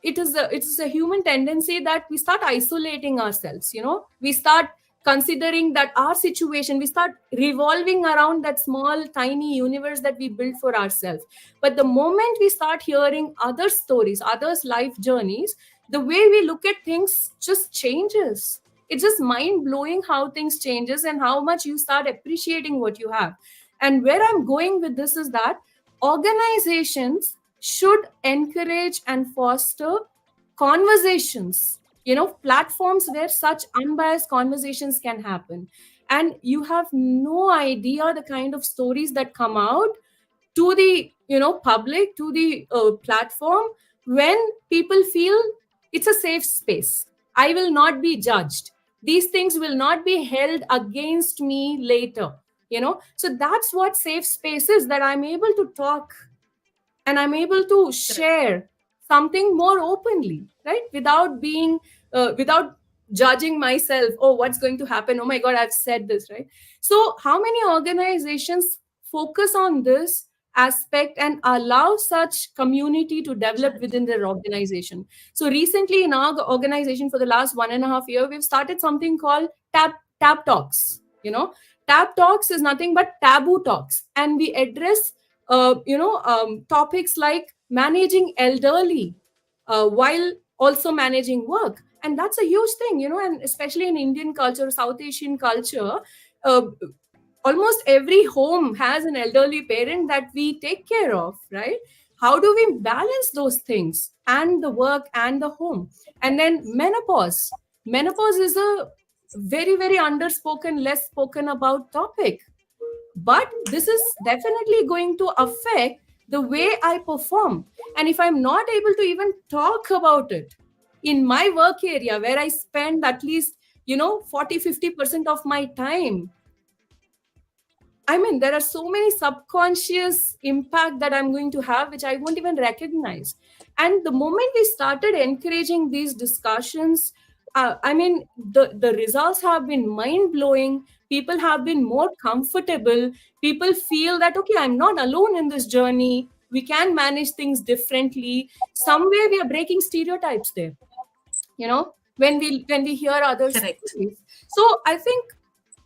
it is a human tendency that we start isolating ourselves. We start considering that our situation, we start revolving around that small tiny universe that we built for ourselves. But the moment we start hearing other stories, others life journeys, the way we look at things just changes. It's just mind blowing how things changes and how much you start appreciating what you have. And where I'm going with this is that organizations should encourage and foster conversations platforms where such unbiased conversations can happen. And you have no idea the kind of stories that come out to the public, to the platform, when people feel it's a safe space. I will not be judged. These things will not be held against me later. So that's what safe space is, that I'm able to talk and I'm able to Correct. share something more openly, right? Without being without judging myself. Oh, what's going to happen? Oh my god, I've said this, right? So how many organizations focus on this aspect and allow such community to develop Correct. within their organization? So recently in our organization, for the last 1.5 year, we've started something called tap talks. Tap talks is nothing but taboo talks, and we address topics like managing elderly while also managing work. And that's a huge thing, and especially in Indian culture, South Asian culture, uh, almost every home has an elderly parent that we take care of, right? How do we balance those things, and the work and the home? And then menopause is a very, very underspoken, less spoken about topic, but this is definitely going to affect the way I perform. And if I'm not able to even talk about it in my work area, where I spend at least 40-50% of my time, I mean, there are so many subconscious impact that I'm going to have, which I won't even recognize. And the moment we started encouraging these discussions, I mean, the results have been mind blowing. People have been more comfortable. People feel that, okay, I'm not alone in this journey. We can manage things differently. Somewhere we are breaking stereotypes there, when we hear other Correct. stories. So I think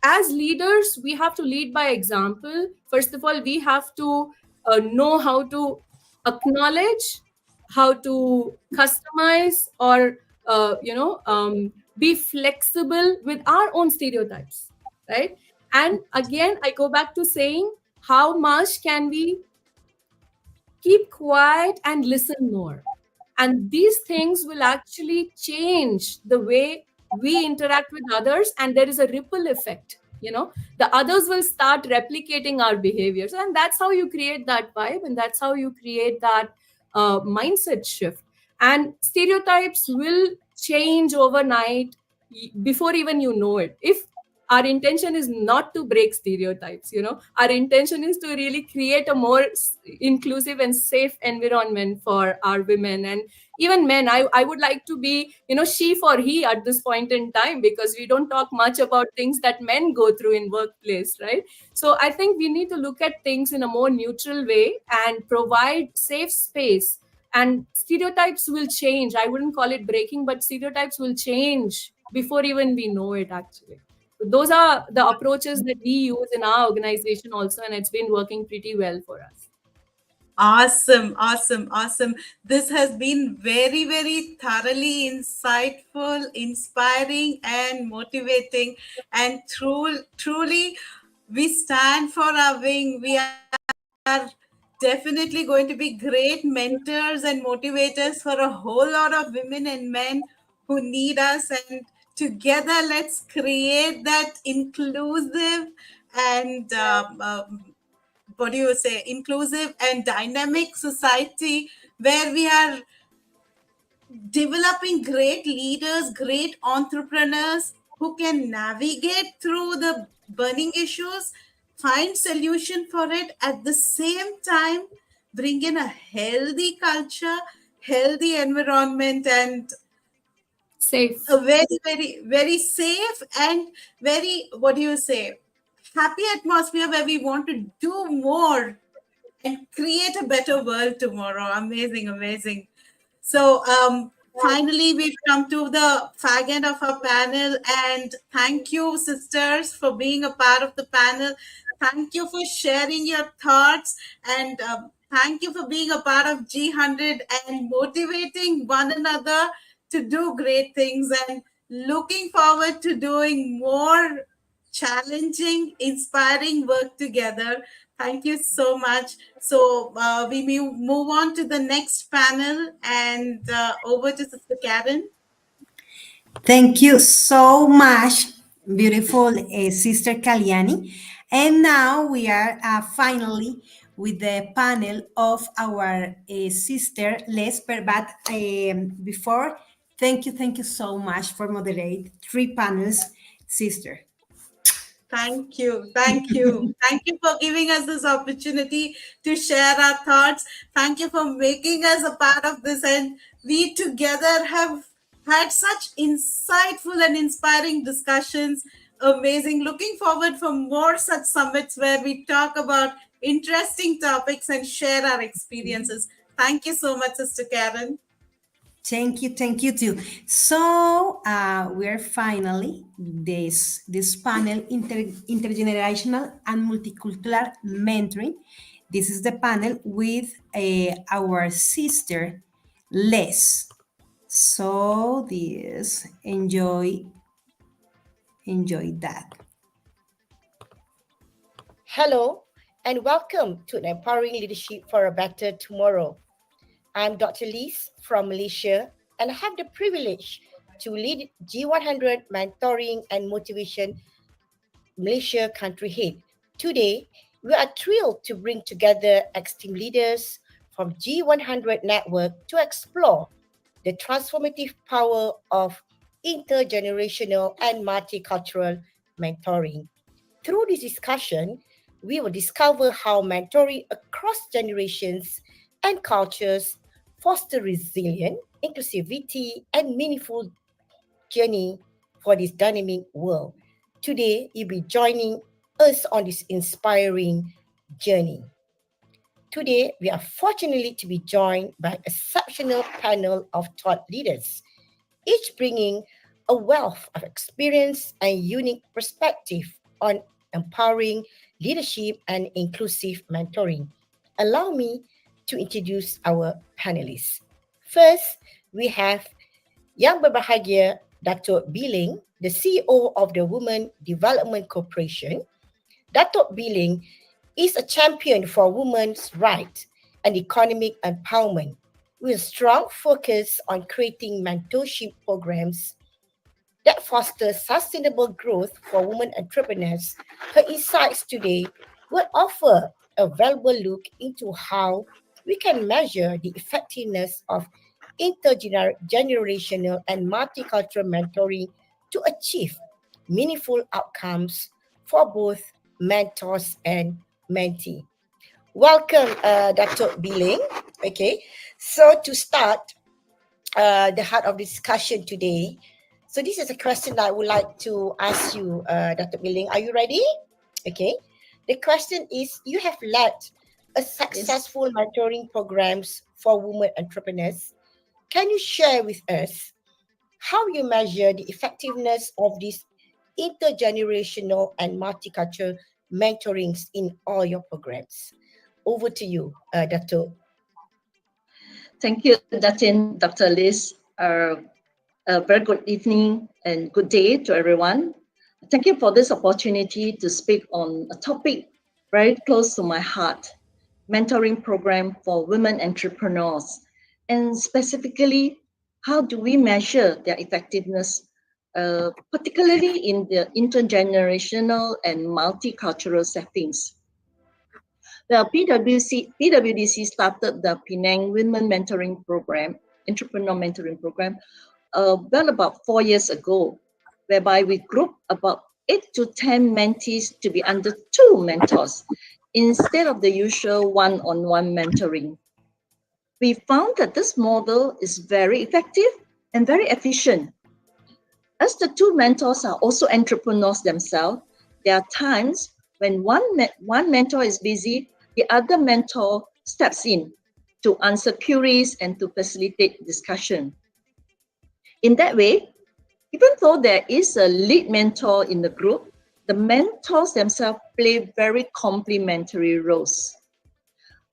as leaders we have to lead by example. First of all, we have to know how to acknowledge, how to customize, or be flexible with our own stereotypes, right? And again, I go back to saying, how much can we keep quiet and listen more? And these things will actually change the way we interact with others, and there is a ripple effect. The others will start replicating our behaviors, and that's how you create that vibe, and that's how you create that mindset shift. And stereotypes will change overnight, before even you know it, if our intention is not to break stereotypes. Our intention is to really create a more inclusive and safe environment for our women and even men. I would like to be, she for he at this point in time, because we don't talk much about things that men go through in workplace, right? So I think we need to look at things in a more neutral way and provide safe space. And stereotypes will change. I wouldn't call it breaking, but stereotypes will change before even we know it, actually. So those are the approaches that we use in our organization also, and it's been working pretty well for us. Awesome, awesome, awesome. This has been very, very thoroughly insightful, inspiring, and motivating. And truly, we stand for our wing. We are definitely going to be great mentors and motivators for a whole lot of women and men who need us. And together, let's create that inclusive and what do you say, inclusive and dynamic society where we are developing great leaders, great entrepreneurs who can navigate through the burning issues, find solution for it, at the same time bring in a healthy culture, healthy environment, and Safe. a very, very, very safe and very, what do you say, happy atmosphere where we want to do more and create a better world tomorrow. Amazing, amazing. So, finally, we've come to the fag end of our panel. And thank you, sisters, for being a part of the panel. Thank you for sharing your thoughts. And thank you for being a part of G100 and motivating one another to do great things. And looking forward to doing more challenging, inspiring work together. Thank you so much. So we move on to the next panel and over to Sister Karen. Thank you so much, beautiful Sister Kalyani. And now we are finally with the panel of our sister Lesper. But before, thank you so much for moderate three panels, sister. Thank you. Thank you. Thank you for giving us this opportunity to share our thoughts. Thank you for making us a part of this. And we together have had such insightful and inspiring discussions. Amazing. Looking forward for more such summits where we talk about interesting topics and share our experiences. Thank you so much, Sister Karen. Thank you too. So we're finally this panel intergenerational and multicultural mentoring. This is the panel with our sister Les. So this enjoy that. Hello and welcome to Empowering Leadership for a Better Tomorrow. I'm Dr. Liz from Malaysia and I have the privilege to lead G100 Mentoring and Motivation Malaysia country head. Today, we are thrilled to bring together ex-team leaders from G100 Network to explore the transformative power of intergenerational and multicultural mentoring. Through this discussion, we will discover how mentoring across generations and cultures foster resilient, inclusivity, and meaningful journey for this dynamic world. Today, you'll be joining us on this inspiring journey. Today, we are fortunate to be joined by an exceptional panel of thought leaders, each bringing a wealth of experience and unique perspective on empowering leadership and inclusive mentoring. Allow me to introduce our panelists. First, we have Yang Berbahagia Datuk Billing, the CEO of the Women Development Corporation. Datuk Billing is a champion for women's rights and economic empowerment with a strong focus on creating mentorship programs that foster sustainable growth for women entrepreneurs. Her insights today will offer a valuable look into how we can measure the effectiveness of intergenerational and multicultural mentoring to achieve meaningful outcomes for both mentors and mentee. Welcome, Dr. Billing. Okay, so to start the heart of discussion today, so this is a question that I would like to ask you, Dr. Billing. Are you ready? Okay. The question is, you have led a successful mentoring programs for women entrepreneurs. Can you share with us how you measure the effectiveness of these intergenerational and multicultural mentorings in all your programs? Over to you, Dr. Thank you, Dr. Liz. A very good evening and good day to everyone. Thank you for this opportunity to speak on a topic very close to my heart, mentoring program for women entrepreneurs, and specifically, how do we measure their effectiveness, particularly in the intergenerational and multicultural settings. The PWDC started the Penang Women Mentoring Program, Entrepreneur Mentoring Program, well about 4 years ago, whereby we grouped about 8 to 10 mentees to be under 2 mentors instead of the usual one-on-one mentoring. We found that this model is very effective and very efficient. As the 2 mentors are also entrepreneurs themselves, there are times when one mentor is busy, the other mentor steps in to answer queries and to facilitate discussion. In that way, even though there is a lead mentor in the group, the mentors themselves play very complementary roles.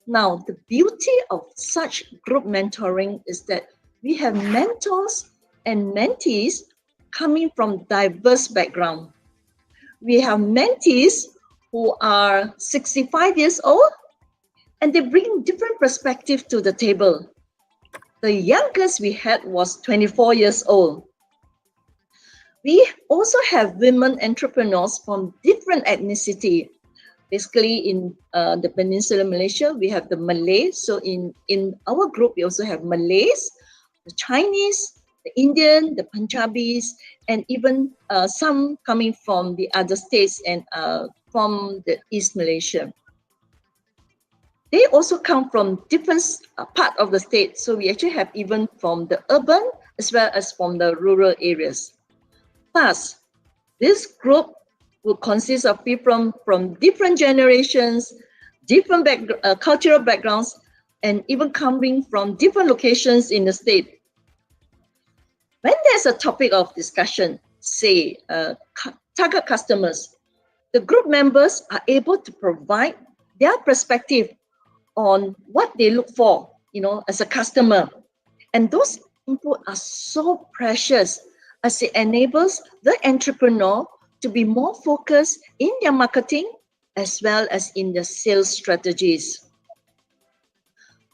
Now, the beauty of such group mentoring is that we have mentors and mentees coming from diverse backgrounds. We have mentees who are 65 years old and they bring different perspectives to the table. The youngest we had was 24 years old. We also have women entrepreneurs from different ethnicity. Basically, in the Peninsula Malaysia, we have the Malays. So in our group, we also have Malays, the Chinese, the Indian, the Punjabis, and even some coming from the other states and from the East Malaysia. They also come from different part of the state. So we actually have even from the urban as well as from the rural areas. Thus, this group will consist of people from different generations, different cultural backgrounds, and even coming from different locations in the state. When there's a topic of discussion, say target customers, the group members are able to provide their perspective on what they look for, as a customer. And those input are so precious as it enables the entrepreneur to be more focused in their marketing as well as in their sales strategies.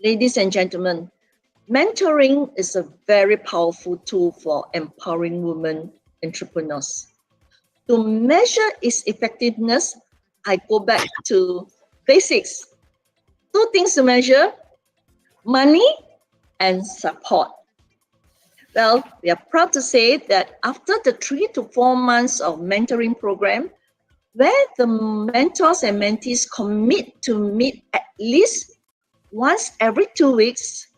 Ladies and gentlemen, mentoring is a very powerful tool for empowering women entrepreneurs. To measure its effectiveness, I go back to basics. Two things to measure: money and support. Well, we are proud to say that after the 3 to 4 months of mentoring program, where the mentors and mentees commit to meet at least once every 2 weeks,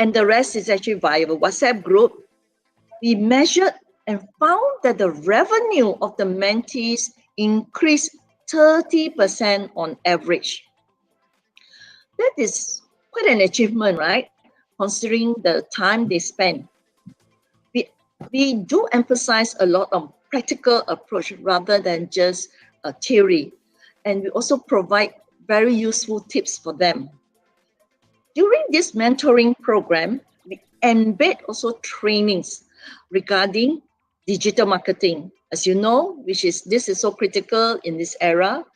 and the rest is actually via a WhatsApp group, we measured and found that the revenue of the mentees increased 30% on average. That is quite an achievement, right? Considering the time they spend. We do emphasize a lot on practical approach rather than just a theory. And we also provide very useful tips for them. During this mentoring program, we embed also trainings regarding digital marketing. As you know, this is so critical in this era.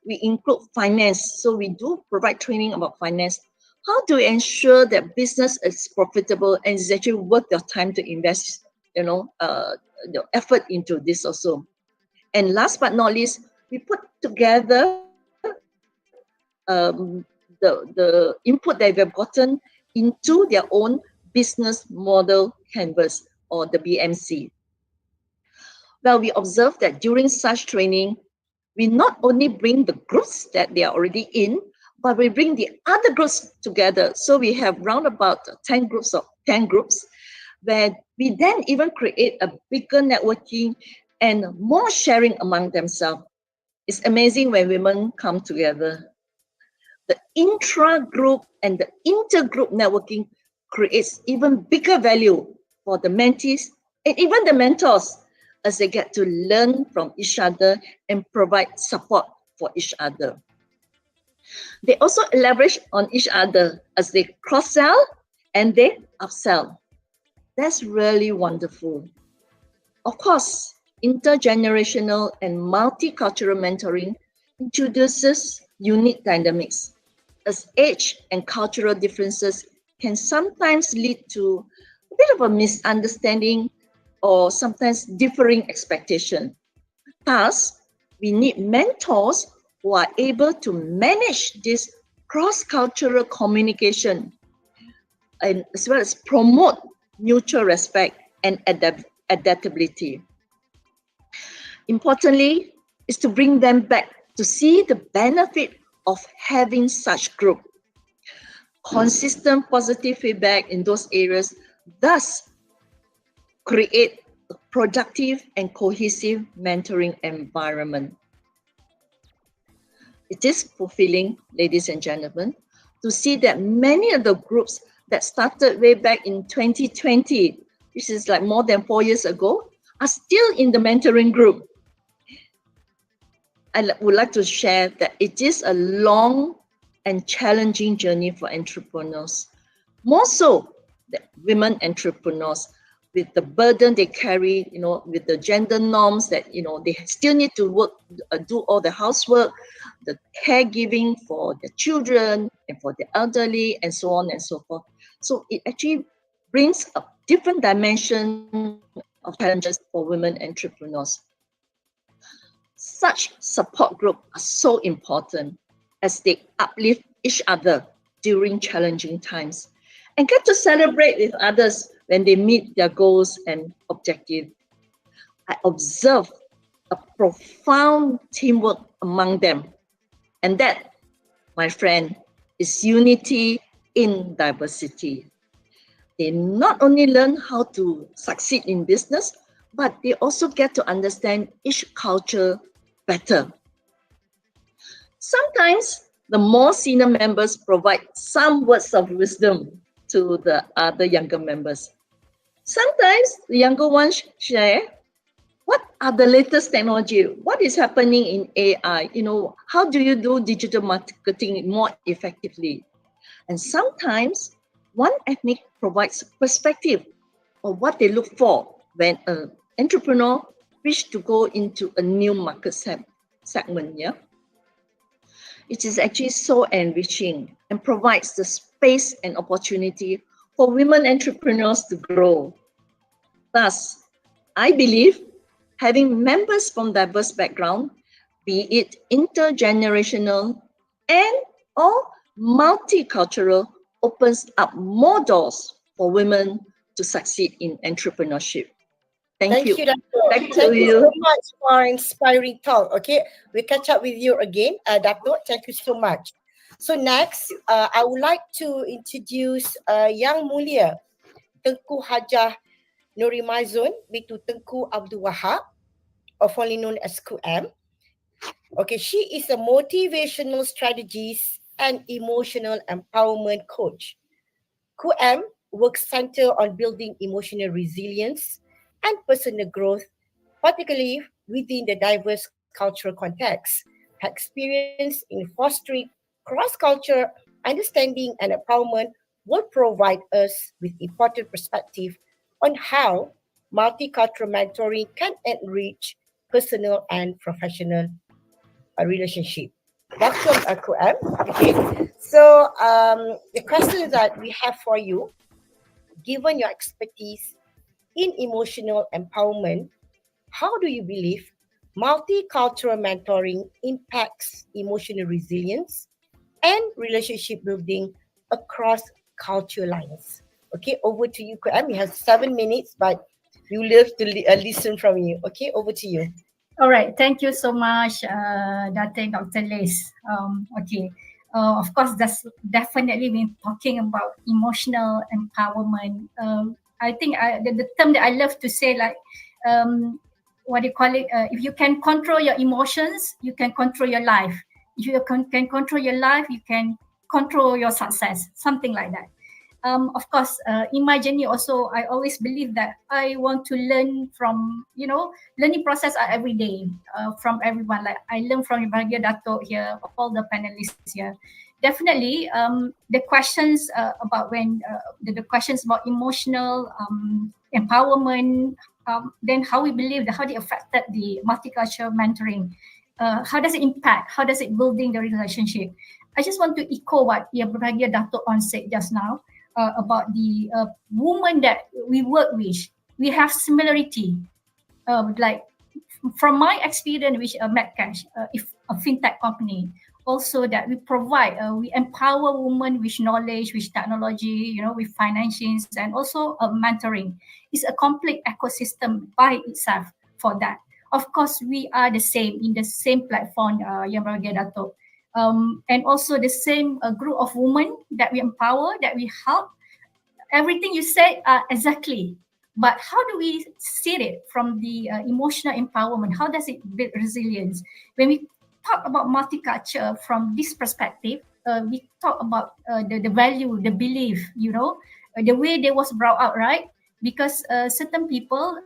We include finance. So we do provide training about finance. How to ensure that business is profitable and is actually worth your time to invest, the effort into this also. And last but not least, we put together the input that we have gotten into their own business model canvas, or the BMC. Well, we observed that during such training, we not only bring the groups that they are already in, but we bring the other groups together. So we have round about 10 groups, where we then even create a bigger networking and more sharing among themselves. It's amazing when women come together. The intra-group and the inter-group networking creates even bigger value for the mentees and even the mentors, as they get to learn from each other and provide support for each other. They also leverage on each other as they cross-sell and they upsell. That's really wonderful. Of course, intergenerational and multicultural mentoring introduces unique dynamics, as age and cultural differences can sometimes lead to a bit of a misunderstanding or sometimes differing expectation. Thus, we need mentors who are able to manage this cross-cultural communication, and as well as promote mutual respect and adaptability. Importantly, is to bring them back to see the benefit of having such group. Consistent positive feedback in those areas thus create a productive and cohesive mentoring environment. It is fulfilling, ladies and gentlemen, to see that many of the groups that started way back in 2020, which is like more than 4 years ago, are still in the mentoring group. I would like to share that it is a long and challenging journey for entrepreneurs, more so the women entrepreneurs, with the burden they carry, with the gender norms that, they still need to work, do all the housework, the caregiving for the children and for the elderly, and so on and so forth. So it actually brings a different dimension of challenges for women entrepreneurs. Such support groups are so important as they uplift each other during challenging times and get to celebrate with others when they meet their goals and objectives. I observe a profound teamwork among them, and that, my friend, is unity in diversity. They not only learn how to succeed in business, but they also get to understand each culture better. Sometimes the more senior members provide some words of wisdom to the other younger members. Sometimes the younger ones share what are the latest technology, what is happening in AI, how do you do digital marketing more effectively? And sometimes one ethnic provides perspective of what they look for when an entrepreneur wish to go into a new market segment. Yeah, it is actually so enriching and provides the space and opportunity for women entrepreneurs to grow. Thus, I believe having members from diverse backgrounds, be it intergenerational and or multicultural, opens up more doors for women to succeed in entrepreneurship. Thank you. Doctor. Back to Thank you you. so much for inspiring talk. Okay, we catch up with you again, Dato. Thank you so much. So next, I would like to introduce Yang Mulia, Tengku Hajah Nurimazun bintu Tengku Abdul Wahab, or formerly known as QM. Okay, she is a motivational strategist and emotional empowerment coach. QM works center on building emotional resilience and personal growth, particularly within the diverse cultural context. Her experience in fostering cross-culture understanding and empowerment will provide us with important perspective on how multicultural mentoring can enrich personal and professional relationship. Welcome, QM. Okay, so the question that we have for you, given your expertise in emotional empowerment, how do you believe multicultural mentoring impacts emotional resilience and relationship building across culture lines? Okay, over to you, QM. You have 7 minutes, but we would love to listen from you. Okay, over to you. All right, thank you so much, Dr. Liz. Okay, of course, that's definitely been talking about emotional empowerment. I think the term that I love to say, like, what do you call it? If you can control your emotions, you can control your life. If you can control your life, you can control your success, something like that. Of course, in my journey also, I always believe that I want to learn from, learning process are every day from everyone. Like I learn from Bahagia Dato here, all the panelists here. Definitely, the questions about the questions about emotional empowerment, then how we believe that how they affected the multicultural mentoring. How does it impact? How does it building the relationship? I just want to echo what Bahagia Dato on said just now. About the woman that we work with, we have similarity. Like from my experience with Medcash, if a fintech company, also that we provide, we empower women with knowledge, with technology, with financials, and also mentoring. It's a complete ecosystem by itself for that. Of course, we are the same in the same platform, Yang Bahagia Dato. And also the same group of women that we empower, that we help. Everything you said, exactly. But how do we see it from the emotional empowerment? How does it build resilience? When we talk about multicultural from this perspective, we talk about the value, the belief, the way they was brought out, right? Because certain people,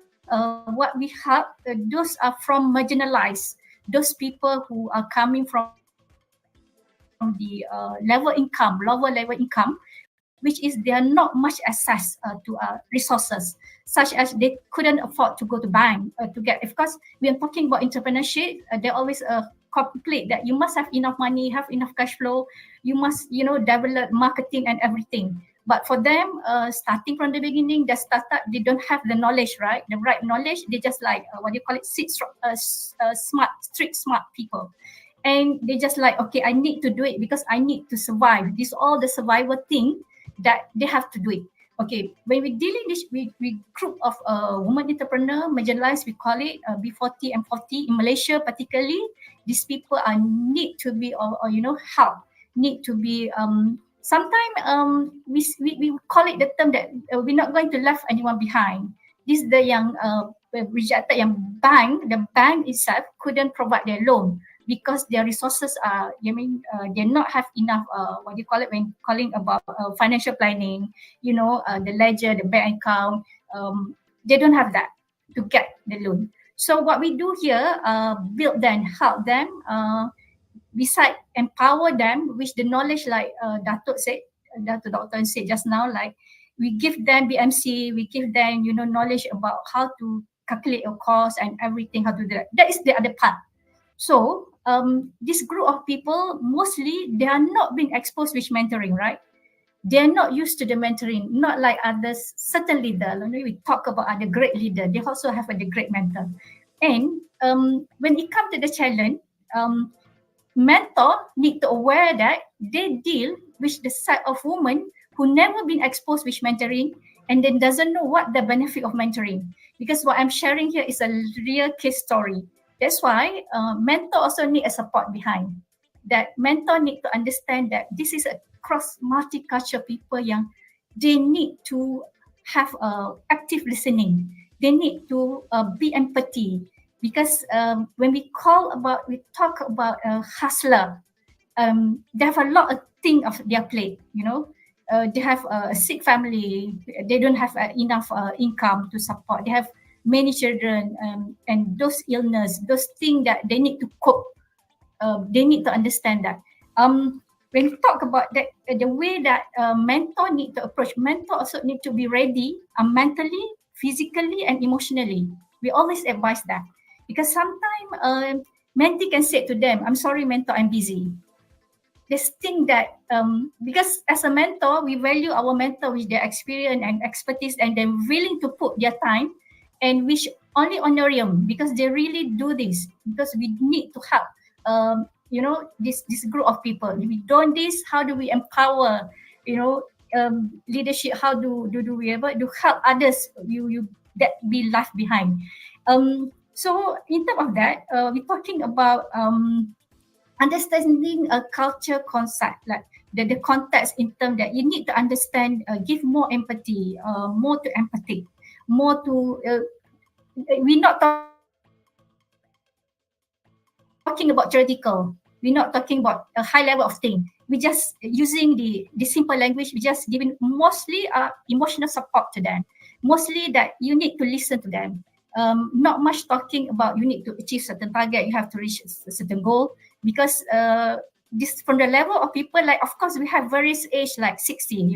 what we have, those are from marginalized. Those people who are coming from the lower level income, which is they are not much access to resources, such as they couldn't afford to go to bank to get. Because we are talking about entrepreneurship, they always complete that you must have enough money, have enough cash flow, you must develop marketing and everything. But for them, starting from the beginning, the startup, they don't have the knowledge, right? The right knowledge. They just like what do you call it? Smart, street smart people, and they just like, okay, I need to do it because I need to survive. This all the survival thing that they have to do it. Okay, when we dealing this with group of women entrepreneur, marginalized, we call it B40 and 40 in Malaysia particularly. These people are need to be or help, need to be sometimes we call it the term that we're not going to left anyone behind. This the yang rejected yang the bank itself couldn't provide their loan because their resources are, they not have enough, what do you call it when calling about financial planning, the ledger, the bank account, they don't have that to get the loan. So what we do here, build them, help them, beside empower them with the knowledge like Datuk Doctor said just now, like we give them BMC, we give them, knowledge about how to calculate your cost and everything, how to do that. That is the other part. So this group of people, mostly they are not being exposed with mentoring, right? They're not used to the mentoring, not like others. Certainly, we talk about other great leader. They also have a great mentor. And when it comes to the challenge, mentor need to aware that they deal with the side of women who never been exposed with mentoring and then doesn't know what the benefit of mentoring. Because what I'm sharing here is a real case story. That's why mentor also need a support behind. That mentor need to understand that this is a cross multicultural people yang they need to have active listening. They need to be empathy because when we talk about hustler, they have a lot of things of their plate. They have a sick family. They don't have enough income to support. They have many children, and those illness, those things that they need to cope. They need to understand that. When we talk about that, the way that mentor need to approach, mentor also need to be ready mentally, physically, and emotionally. We always advise that because sometimes mentee can say to them, "I'm sorry, mentor, I'm busy." This thing that because as a mentor, we value our mentor with their experience and expertise, and they're willing to put their time, and we should only honor them because they really do this because we need to help. This group of people. If we don't this, how do we empower? Leadership. How do we ever to help others? You that be left behind. So in terms of that, we're talking about understanding a culture concept, like the context in terms that you need to understand, give more empathy, more to empathy, more to, we're not talking about theoretical. We're not talking about a high level of thing. We just using the simple language. We just giving mostly emotional support to them. Mostly that you need to listen to them. Not much talking about you need to achieve certain target. You have to reach a certain goal because this from the level of people, like of course we have various age like 16,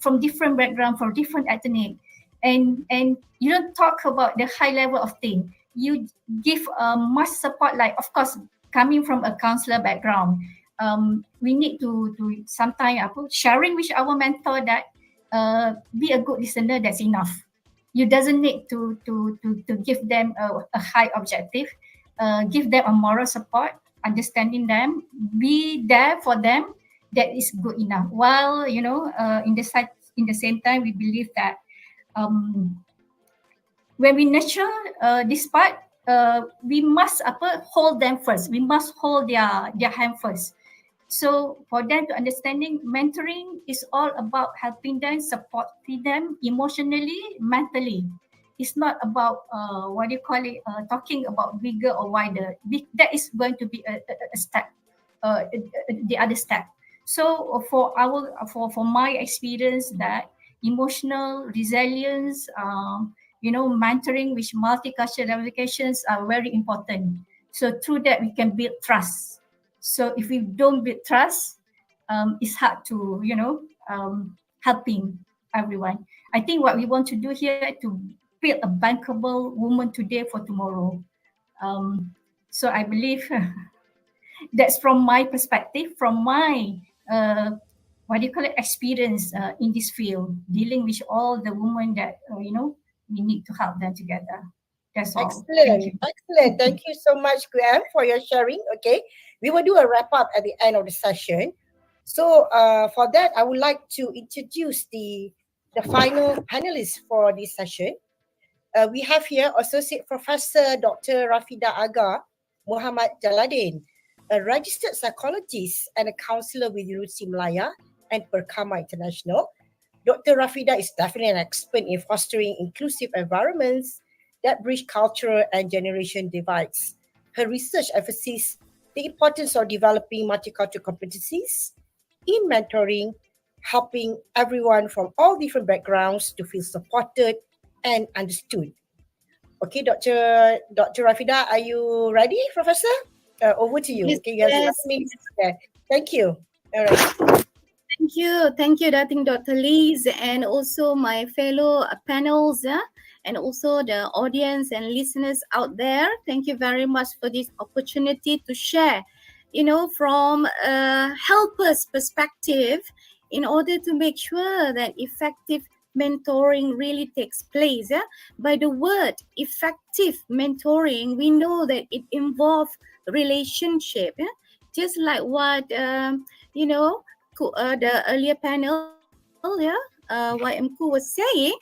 from different background, from different ethnic, and you don't talk about the high level of thing. You give much support, like of course coming from a counselor background, we need to sometimes sharing with our mentor that be a good listener, that's enough. You doesn't need to give them a high objective. Give them a moral support, understanding them, be there for them. That is good enough. While in the same time, we believe that when we nurture this part, we must hold them first. We must hold their hand first. So for them to understanding, mentoring is all about helping them, supporting them emotionally, mentally. It's not about talking about bigger or wider. That is going to be a step, the other step. So for my experience, that emotional resilience, mentoring with multicultural applications are very important. So through that we can build trust. So if we don't build trust, it's hard to helping everyone. I think what we want to do here to build a bankable woman today for tomorrow. So I believe that's from my perspective, from my what do you call it, experience in this field, dealing with all the women that we need to help them together. That's all. Thank Excellent, you. excellent. Thank you so much, Graham, for your sharing. Okay, we will do a wrap up at the end of the session. So, for that, I would like to introduce the final panelists for this session. We have here Associate Professor Dr. Rafida Aga Muhammad Jaladin, a registered psychologist and a counselor with University Malaya and Perkama International. Dr. Rafida is definitely an expert in fostering inclusive environments that bridge cultural and generation divides. Her research emphasizes the importance of developing multicultural competencies in mentoring, helping everyone from all different backgrounds to feel supported and understood. Okay, Dr. Rafida, are you ready, Professor? Over to you. Yes, Okay, you have yes. 7 minutes there. Thank you. All right. Thank you, Dr. Lees, and also my fellow panels, and also the audience and listeners out there. Thank you very much for this opportunity to share, from a helper's perspective, in order to make sure that effective mentoring really takes place. Yeah? By the word effective mentoring, we know that it involves relationship. Yeah? Just like what the earlier panel, YMQ was saying,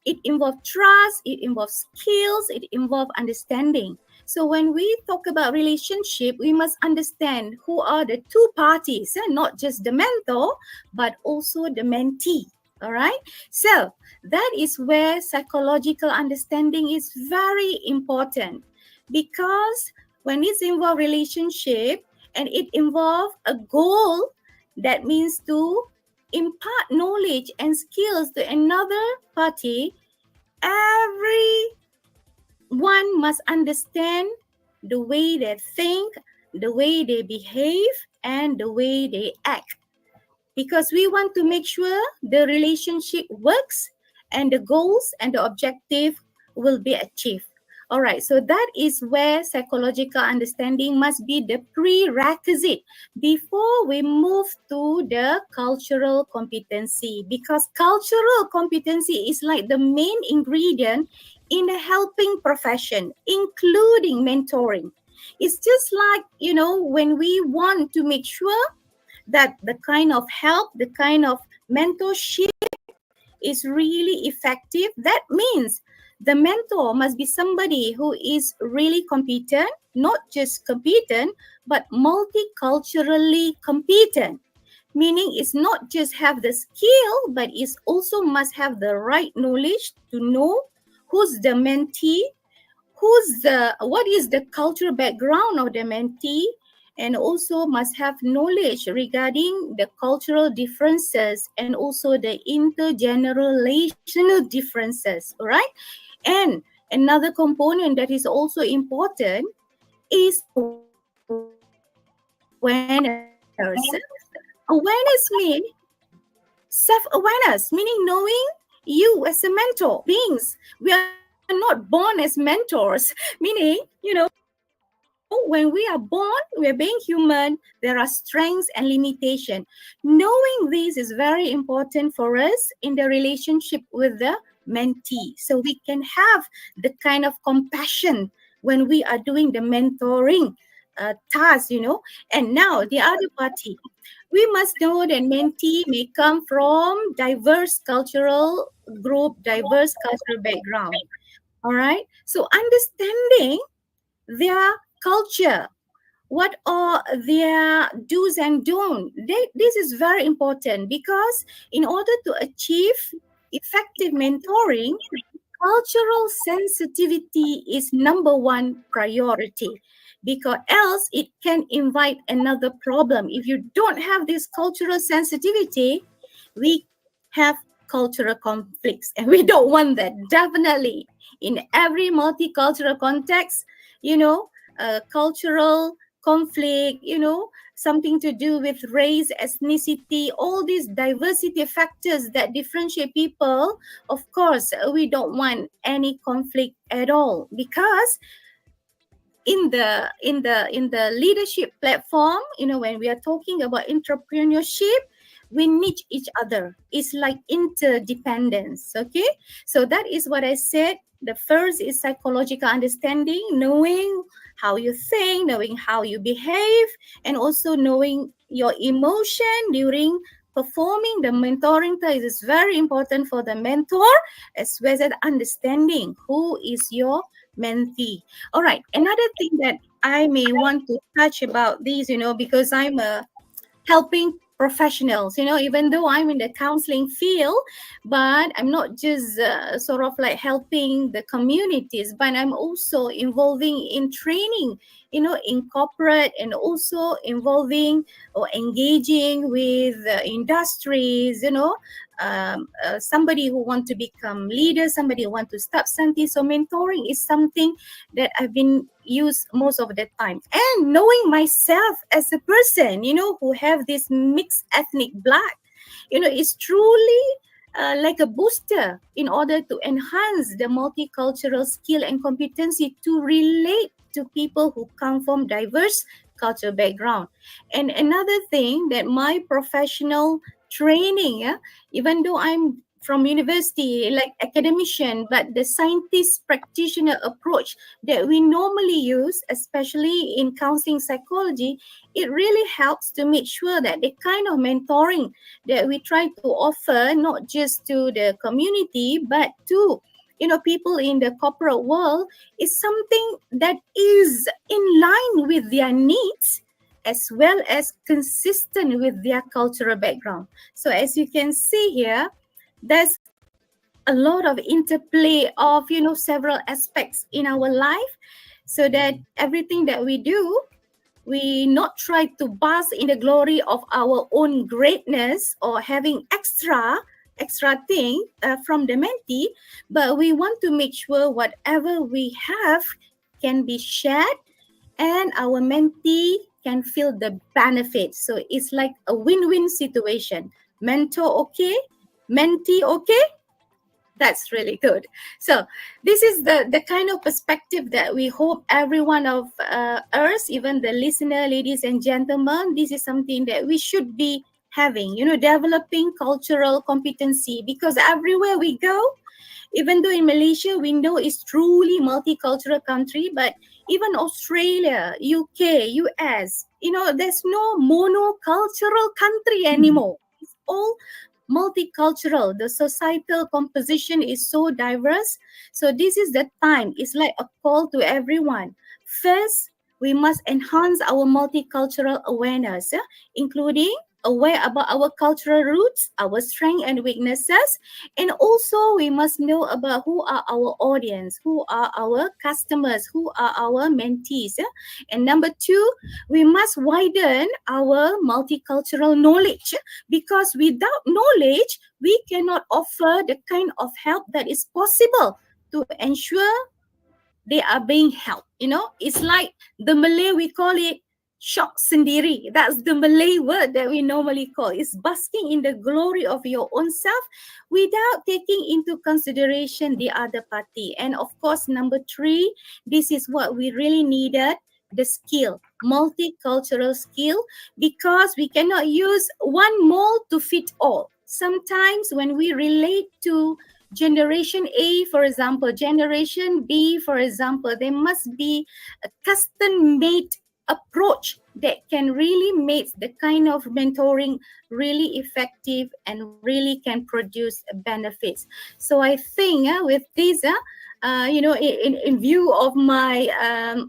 it involves trust, it involves skills, it involves understanding. So when we talk about relationship, we must understand who are the two parties, not just the mentor, but also the mentee. All right. So that is where psychological understanding is very important, because when it's involved relationship and it involves a goal, that means to impart knowledge and skills to another party, everyone must understand the way they think, the way they behave, and the way they act. Because we want to make sure the relationship works and the goals and the objective will be achieved. All right, so that is where psychological understanding must be the prerequisite before we move to the cultural competency, because cultural competency is like the main ingredient in the helping profession, including mentoring. It's just like, when we want to make sure that the kind of help, the kind of mentorship is really effective, that means the mentor must be somebody who is really competent, not just competent, but multiculturally competent. Meaning it's not just have the skill, but it's also must have the right knowledge to know who's the mentee, what is the cultural background of the mentee, and also must have knowledge regarding the cultural differences and also the intergenerational differences. All right. And another component that is also important is awareness. Awareness means self-awareness, meaning knowing you as a mentor beings. We are not born as mentors, meaning, when we are born, we are being human, there are strengths and limitations. Knowing this is very important for us in the relationship with the mentee. So we can have the kind of compassion when we are doing the mentoring task, And now the other party, we must know that mentee may come from diverse cultural group, diverse cultural background. All right. So understanding their culture, what are their do's and don'ts. This is very important, because in order to achieve effective mentoring, cultural sensitivity is number one priority, because else it can invite another problem. If you don't have this cultural sensitivity, we have cultural conflicts, and we don't want that. Definitely in every multicultural context, cultural conflict, something to do with race, ethnicity, all these diversity factors that differentiate people. Of course, we don't want any conflict at all, because in the leadership platform, when we are talking about entrepreneurship, We need each other. It's like interdependence. Okay, so that is what I said. The first is psychological understanding, knowing how you think, knowing how you behave, and also knowing your emotion during performing the mentoring task is very important for the mentor, as well as understanding who is your mentee. All right, another thing that I may want to touch about these, because I'm a helping professionals, even though I'm in the counseling field, but I'm not just sort of like helping the communities, but I'm also involving in training, in corporate, and also involving or engaging with industries, somebody who want to become leader, somebody who want to start something. So mentoring is something that I've been used most of the time. And knowing myself as a person, who have this mixed ethnic blood, is truly like a booster in order to enhance the multicultural skill and competency to relate to people who come from diverse cultural background. And another thing that my professional training, even though I'm from university, like academician, but the scientist practitioner approach that we normally use, especially in counseling psychology, it really helps to make sure that the kind of mentoring that we try to offer, not just to the community, but to people in the corporate world, is something that is in line with their needs as well as consistent with their cultural background. So as you can see here, there's a lot of interplay of several aspects in our life, so that everything that we do, we not try to bask in the glory of our own greatness or having extra thing from the mentee, but we want to make sure whatever we have can be shared and our mentee can feel the benefits. So it's like a win-win situation. Mentor okay, mentee okay, that's really good. So this is the kind of perspective that we hope every one of us, even the listener, ladies and gentlemen, this is something that we should be having, developing cultural competency, because everywhere we go, even though in Malaysia we know it's truly multicultural country, but even Australia, UK, US, there's no monocultural country anymore. It's all multicultural. The societal composition is so diverse. So this is the time. It's like a call to everyone. First, we must enhance our multicultural awareness, including aware about our cultural roots, our strengths and weaknesses, and also we must know about who are our audience, who are our customers, who are our mentees. And number two, we must widen our multicultural knowledge, because without knowledge, we cannot offer the kind of help that is possible to ensure they are being helped. It's like the Malay, we call it shock sendiri. That's the Malay word that we normally call. It's basking in the glory of your own self without taking into consideration the other party. And of course, number three, this is what we really needed, the skill, multicultural skill, because we cannot use one mold to fit all. Sometimes when we relate to Generation A, for example, Generation B, for example, there must be a custom-made approach that can really make the kind of mentoring really effective and really can produce benefits. So I think with this, in view of my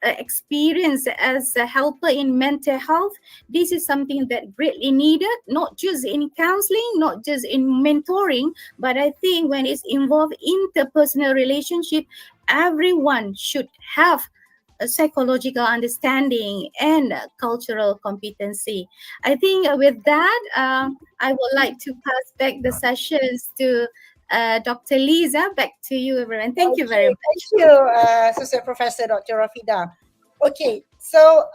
experience as a helper in mental health, this is something that greatly needed, not just in counseling, not just in mentoring, but I think when it's involved interpersonal relationship, everyone should have a psychological understanding and cultural competency. I think with that, I would like to pass back the sessions to Dr. Lisa. Back to you, everyone. Thank you very much. Thank you, Associate Professor Dr. Rafida. Okay, so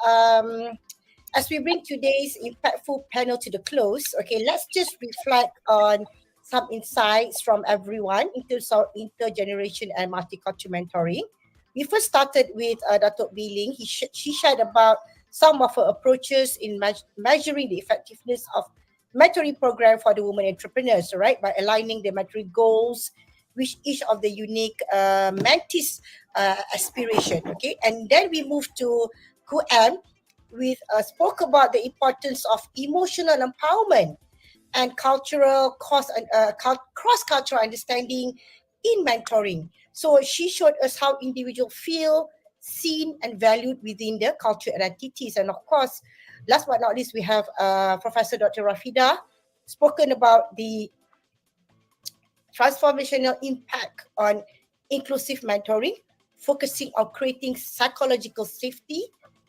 as we bring today's impactful panel to the close, okay, let's just reflect on some insights from everyone into intergeneration and multicultural mentoring. We first started with Datuk Biling. She shared about some of her approaches in measuring the effectiveness of mentoring program for the women entrepreneurs, right? By aligning the mentoring goals with each of the unique mentees' aspiration. Okay, and then we move to QM. We spoke about the importance of emotional empowerment and cultural cross-cultural understanding in mentoring. So she showed us how individuals feel seen and valued within their cultural identities. And of course, last but not least, we have Professor Dr. Rafida spoken about the transformational impact on inclusive mentoring, focusing on creating psychological safety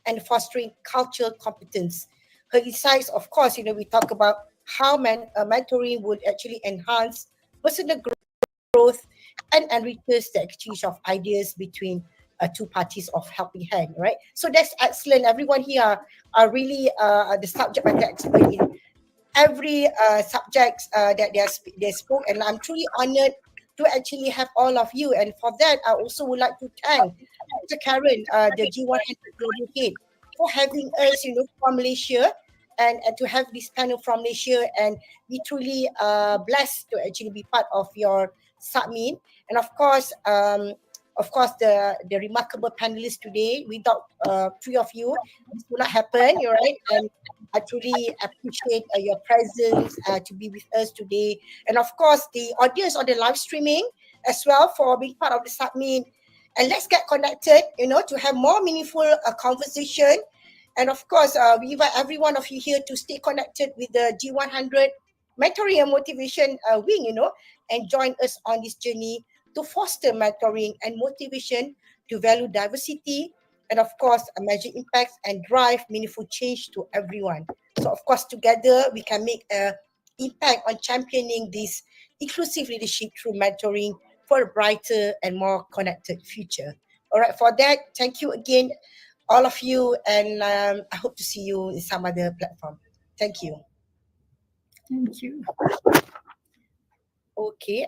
and fostering cultural competence. Her insights, of course, we talk about how mentoring would actually enhance personal growth and enriches the exchange of ideas between two parties of helping hand, right? So that's excellent. Everyone here are really the subject matter expert in every subjects that they spoke, and I'm truly honored to actually have all of you. And for that, I also would like to thank Dr. Karen, the G100 Global Head, for having us, from Malaysia, and to have this panel from Malaysia, and we truly blessed to actually be part of your summit. And of course, the remarkable panelists today. Without three of you, this would not happen. You're right, and I truly appreciate your presence to be with us today. And of course, the audience on the live streaming as well for being part of the summit. And let's get connected, to have more meaningful conversation. And of course, we invite every one of you here to stay connected with the G100 Mentoring and Motivation wing, and join us on this journey to foster mentoring and motivation to value diversity, and of course, measure impacts and drive meaningful change to everyone. So of course, together we can make an impact on championing this inclusive leadership through mentoring for a brighter and more connected future. All right, for that, thank you again, all of you, and I hope to see you in some other platform. Thank you. Thank you. Okay.